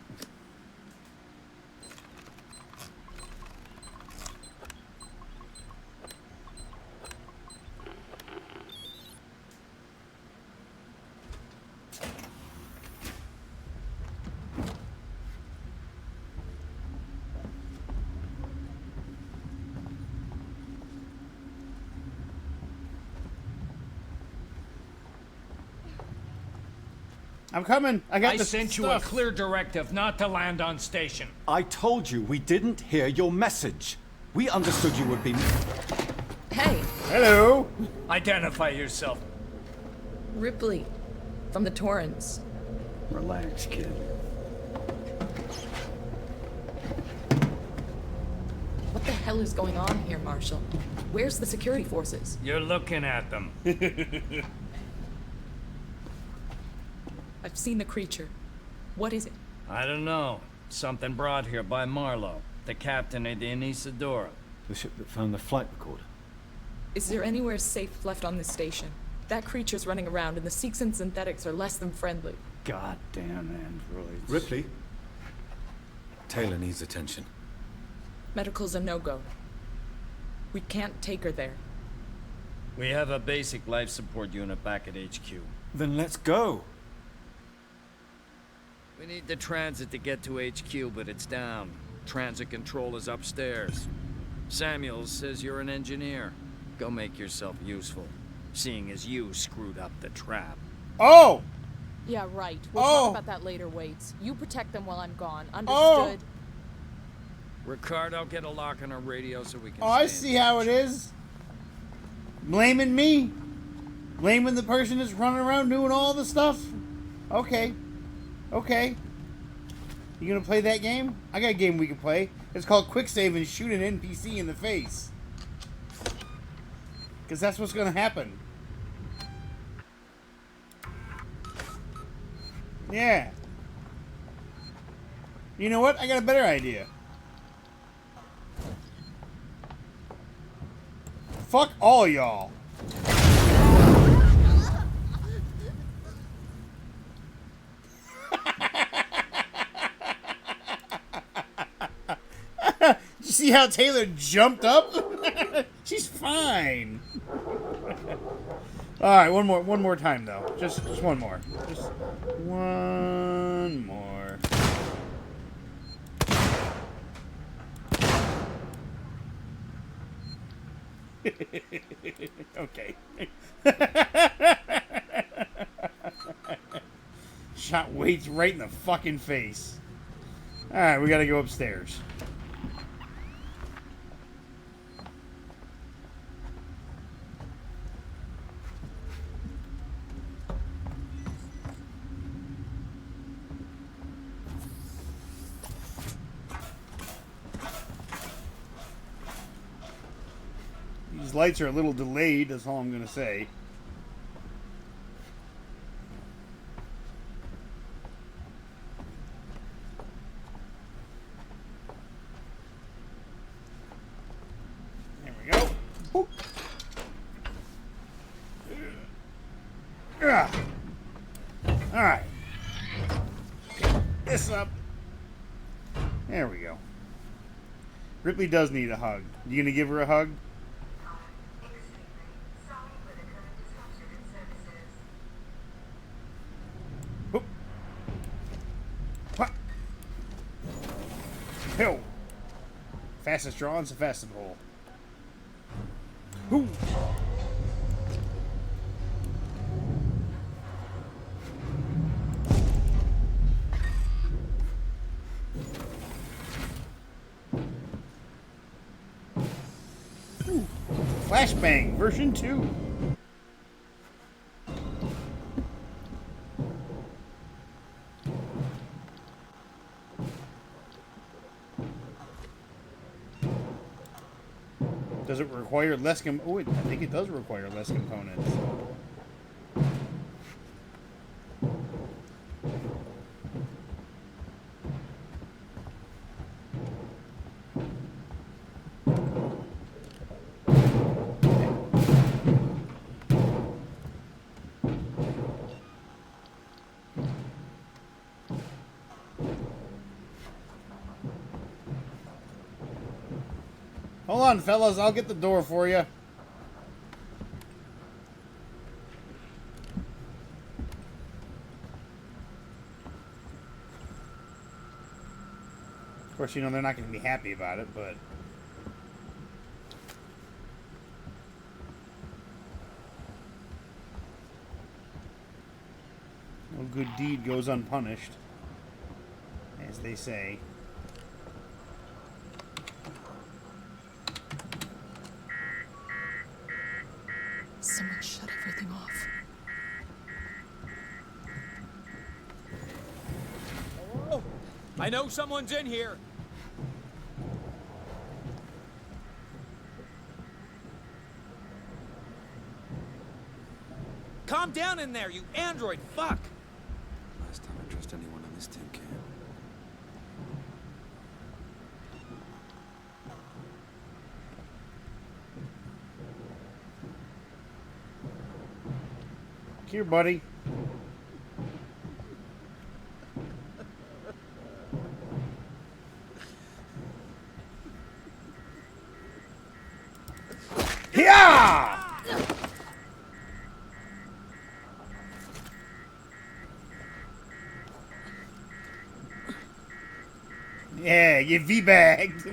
I'm coming. I got the sent you a stuff. clear directive not to land on station. I told you we didn't hear your message. We understood you would be... Hey, Hello. Identify yourself. Ripley, from the Torrens. Relax, kid. What the hell is going on here, Marshal? Where's the security forces? You're looking at them. I've seen the creature. What is it? I don't know. Something brought here by Marlowe, the captain of the Anisadora. The ship that found the flight recorder. Is there anywhere safe left on this station? That creature's running around, and the Seeks and synthetics are less than friendly. Goddamn androids. Ripley? Taylor needs attention. Medical's a no-go. We can't take her there. We have a basic life support unit back at HQ. Then let's go. We need the transit to get to HQ, but it's down. Transit control is upstairs. Samuels says you're an engineer. Go make yourself useful, seeing as you screwed up the trap. Oh! Yeah, right. We'll talk about that later, Waits. You protect them while I'm gone. Oh! Understood? Ricardo, get a lock on our radio so we can Oh, I see how it is. Blaming me. Blaming the person that's running around doing all the stuff. Okay. Okay. You gonna play that game? I got a game we can play. It's called Quick Save and shoot an NPC in the face. Because that's what's gonna happen. Yeah. You know what? I got a better idea. Fuck all y'all. Did you see how Taylor jumped up? She's fine. All right, one more time though. Just one more. Just one more. Okay. Shot Waits right in the fucking face. All right, we gotta go upstairs. These lights are a little delayed, that's all I'm going to say. There we go. Boop. Alright. Pick this up. There we go. Ripley does need a hug. You gonna give her a hug? Whoop. What? Hill. Fastest draw and fastest hole. Whoo. Flashbang version 2. Does it require less oh, I think it does require less components. Hold on, fellas. I'll get the door for you. Of course, you know, they're not going to be happy about it, but... no good deed goes unpunished, as they say. Someone shut everything off. Oh, I know someone's in here. Calm down in there, you android fuck! Last time I trust anyone on this tin can. Here, buddy. Yeah! Yeah, you V-bagged.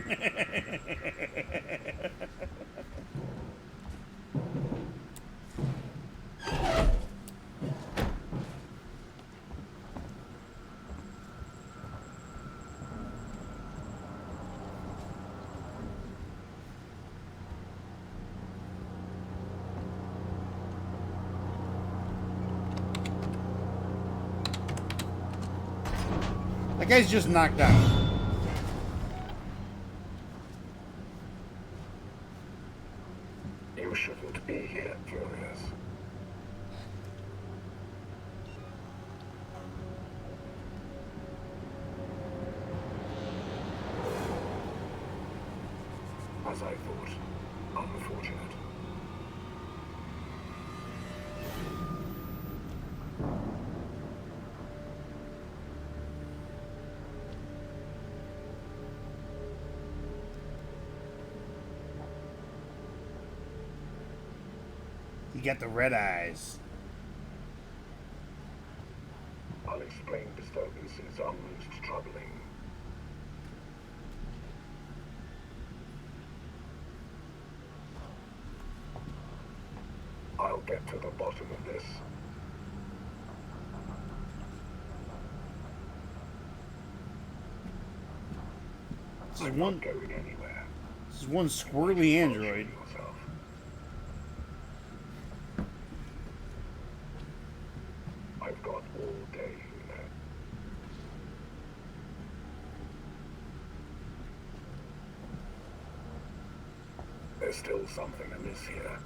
That guy's just knocked out. You shouldn't be here, Julius. As I thought, unfortunate. You got the red eyes. Unexplained disturbances are most troubling. I'll get to the bottom of this. This is I'm one not going anywhere. This is one squirrely android. Yourself. I've got all day, you know. There's still something amiss here.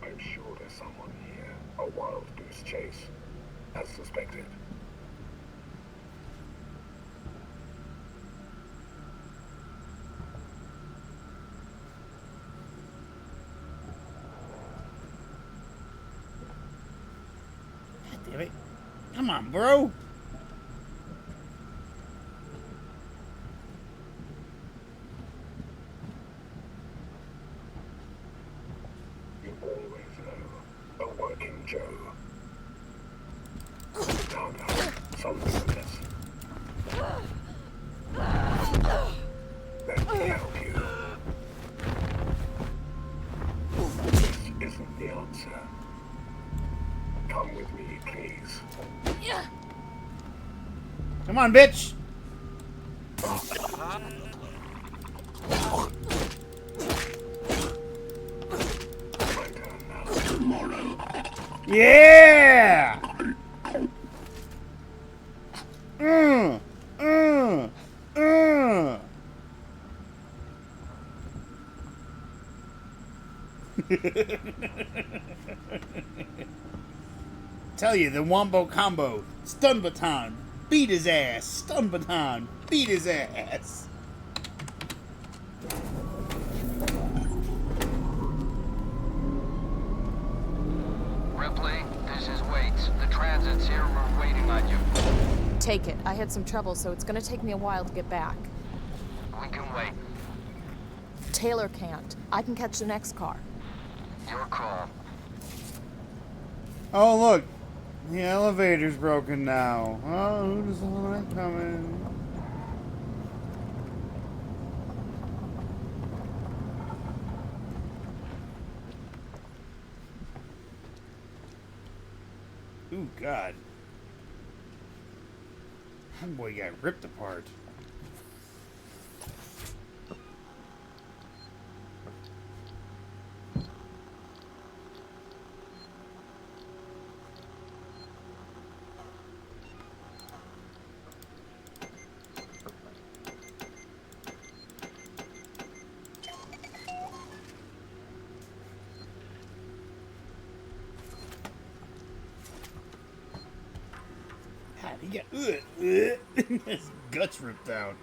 I'm sure there's someone here. A wild goose chase, as suspected. God damn it. Come on, bro. You always know a working Joe. No, something amiss. Let me help you. This isn't the answer. Come with me, please. Come on, bitch. Yeah. Mm. Tell you, the Wombo combo. Stun baton. Beat his ass. Stun baton. Beat his ass. Ripley, this is Waits. The transit's here. We're waiting on you. Take it. I had some trouble, so it's gonna take me a while to get back. We can wait. Taylor can't. I can catch the next car. Your call. Oh, look. The elevator's broken now. Oh, who doesn't like coming? Ooh, God. That boy got ripped apart. He got his guts ripped out.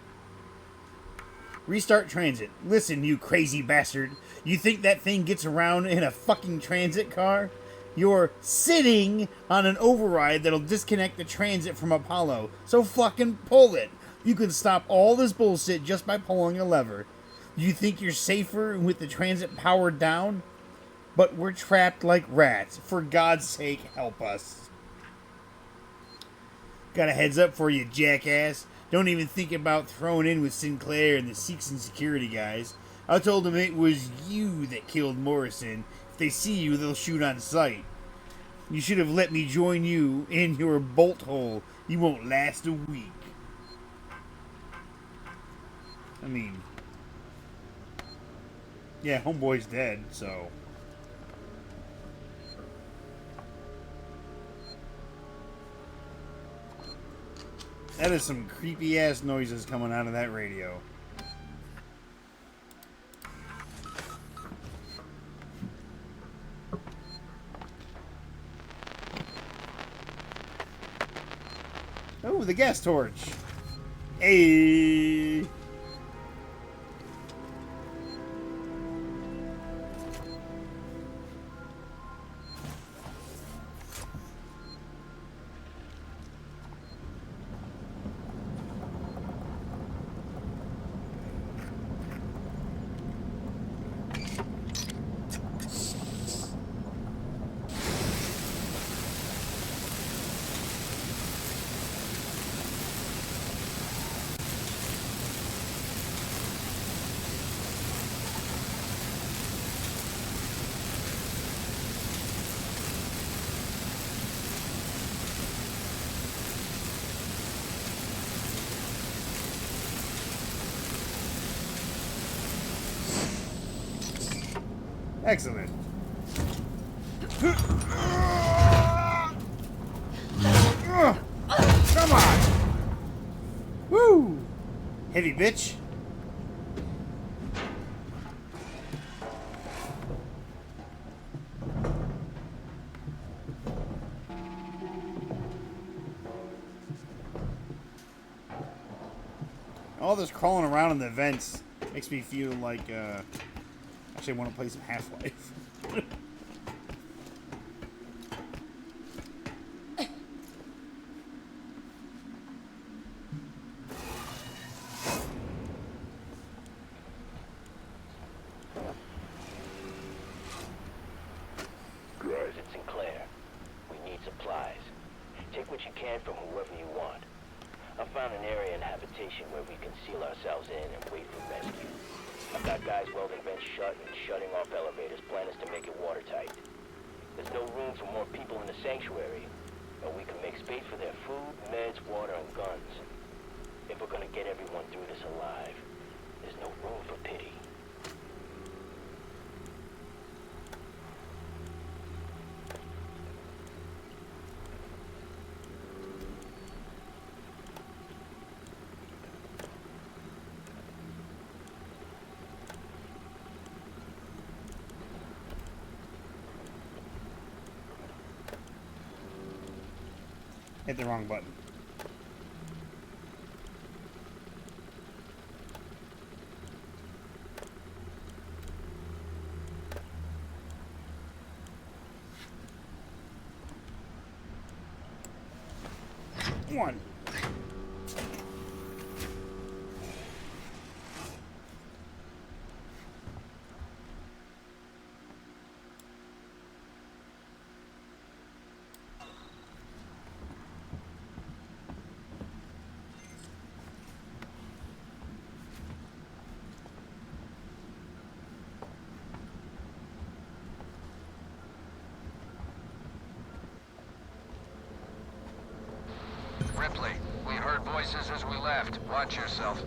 Restart transit. Listen, you crazy bastard. You think that thing gets around in a fucking transit car? You're sitting on an override that'll disconnect the transit from Apollo. So fucking pull it. You can stop all this bullshit just by pulling a lever. You think you're safer with the transit powered down? But we're trapped like rats. For God's sake, help us. Got a heads up for you, jackass. Don't even think about throwing in with Sinclair and the Seeks and security guys. I told them it was you that killed Morrison. If they see you, they'll shoot on sight. You should have let me join you in your bolt hole. You won't last a week. I mean, yeah, homeboy's dead, so... That is some creepy ass noises coming out of that radio. Oh, the gas torch. Hey. Excellent. Come on. Heavy bitch. All this crawling around in the vents makes me feel like, actually I want to play some Half-Life. Visit Sinclair. We need supplies. Take what you can from whoever you want. I found an area in habitation where we can seal ourselves in and wait for rescue. I've got guys welding vents shut and shutting off elevators. Plan is to make it watertight. There's no room for more people in the sanctuary, but we can make space for their food, meds, water, and guns. If we're gonna get everyone through this alive, there's no room for pity. Hit the wrong button. One. Ripley, we heard voices as we left. Watch yourself.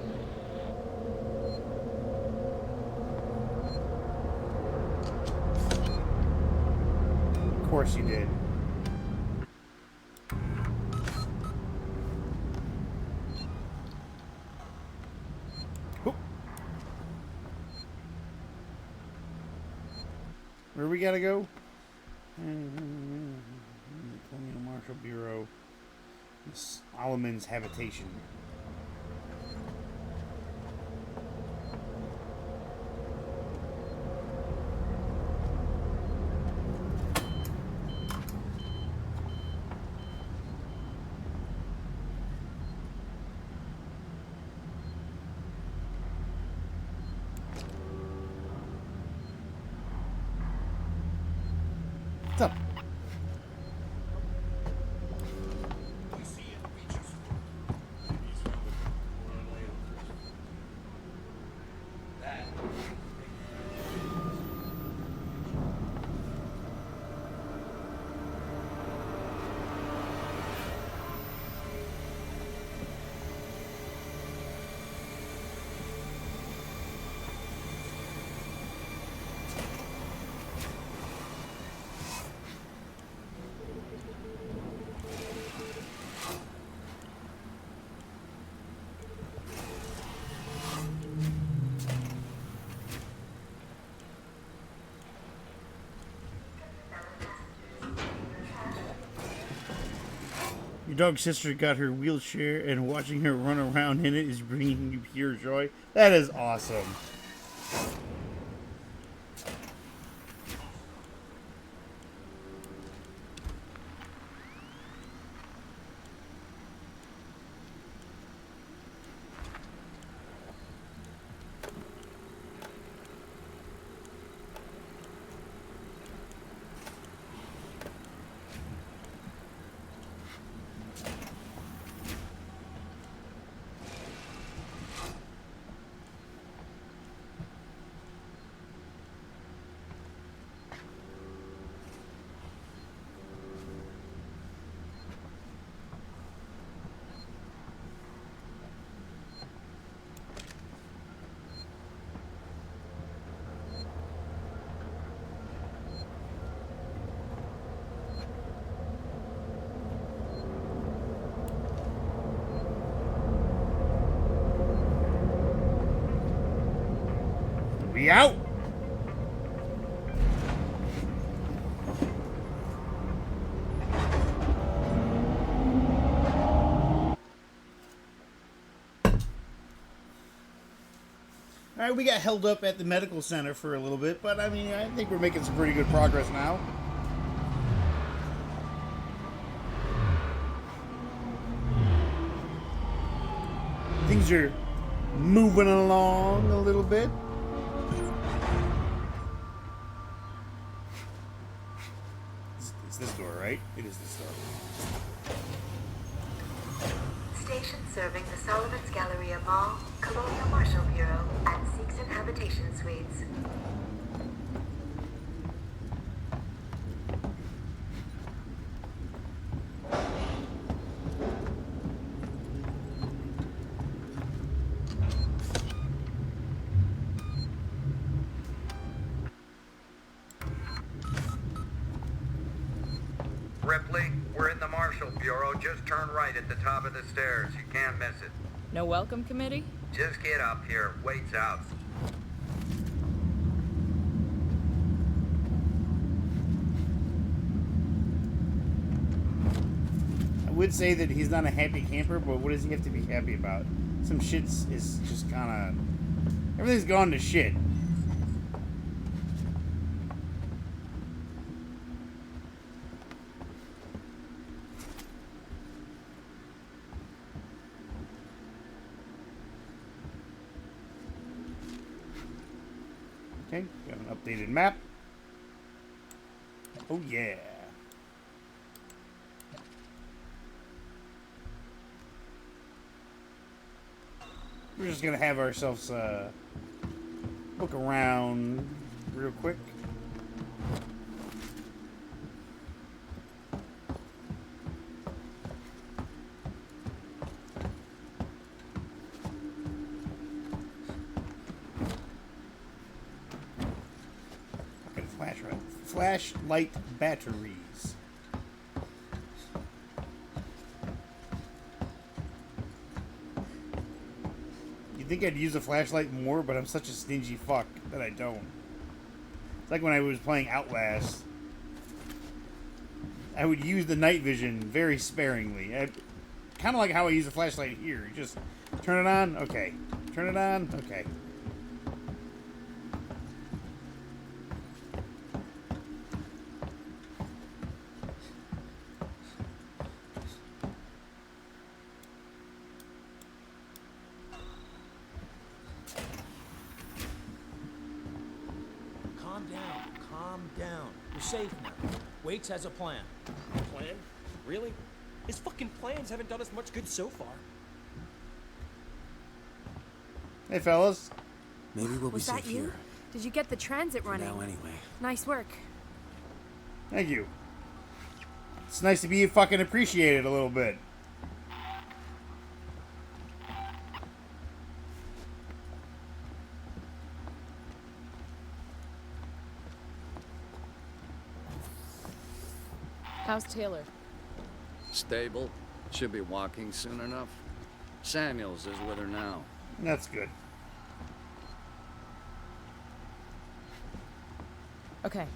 Of course you did. Oop. Where we gotta go? Colonial Marshal Bureau. Solomon's habitation. What's up? Your dog's sister got her wheelchair, and watching her run around in it is bringing you pure joy. That is awesome. We out. All right, we got held up at the medical center for a little bit, but I mean, I think we're making some pretty good progress now. Things are moving along a little bit. It's this door, right? It is this door. Station serving the Sullivan's Galleria Mall, Colonial Marshal Bureau, and Seegson Habitation Suites. Ripley, we're in the Marshal Bureau. Just turn right at the top of the stairs. You can't miss it. No welcome committee? Just get up here. Wait's out. I would say that he's not a happy camper, but what does he have to be happy about? Some shit's is just kind of... Everything's gone to shit. Okay, got an updated map. Oh yeah. We're just gonna have ourselves look around real quick. Flashlight batteries. You'd think I'd use a flashlight more, but I'm such a stingy fuck that I don't. It's like when I was playing Outlast. I would use the night vision very sparingly. Kind of like how I use a flashlight here. Just turn it on, okay. Turn it on, okay. Safe now. Waits has a plan. Plan? Really? His fucking plans haven't done us much good so far. Hey, fellas. Maybe we'll be Was safe that you? here. Did you get the transit running? Now anyway. Nice work. Thank you. It's nice to be fucking appreciated a little bit. How's Taylor? Stable. Should be walking soon enough. Samuels is with her now. That's good. Okay.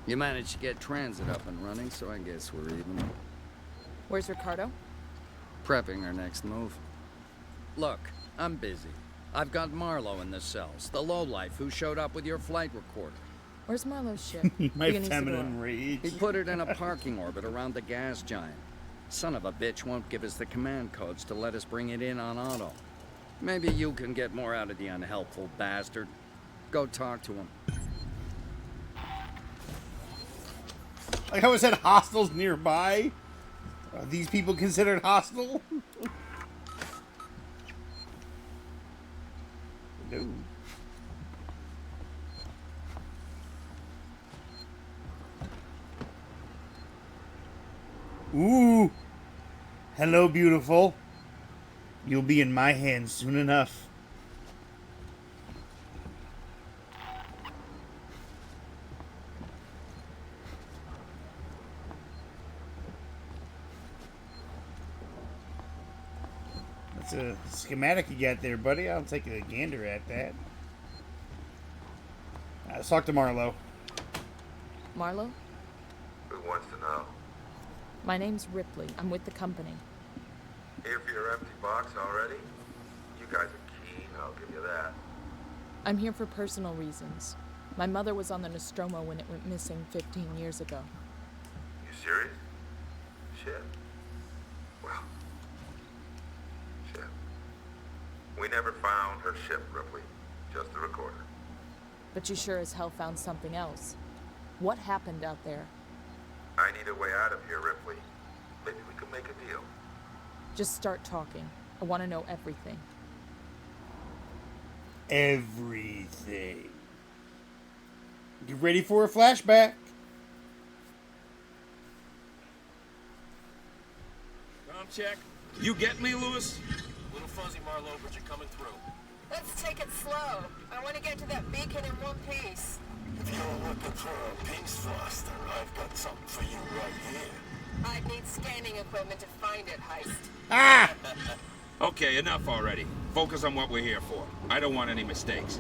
You managed to get transit up and running, so I guess we're even. Where's Ricardo? Prepping our next move. Look, I'm busy. I've got Marlowe in the cells, the lowlife who showed up with your flight recorder. Where's Marlowe's ship? My feminine rage. He put it in a parking orbit around the gas giant. Son of a bitch won't give us the command codes to let us bring it in on auto. Maybe you can get more out of the unhelpful bastard. Go talk to him. Like how it said hostiles nearby. Are these people considered hostile? No. Ooh. Hello, beautiful. You'll be in my hands soon enough. That's a schematic you got there, buddy. I'll take a gander at that. Let's talk to Marlowe. Marlo? Who wants to know? My name's Ripley. I'm with the company. Here for your empty box already? You guys are keen, I'll give you that. I'm here for personal reasons. My mother was on the Nostromo when it went missing 15 years ago. You serious? Shit. Well, shit. We never found her ship, Ripley. Just the recorder. But you sure as hell found something else. What happened out there? I need a way out of here, Ripley. Maybe we can make a deal. Just start talking. I want to know everything. Everything. Get ready for a flashback. Com check. You get me, Lewis? A little fuzzy, Marlowe, but you're coming through. Let's take it slow. I want to get to that beacon in one piece. If you're looking for a piece, Foster, I've got something for you right here. I'd need scanning equipment to find it, Heist. Ah! Okay, enough already. Focus on what we're here for. I don't want any mistakes.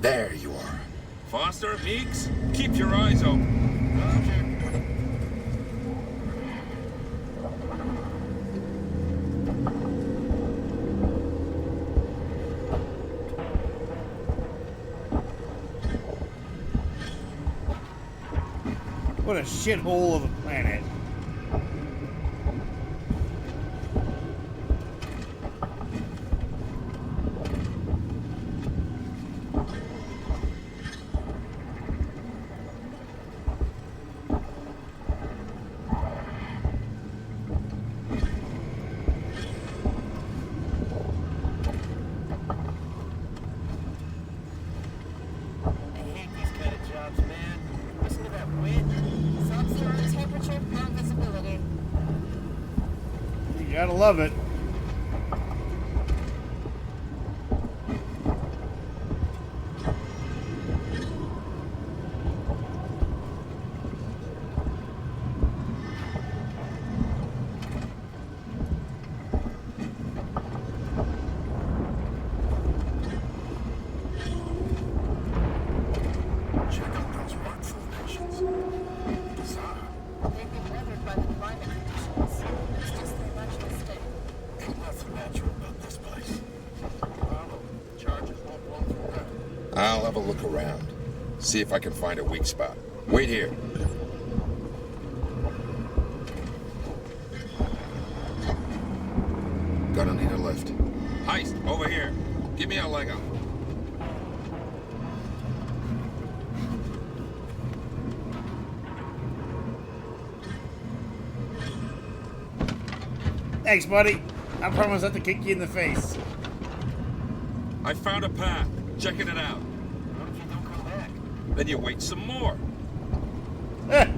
There you are. Foster, Meeks, keep your eyes open. What a shithole of a planet. You gotta love it. Check out those rock formations. Bizarre. They've been weathered by the climate conditions. It's just their natural state. Ain't nothing natural about this place. Marlowe, charges won't blow through that. I'll have a look around. See if I can find a weak spot. Wait here. Gonna need a lift. Heist, over here. Give me a leg up. Thanks, buddy. I promise not to kick you in the face. I found a path. Checking it out. What if you don't come back? Then you wait some more. It's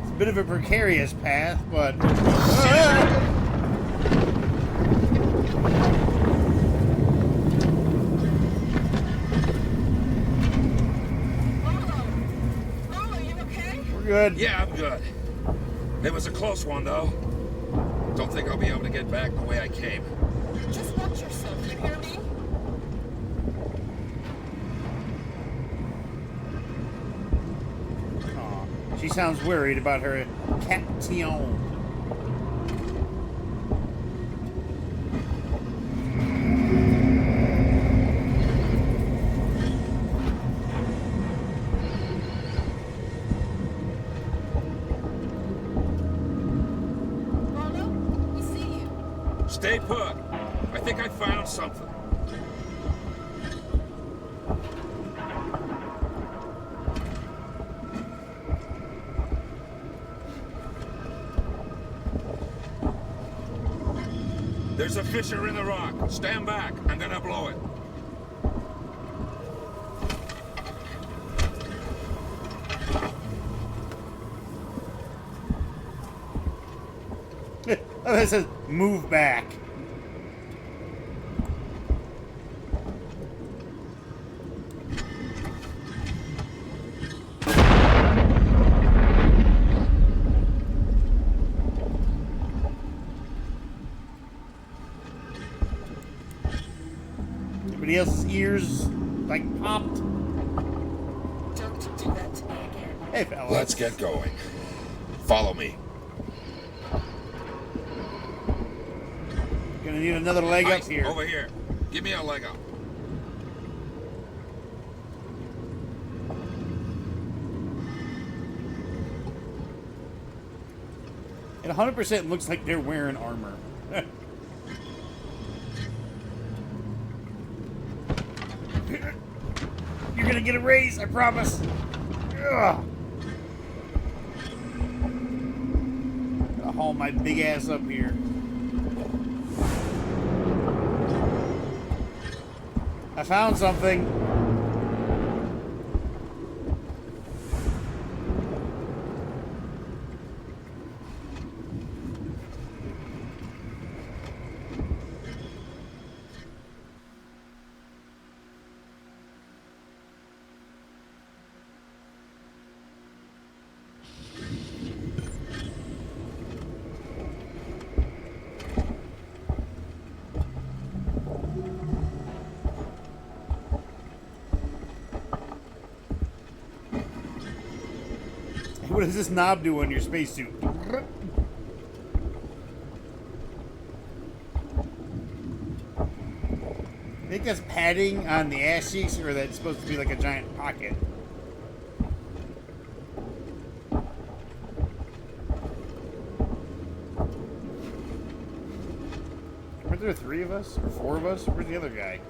a bit of a precarious path, but... We're good. Yeah, I'm good. It was a close one, though. Don't think I'll be able to get back the way I came. Just watch yourself, you hear me? Aw, she sounds worried about her caption. Stay put. I think I found something. There's a fissure in the rock. Stand back. I'm gonna blow it. Oh, that says move back. Everybody else's ears like popped. Don't do that to me again. Hey, fellas. Let's get going. Follow me. Gonna need another leg up Ice, here. Over here. Give me a leg up. It 100% looks like they're wearing armor. You're gonna get a raise, I promise. Ugh. Gonna haul my big ass up here. I found something. What does this knob do on your spacesuit? I think that's padding on the ass cheeks, or that's supposed to be like a giant pocket. Weren't there 3 of us? Or 4 of us? Where's the other guy?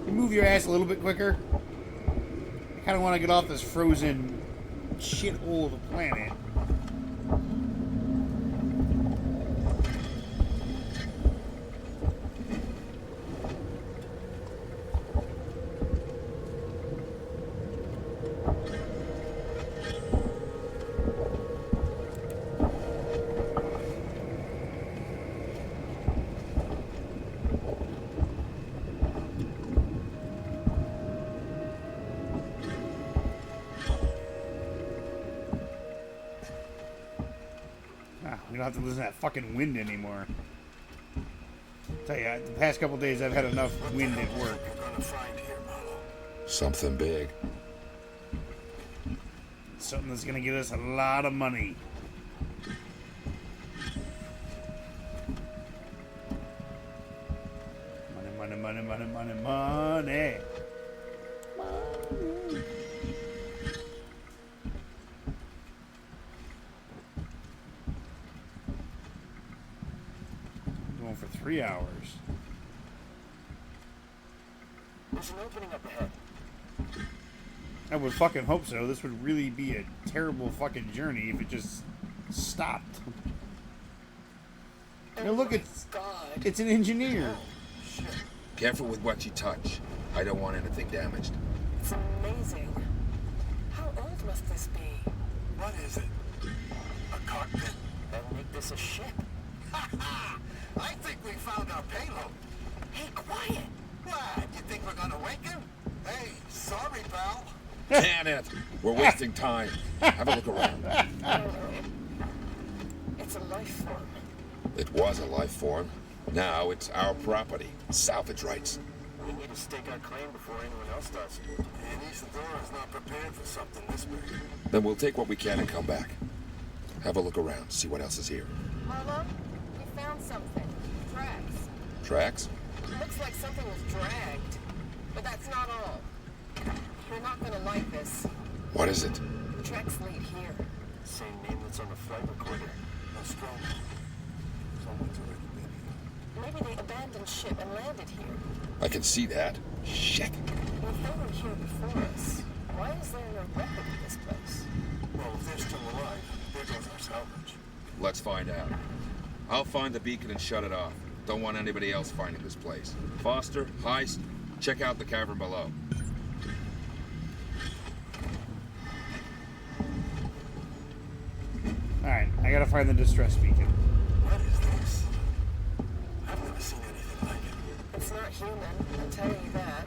Move your ass a little bit quicker. I kind of want to get off this frozen shithole of a planet. We don't have to listen to that fucking wind anymore. Tell you, the past couple days I've had enough wind at work. Something big. Something that's gonna get us a lot of money. Money, money, money, money, money, money. Going for 3 hours. There's an opening up ahead. I would fucking hope so. This would really be a terrible fucking journey if it just stopped. Now look, it's an engineer. Careful with what you touch. I don't want anything damaged. It's amazing. How old must this be? What is it? A cockpit? That'll make this a ship. I think we found our payload. Hey, quiet! What? You think we're gonna wake him? Hey, sorry, pal. Damn it! We're wasting time. Have a look around. It's a life form. It was a life form. Now it's our property. Salvage rights. We need to stake our claim before anyone else does. And Isadora's not prepared for something this big. Then we'll take what we can and come back. Have a look around. See what else is here. Marlo, we found something. Tracks. Tracks? Looks like something was dragged. But that's not all. You're not gonna like this. What is it? The tracks lead here. Same name that's on the flight recorder. Nostromo. Someone's already been here. Maybe they abandoned ship and landed here. I can see that. Shit. Well, if they were here before us, why is there no record of this place? Well, if they're still alive, there goes our salvage. Let's find out. I'll find the beacon and shut it off. Don't want anybody else finding this place. Foster, Heist, check out the cavern below. Alright, I gotta find the distress beacon. What is this? I've never seen anything like it. It's not human, I'll tell you that.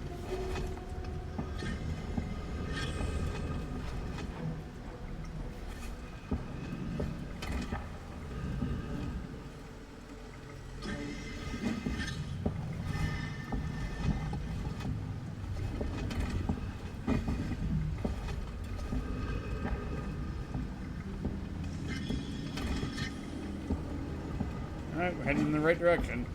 Alright, we're heading in the right direction.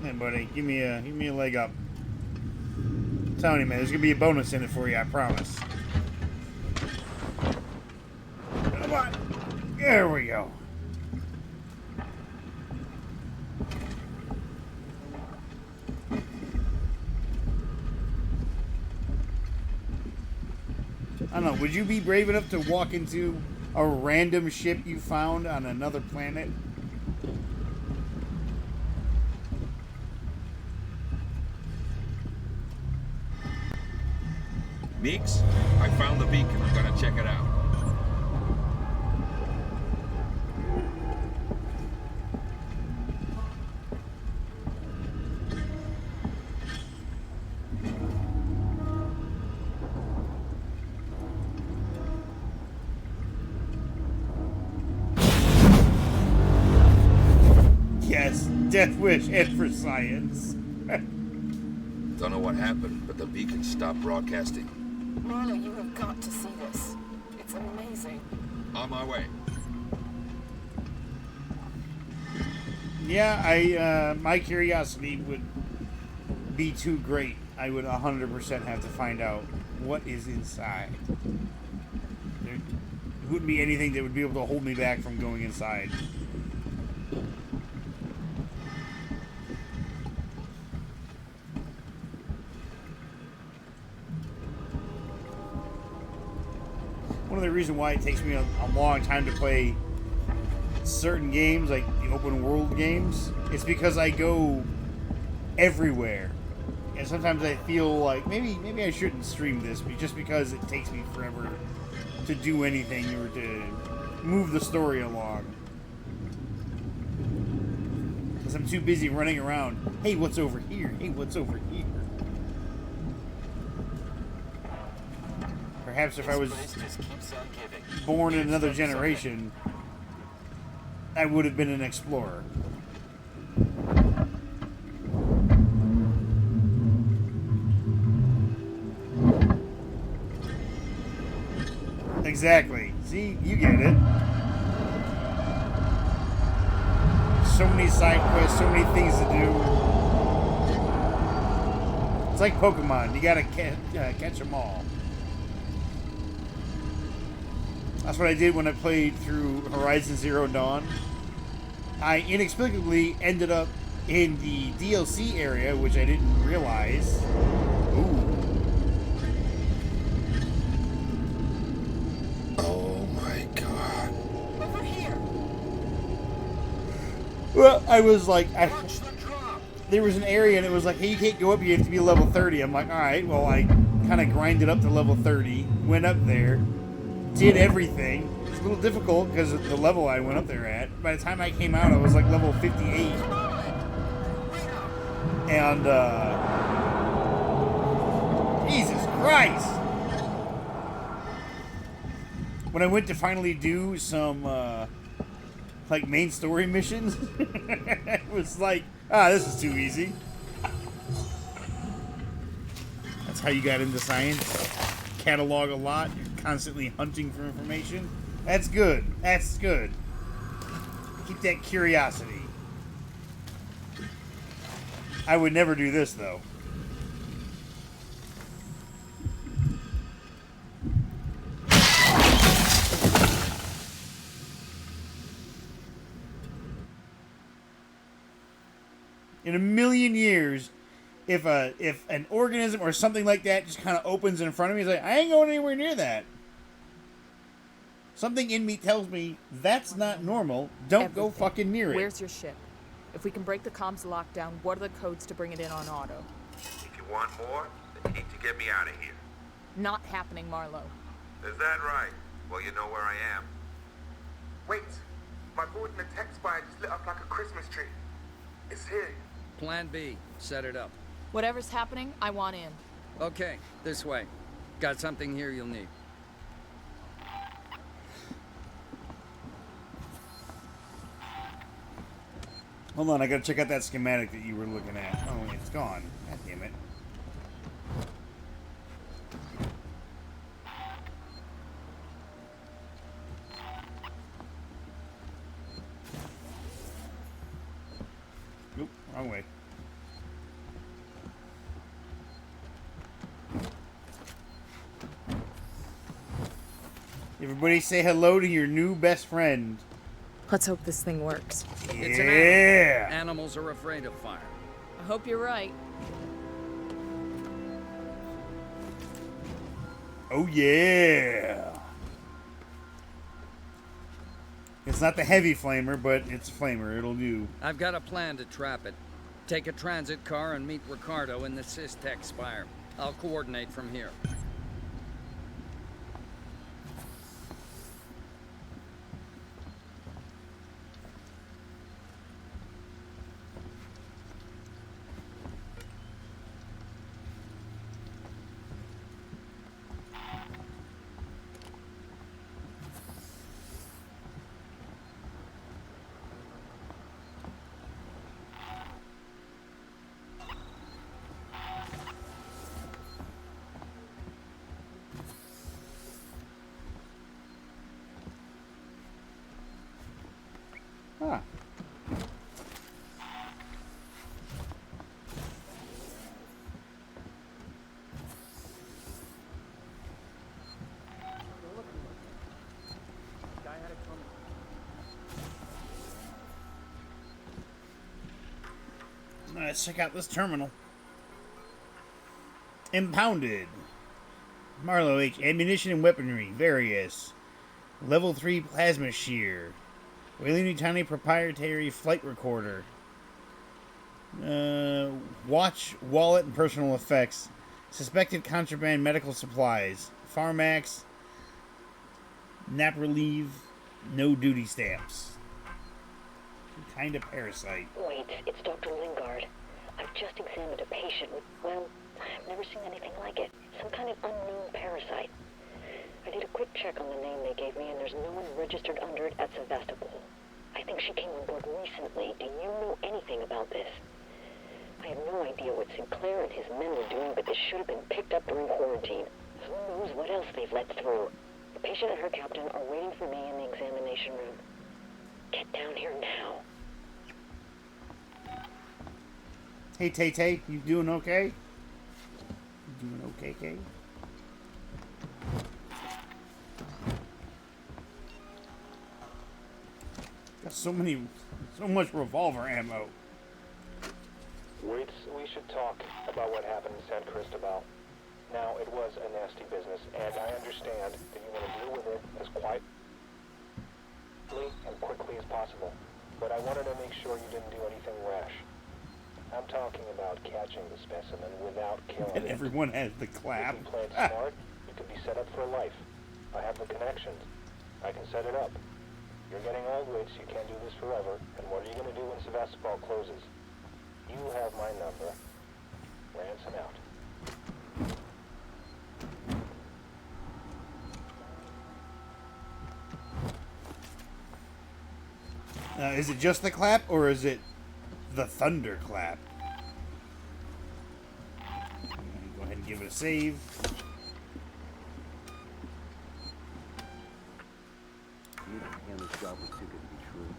Hey buddy, give me a leg up. I'm telling you, man, there's gonna be a bonus in it for you, I promise. Come on. There we go. I don't know, would you be brave enough to walk into a random ship you found on another planet? Meeks, I found the beacon. I'm gonna check it out. Yes, death wish and for science. Don't know what happened, but the beacon stopped broadcasting. Marla, you have got to see this. It's amazing. On my way. Yeah, my curiosity would be too great. I would 100% have to find out what is inside. There wouldn't be anything that would be able to hold me back from going inside. One of the reasons why it takes me a long time to play certain games, like the open world games, is because I go everywhere. And sometimes I feel like maybe I shouldn't stream this, just because it takes me forever to do anything or to move the story along. Because I'm too busy running around. Hey, what's over here? Hey, what's over here? Perhaps if I was born in another generation, I would have been an explorer. Exactly. See, you get it. So many side quests, so many things to do. It's like Pokemon. You gotta catch them all. That's what I did when I played through Horizon Zero Dawn. I inexplicably ended up in the DLC area, which I didn't realize. Ooh. Oh my god. Over here. Well, I was like, there was an area and it was like, hey, you can't go up, you have to be level 30. I'm like, alright, well, I kind of grinded up to level 30, went up there, did everything. It's a little difficult because of the level I went up there at. By the time I came out, I was like level 58. And, Jesus Christ! When I went to finally do some, like, main story missions, it was like, this is too easy. That's how you got into science. Catalog a lot. You're constantly hunting for information. That's good. That's good. Keep that curiosity. I would never do this, though. million years, if an organism or something like that just kind of opens in front of me, it's like, I ain't going anywhere near that. Something in me tells me that's not normal. Don't go fucking near it. Where's your ship? If we can break the comms lockdown, what are the codes to bring it in on auto? If you want more, then you need to get me out of here. Not happening, Marlowe. Is that right? Well, you know where I am. Wait, my board in the tech spire just lit up like a Christmas tree. It's here. Plan B. Set it up. Whatever's happening, I want in. Okay, this way. Got something here you'll need. Hold on, I gotta check out that schematic that you were looking at. Oh, it's gone. God damn it. Nope, wrong way. Everybody say hello to your new best friend. Let's hope this thing works. It's an animal. Animals are afraid of fire. I hope you're right. Oh yeah! It's not the heavy flamer, but it's a flamer. It'll do. I've got a plan to trap it. Take a transit car and meet Ricardo in the Systech Spire. I'll coordinate from here. Huh. Let's check out this terminal. Impounded. Marlowe H. Ammunition and weaponry. Various. Level 3 plasma shear. Weyland-Yutani proprietary flight recorder. Watch, wallet, and personal effects. Suspected contraband medical supplies. Pharmax. Nap relief. No duty stamps. Kind of parasite. Wait, it's Dr. Lingard. I've just examined a patient with, well, I've never seen anything like it. Some kind of unknown parasite. I did a quick check on the name they gave me, and there's no one registered under it at Sevastopol. I think she came on board recently. Do you know anything about this? I have no idea what Sinclair and his men were doing, but this should have been picked up during quarantine. Who knows what else they've let through? The patient and her captain are waiting for me in the examination room. Get down here now. Hey, Tay-Tay, you doing okay? You doing okay, Kay? Got so much revolver ammo. Wait, we should talk about what happened in San Cristobal. Now, it was a nasty business, and I understand that you want to deal with it as quietly and quickly as possible. But I wanted to make sure you didn't do anything rash. I'm talking about catching the specimen without killing And it. everyone has the clap. If you play it smart, you could be set up for life. I have the connections. I can set it up. You're getting old, Wicks. You can't do this forever. And what are you going to do when Sevastopol closes? You have my number. Ransom out. Is it just the clap, or is it the thunderclap? Go ahead and give it a save. This job was too good to be true.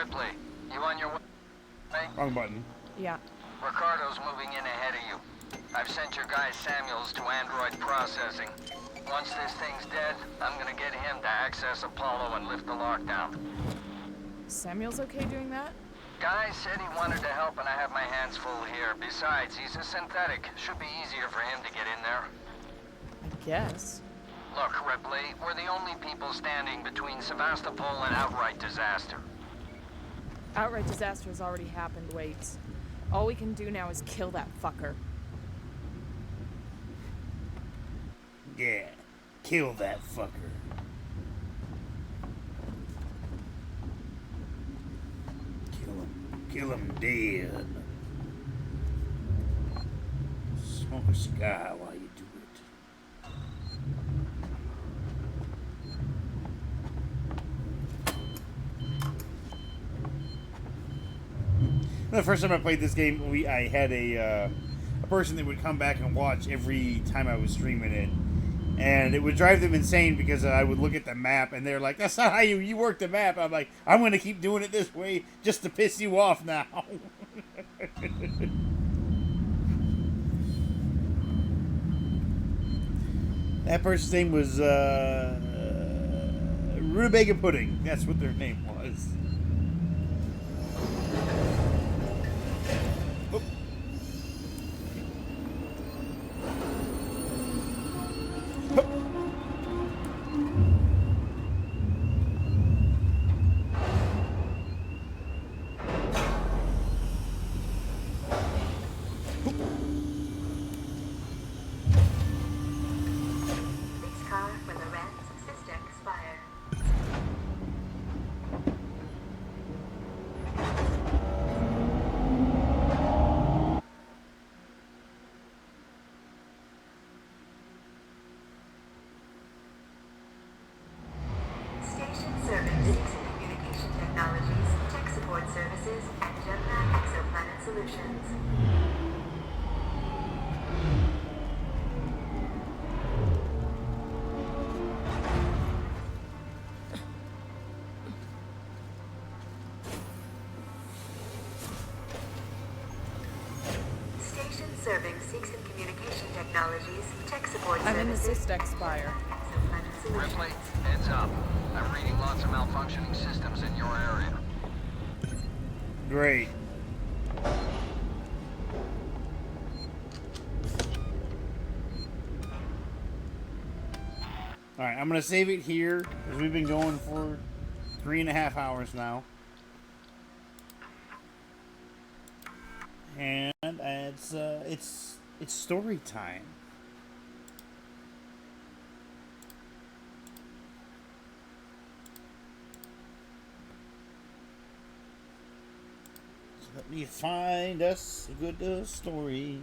Ripley, you on your way? Wrong button. Yeah. Ricardo's moving in ahead of you. I've sent your guy Samuels to android processing. Once this thing's dead, I'm gonna get him to access Apollo and lift the lockdown. Samuel's okay doing that? Guy said he wanted to help and I have my hands full here. Besides, he's a synthetic. Should be easier for him to get in there. I guess. Look, Ripley, we're the only people standing between Sevastopol and outright disaster. Outright disaster has already happened, Waits. All we can do now is kill that fucker. Yeah, kill that fucker. Kill him dead. Smoke a cigar while you do it. The first time I played this game, I had a person that would come back and watch every time I was streaming it. And it would drive them insane because I would look at the map and they're like, that's not how you work the map. I'm like, I'm going to keep doing it this way just to piss you off now. That person's name was Rutabaga Pudding. That's what their name was. Serving Seeks and Communication Technologies, tech support I'm in the services. Systech Spire. Ripley, heads up. I'm reading lots of malfunctioning systems in your area. Great. Alright, I'm going to save it here because we've been going for 3.5 hours now. And it's story time. So let me find us a good story.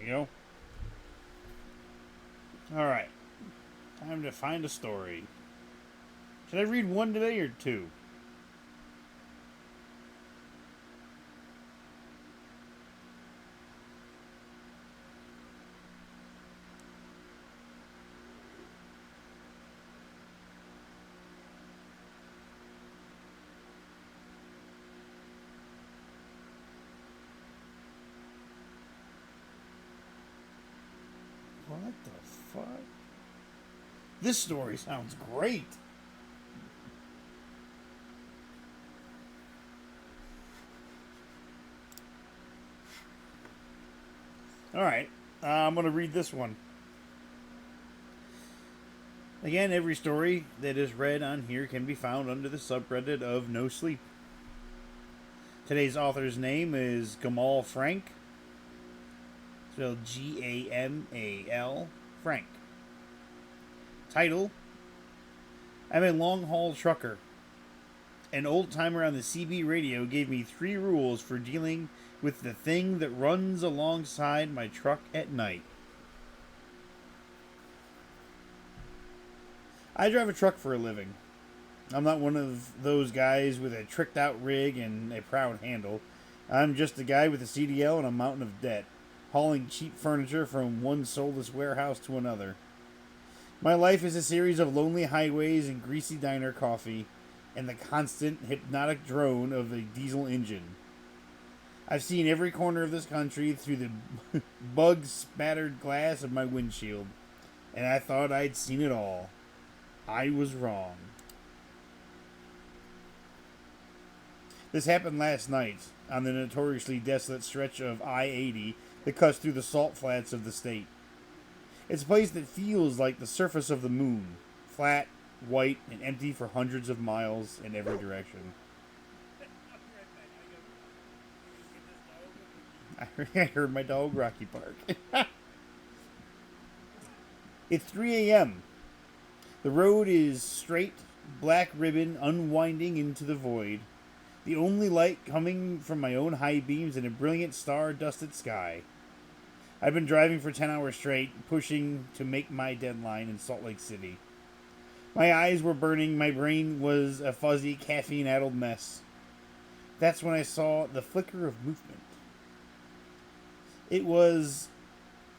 Go. Alright. Time to find a story. Should I read one today or two? What the fuck? This story sounds great. Alright, I'm going to read this one. Again, every story that is read on here can be found under the subreddit of No Sleep. Today's author's name is Gamal Frank. Spelled Gamal, Frank. Title: I'm a long-haul trucker. An old-timer on the CB radio gave me 3 rules for dealing with the thing that runs alongside my truck at night. I drive a truck for a living. I'm not one of those guys with a tricked out rig and a proud handle. I'm just a guy with a CDL and a mountain of debt, hauling cheap furniture from one soulless warehouse to another. My life is a series of lonely highways and greasy diner coffee, and the constant hypnotic drone of a diesel engine. I've seen every corner of this country through the bug-spattered glass of my windshield, and I thought I'd seen it all. I was wrong. This happened last night on the notoriously desolate stretch of I-80 that cuts through the salt flats of the state. It's a place that feels like the surface of the moon, flat, white, and empty for hundreds of miles in every direction. I heard my dog Rocky bark. It's 3 a.m. The road is straight, black ribbon unwinding into the void. The only light coming from my own high beams in a brilliant star-dusted sky. I've been driving for 10 hours straight, pushing to make my deadline in Salt Lake City. My eyes were burning, my brain was a fuzzy, caffeine-addled mess. That's when I saw the flicker of movement. It was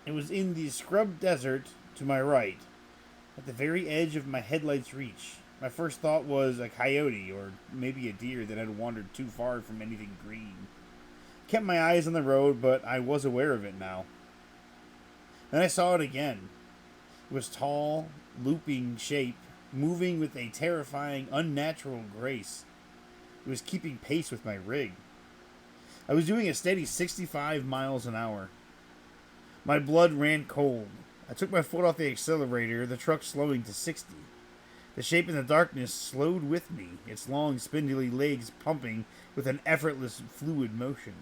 in the scrub desert to my right, at the very edge of my headlight's reach. My first thought was a coyote, or maybe a deer that had wandered too far from anything green. Kept my eyes on the road, but I was aware of it now. Then I saw it again. It was tall, looping shape, moving with a terrifying, unnatural grace. It was keeping pace with my rig. I was doing a steady 65 miles an hour. My blood ran cold. I took my foot off the accelerator, the truck slowing to 60. The shape in the darkness slowed with me, its long, spindly legs pumping with an effortless, fluid motion.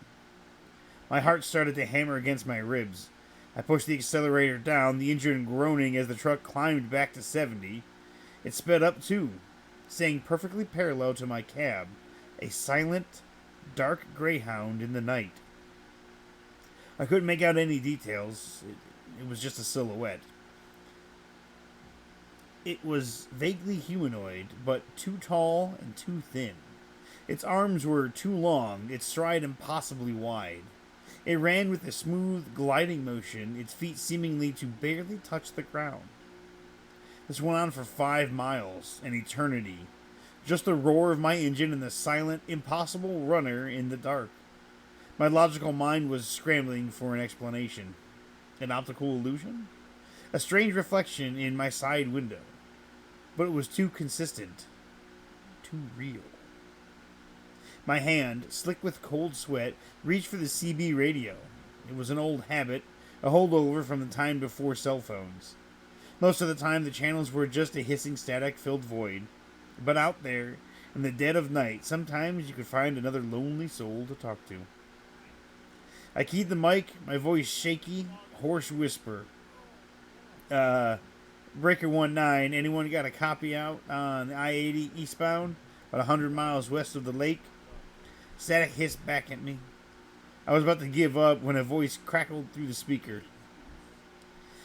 My heart started to hammer against my ribs. I pushed the accelerator down, the engine groaning as the truck climbed back to 70. It sped up too, staying perfectly parallel to my cab, a silent, dark greyhound in the night. I couldn't make out any details. It was just a silhouette. It was vaguely humanoid, but too tall and too thin. Its arms were too long, its stride impossibly wide. It ran with a smooth, gliding motion, its feet seemingly to barely touch the ground. This went on for 5 miles, an eternity. Just the roar of my engine and the silent, impossible runner in the dark. My logical mind was scrambling for an explanation. An optical illusion? A strange reflection in my side window. But it was too consistent. Too real. My hand, slick with cold sweat, reached for the CB radio. It was an old habit, a holdover from the time before cell phones. Most of the time the channels were just a hissing static-filled void. But out there, in the dead of night, sometimes you could find another lonely soul to talk to. I keyed the mic, my voice shaky, hoarse whisper. Breaker 19, anyone got a copy out on I-80 eastbound, about 100 miles west of the lake? Static hissed back at me. I was about to give up when a voice crackled through the speaker.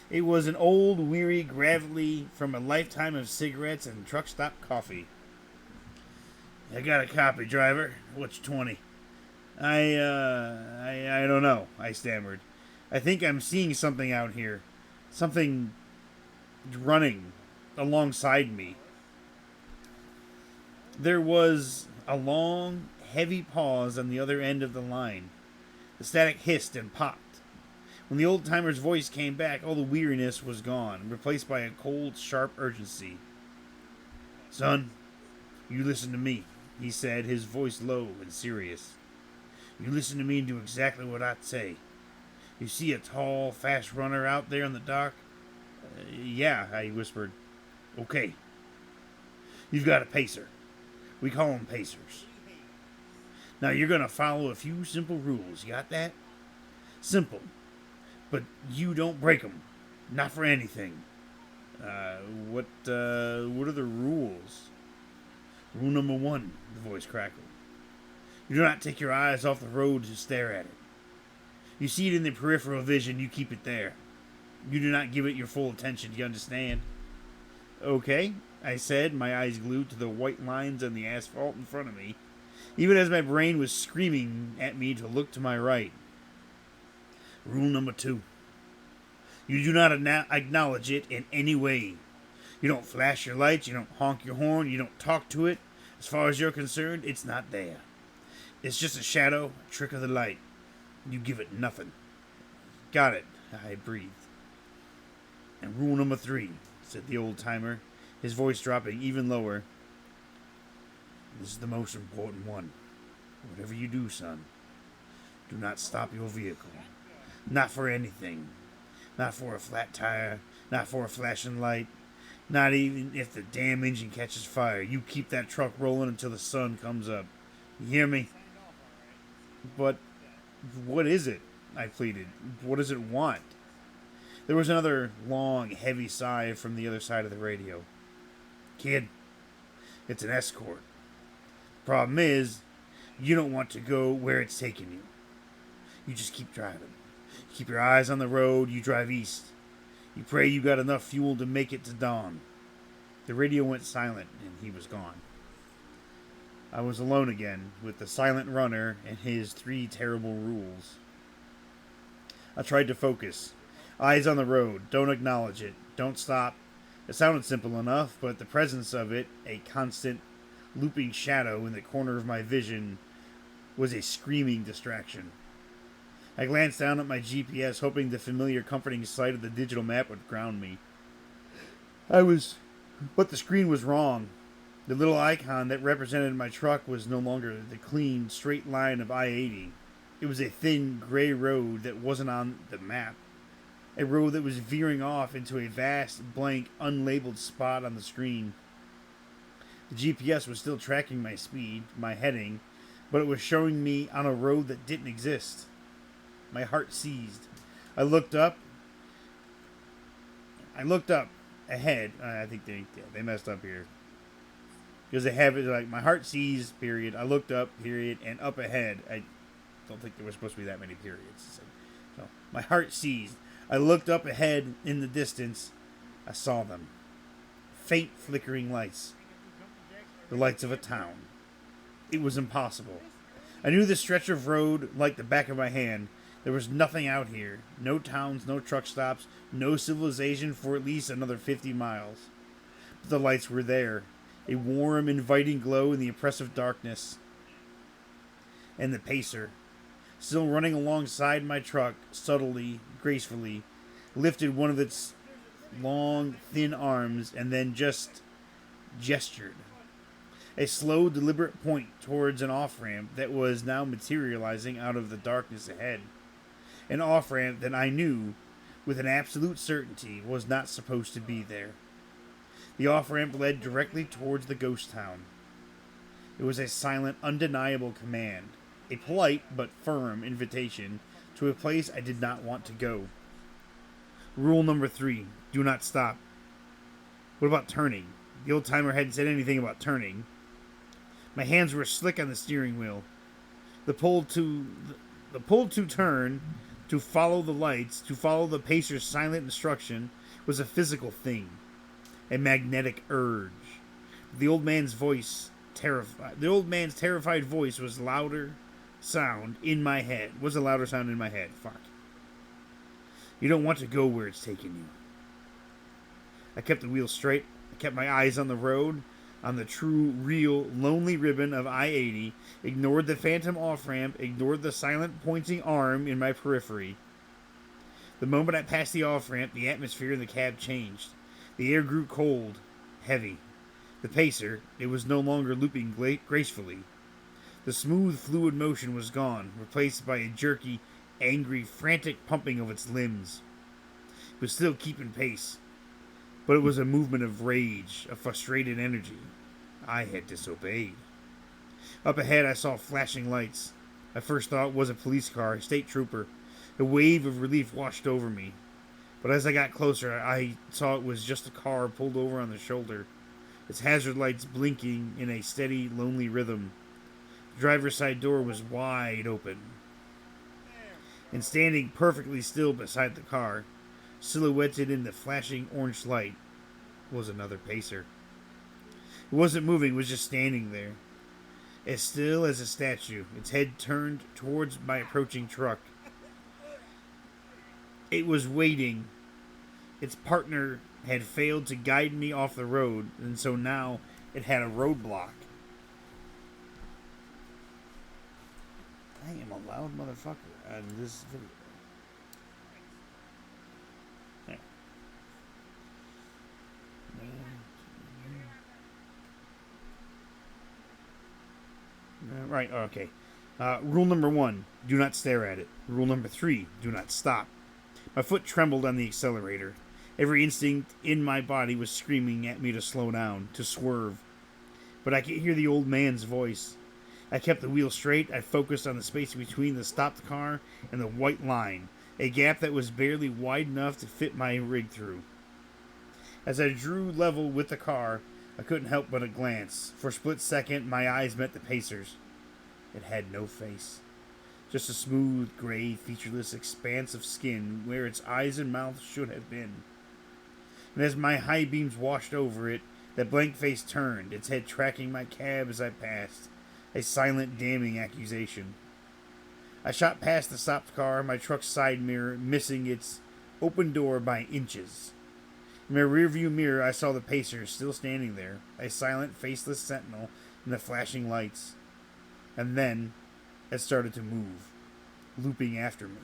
It was an old, weary gravelly from a lifetime of cigarettes and truck stop coffee. I got a copy, driver. What's 20? I don't know, I stammered. I think I'm seeing something out here. Something running alongside me. There was a long, heavy pause on the other end of the line. The static hissed and popped. When the old-timer's voice came back, all the weariness was gone, replaced by a cold, sharp urgency. Son, you listen to me, he said, his voice low and serious. You listen to me and do exactly what I say. You see a tall, fast runner out there in the dark? Yeah, I whispered. Okay. You've got a pacer. We call them pacers. Now you're going to follow a few simple rules. You got that? Simple. But you don't break them. Not for anything. What are the rules? Rule number 1, the voice crackled. You do not take your eyes off the road to stare at it. You see it in the peripheral vision, you keep it there. You do not give it your full attention, you understand? Okay, I said, my eyes glued to the white lines on the asphalt in front of me, even as my brain was screaming at me to look to my right. Rule number 2. You do not acknowledge it in any way. You don't flash your lights, you don't honk your horn, you don't talk to it. As far as you're concerned, it's not there. It's just a shadow, a trick of the light. You give it nothing. Got it, I breathed. And rule number 3, said the old timer, his voice dropping even lower. This is the most important one. Whatever you do, son, do not stop your vehicle. Not for anything. Not for a flat tire. Not for a flashing light. Not even if the damn engine catches fire. You keep that truck rolling until the sun comes up. You hear me? But what is it? I pleaded. What does it want? There was another long, heavy sigh from the other side of the radio. Kid, it's an escort. Problem is, you don't want to go where it's taking you. You just keep driving. Keep your eyes on the road, you drive east. You pray you got enough fuel to make it to dawn. The radio went silent, and he was gone. I was alone again, with the silent runner and his 3 terrible rules. I tried to focus. Eyes on the road, don't acknowledge it, don't stop. It sounded simple enough, but the presence of it, a constant, looping shadow in the corner of my vision, was a screaming distraction. I glanced down at my GPS, hoping the familiar, comforting sight of the digital map would ground me. But the screen was wrong. The little icon that represented my truck was no longer the clean, straight line of I-80. It was a thin, gray road that wasn't on the map. A road that was veering off into a vast, blank, unlabeled spot on the screen. The GPS was still tracking my speed, my heading, but it was showing me on a road that didn't exist. My heart seized. I looked up ahead. I think they messed up here. Because they have it like, my heart seized, period. I looked up, period, and up ahead. I don't think there was supposed to be that many periods. So my heart seized. I looked up ahead in the distance. I saw them. Faint flickering lights. The lights of a town. It was impossible. I knew the stretch of road like the back of my hand. There was nothing out here. No towns, no truck stops, no civilization for at least another 50 miles. But the lights were there. A warm, inviting glow in the oppressive darkness. And the pacer, still running alongside my truck, subtly, gracefully, lifted one of its long, thin arms and then just gestured. A slow, deliberate point towards an off-ramp that was now materializing out of the darkness ahead. An off-ramp that I knew, with an absolute certainty, was not supposed to be there. The off-ramp led directly towards the ghost town. It was a silent, undeniable command. A polite, but firm invitation to a place I did not want to go. Rule number 3, do not stop. What about turning? The old timer hadn't said anything about turning. My hands were slick on the steering wheel. The pull to turn, to follow the lights, to follow the pacer's silent instruction, was a physical thing. A magnetic urge. The old man's terrified voice was a louder sound in my head. Fuck. You don't want to go where it's taking you. I kept the wheel straight. I kept my eyes on the road, on the true, real, lonely ribbon of I-80, ignored the phantom off-ramp, ignored the silent pointing arm in my periphery. The moment I passed the off-ramp, the atmosphere in the cab changed. The air grew cold, heavy. The pacer, it was no longer looping gracefully. The smooth, fluid motion was gone, replaced by a jerky, angry, frantic pumping of its limbs. It was still keeping pace, but it was a movement of rage, of frustrated energy. I had disobeyed. Up ahead, I saw flashing lights. My first thought was a police car, a state trooper. A wave of relief washed over me. But as I got closer, I saw it was just a car pulled over on the shoulder, its hazard lights blinking in a steady, lonely rhythm. The driver's side door was wide open. And standing perfectly still beside the car, silhouetted in the flashing orange light, was another pacer. It wasn't moving, it was just standing there, as still as a statue, its head turned towards my approaching truck. It was waiting. Its partner had failed to guide me off the road, and so now it had a roadblock. I am a loud motherfucker on this video. There. Right, okay. Rule number 1, do not stare at it. Rule number 3, do not stop. My foot trembled on the accelerator. Every instinct in my body was screaming at me to slow down, to swerve. But I could hear the old man's voice. I kept the wheel straight. I focused on the space between the stopped car and the white line, a gap that was barely wide enough to fit my rig through. As I drew level with the car, I couldn't help but a glance. For a split second, my eyes met the Pacer's. It had no face. Just a smooth, gray, featureless expanse of skin where its eyes and mouth should have been. And as my high beams washed over it, that blank face turned, its head tracking my cab as I passed. A silent, damning accusation. I shot past the stopped car, my truck's side mirror missing its open door by inches. In my rearview mirror, I saw the Pacer still standing there, a silent, faceless sentinel in the flashing lights. And then it started to move, looping after me,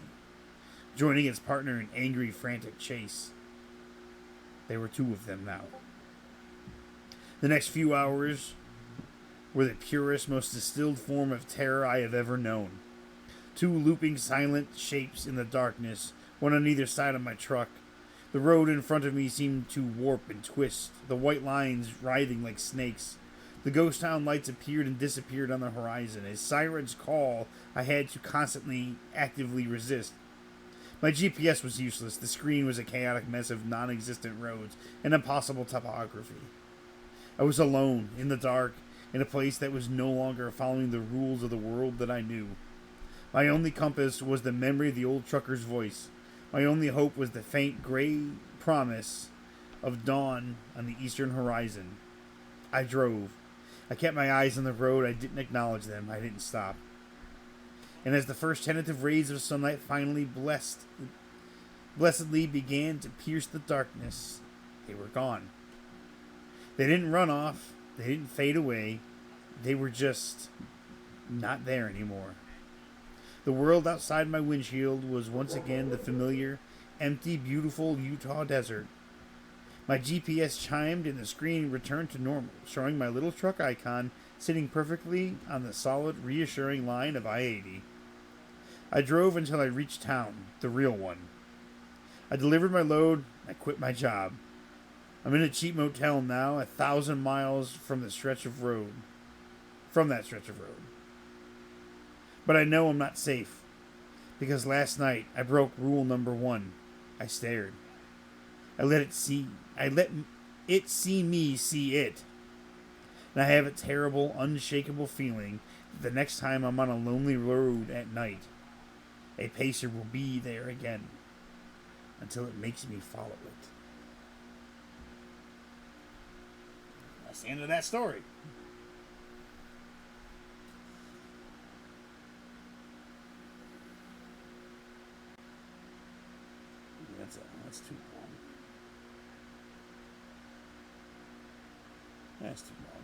joining its partner in angry, frantic chase. There were 2 of them now. The next few hours were the purest, most distilled form of terror I have ever known. 2 looping, silent shapes in the darkness, one on either side of my truck. The road in front of me seemed to warp and twist, the white lines writhing like snakes. The ghost town lights appeared and disappeared on the horizon. A siren's call I had to constantly, actively resist. My GPS was useless. The screen was a chaotic mess of non-existent roads and impossible topography. I was alone, in the dark, in a place that was no longer following the rules of the world that I knew. My only compass was the memory of the old trucker's voice. My only hope was the faint gray promise of dawn on the eastern horizon. I drove. I kept my eyes on the road. I didn't acknowledge them. I didn't stop. And as the first tentative rays of sunlight finally blessedly began to pierce the darkness, they were gone. They didn't run off. They didn't fade away. They were just not there anymore. The world outside my windshield was once again the familiar, empty, beautiful Utah desert. My GPS chimed and the screen returned to normal, showing my little truck icon sitting perfectly on the solid, reassuring line of I-80. I drove until I reached town, the real one. I delivered my load. I quit my job. I'm in a cheap motel now, 1,000 miles from that stretch of road. But I know I'm not safe, because last night I broke rule number 1. I stared. I let it see me see it. And I have a terrible, unshakable feeling that the next time I'm on a lonely road at night, a Pacer will be there again, until it makes me follow it. That's the end of that story. That's too long. That's too long.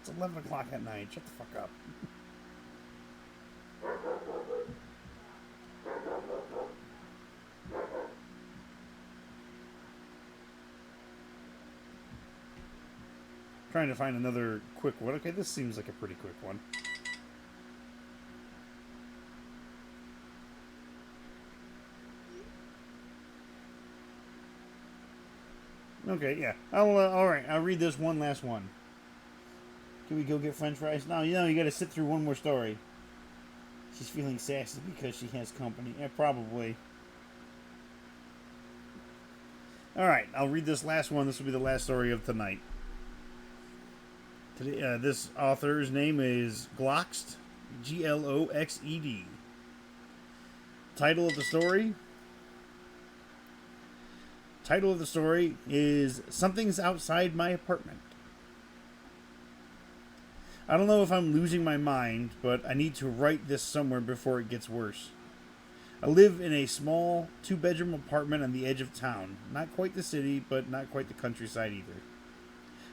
It's 11 o'clock at night. Shut the fuck up. Trying to find another quick one. Okay, this seems like a pretty quick one. Okay, yeah. All right. I'll read this one last one. Can we go get french fries? No, you know, you gotta sit through one more story. She's feeling sassy because she has company. Yeah, probably. Alright, I'll read this last one. This will be the last story of tonight. Today, this author's name is Gloxed, Gloxed. Title of the story? Title of the story is Something's Outside My Apartment. I don't know if I'm losing my mind, but I need to write this somewhere before it gets worse. I live in a small 2-bedroom apartment on the edge of town. Not quite the city, but not quite the countryside either.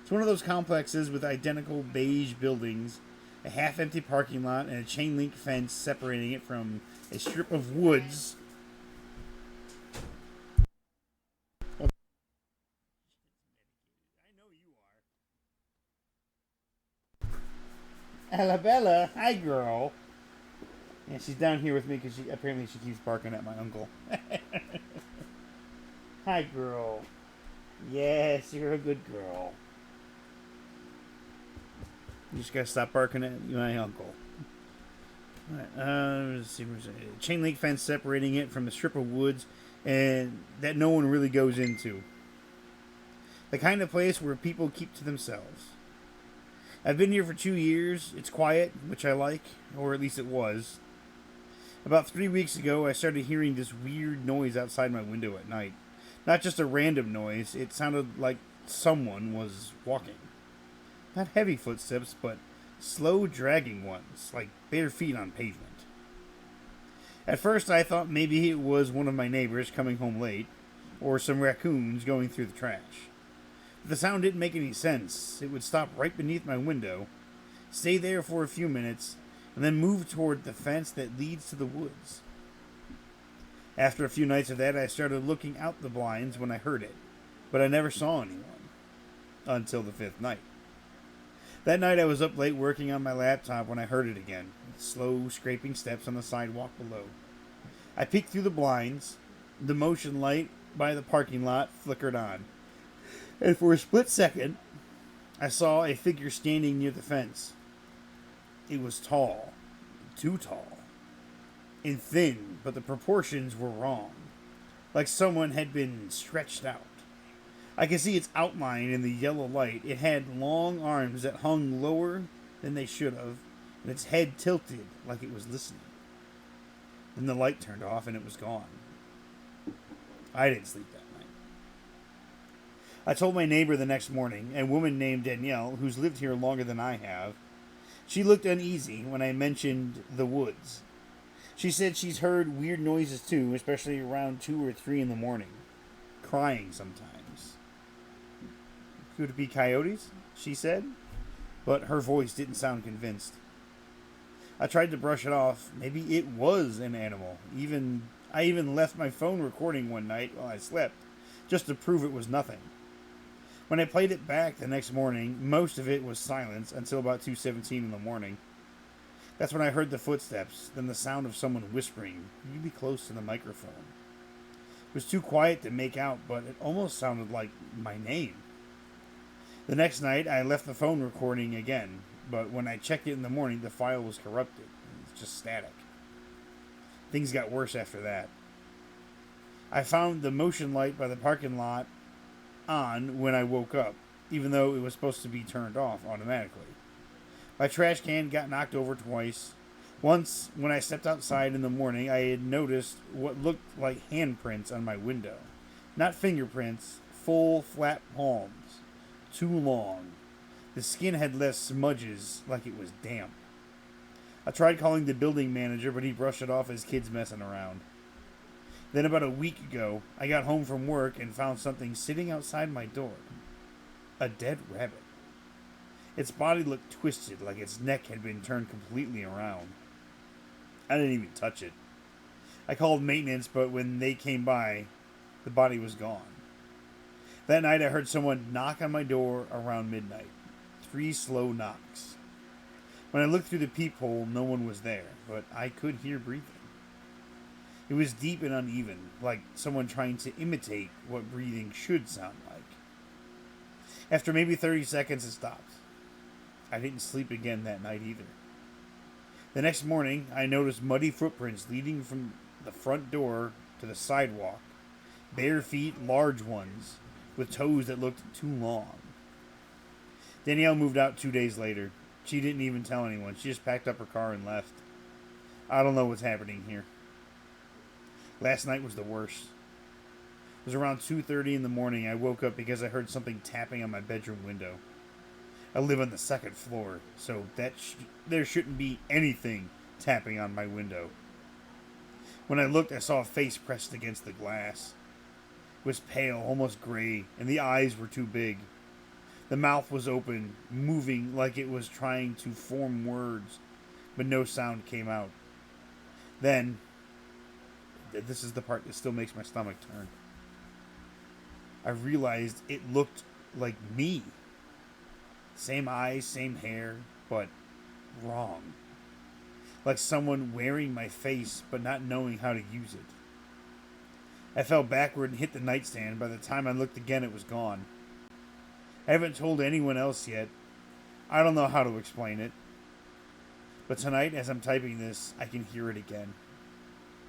It's one of those complexes with identical beige buildings, a half-empty parking lot, and a chain-link fence separating it from a strip of woods. Alabella, hi girl. Yeah, she's down here with me because she keeps barking at my uncle. Hi girl. Yes, you're a good girl. You just gotta stop barking at my uncle. Alright, let's see. Chain link fence separating it from the strip of woods, and that no one really goes into. The kind of place where people keep to themselves. I've been here for 2 years. It's quiet, which I like, or at least it was. About 3 weeks ago, I started hearing this weird noise outside my window at night. Not just a random noise, it sounded like someone was walking. Not heavy footsteps, but slow dragging ones, like bare feet on pavement. At first, I thought maybe it was one of my neighbors coming home late, or some raccoons going through the trash. The sound didn't make any sense. It would stop right beneath my window, stay there for a few minutes, and then move toward the fence that leads to the woods. After a few nights of that, I started looking out the blinds when I heard it, but I never saw anyone. Until the 5th night. That night I was up late working on my laptop when I heard it again. Slow, scraping steps on the sidewalk below. I peeked through the blinds. The motion light by the parking lot flickered on. And for a split second, I saw a figure standing near the fence. It was tall. Too tall. And thin, but the proportions were wrong. Like someone had been stretched out. I could see its outline in the yellow light. It had long arms that hung lower than they should have, and its head tilted like it was listening. Then the light turned off and it was gone. I didn't sleep that night. I told my neighbor the next morning, a woman named Danielle, who's lived here longer than I have. She looked uneasy when I mentioned the woods. She said she's heard weird noises too, especially around 2 or 3 in the morning. Crying sometimes. Could it be coyotes? She said, but her voice didn't sound convinced. I tried to brush it off. Maybe it was an animal. I even left my phone recording one night while I slept, just to prove it was nothing. When I played it back the next morning, most of it was silence until about 2:17 in the morning. That's when I heard the footsteps, then the sound of someone whispering, really close to the microphone. It was too quiet to make out, but it almost sounded like my name. The next night, I left the phone recording again, but when I checked it in the morning, the file was corrupted. It was just static. Things got worse after that. I found the motion light by the parking lot on when I woke up, even though it was supposed to be turned off automatically. My trash can got knocked over twice. Once, when I stepped outside in the morning, I had noticed what looked like handprints on my window. Not fingerprints, full, flat palms. Too long. The skin had left smudges like it was damp. I tried calling the building manager, but he brushed it off as kids messing around. Then about a week ago, I got home from work and found something sitting outside my door. A dead rabbit. Its body looked twisted, like its neck had been turned completely around. I didn't even touch it. I called maintenance, but when they came by, the body was gone. That night I heard someone knock on my door around midnight. 3 slow knocks. When I looked through the peephole, no one was there, but I could hear breathing. It was deep and uneven, like someone trying to imitate what breathing should sound like. After maybe 30 seconds, it stopped. I didn't sleep again that night either. The next morning, I noticed muddy footprints leading from the front door to the sidewalk. Bare feet, large ones, with toes that looked too long. Danielle moved out 2 days later. She didn't even tell anyone. She just packed up her car and left. I don't know what's happening here. Last night was the worst. It was around 2:30 in the morning. I woke up because I heard something tapping on my bedroom window. I live on the second floor, so there shouldn't be anything tapping on my window. When I looked, I saw a face pressed against the glass. It was pale, almost gray, and the eyes were too big. The mouth was open, moving like it was trying to form words, but no sound came out. Then, this is the part that still makes my stomach turn. I realized it looked like me. Same eyes, same hair, but wrong. Like someone wearing my face, but not knowing how to use it. I fell backward and hit the nightstand. By the time I looked again, it was gone. I haven't told anyone else yet. I don't know how to explain it. But tonight, as I'm typing this, I can hear it again.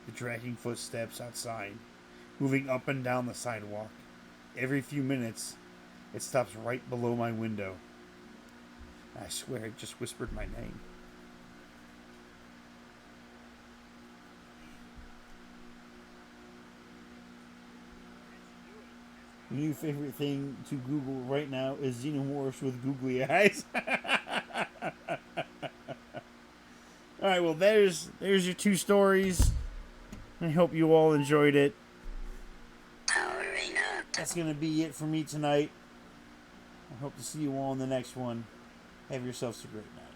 The dragging footsteps outside, moving up and down the sidewalk. Every few minutes, it stops right below my window. I swear it just whispered my name. The new favorite thing to Google right now is xenomorphs with googly eyes. Alright, well there's your two stories. I hope you all enjoyed it. That's going to be it for me tonight. I hope to see you all in the next one. Have yourselves a great night.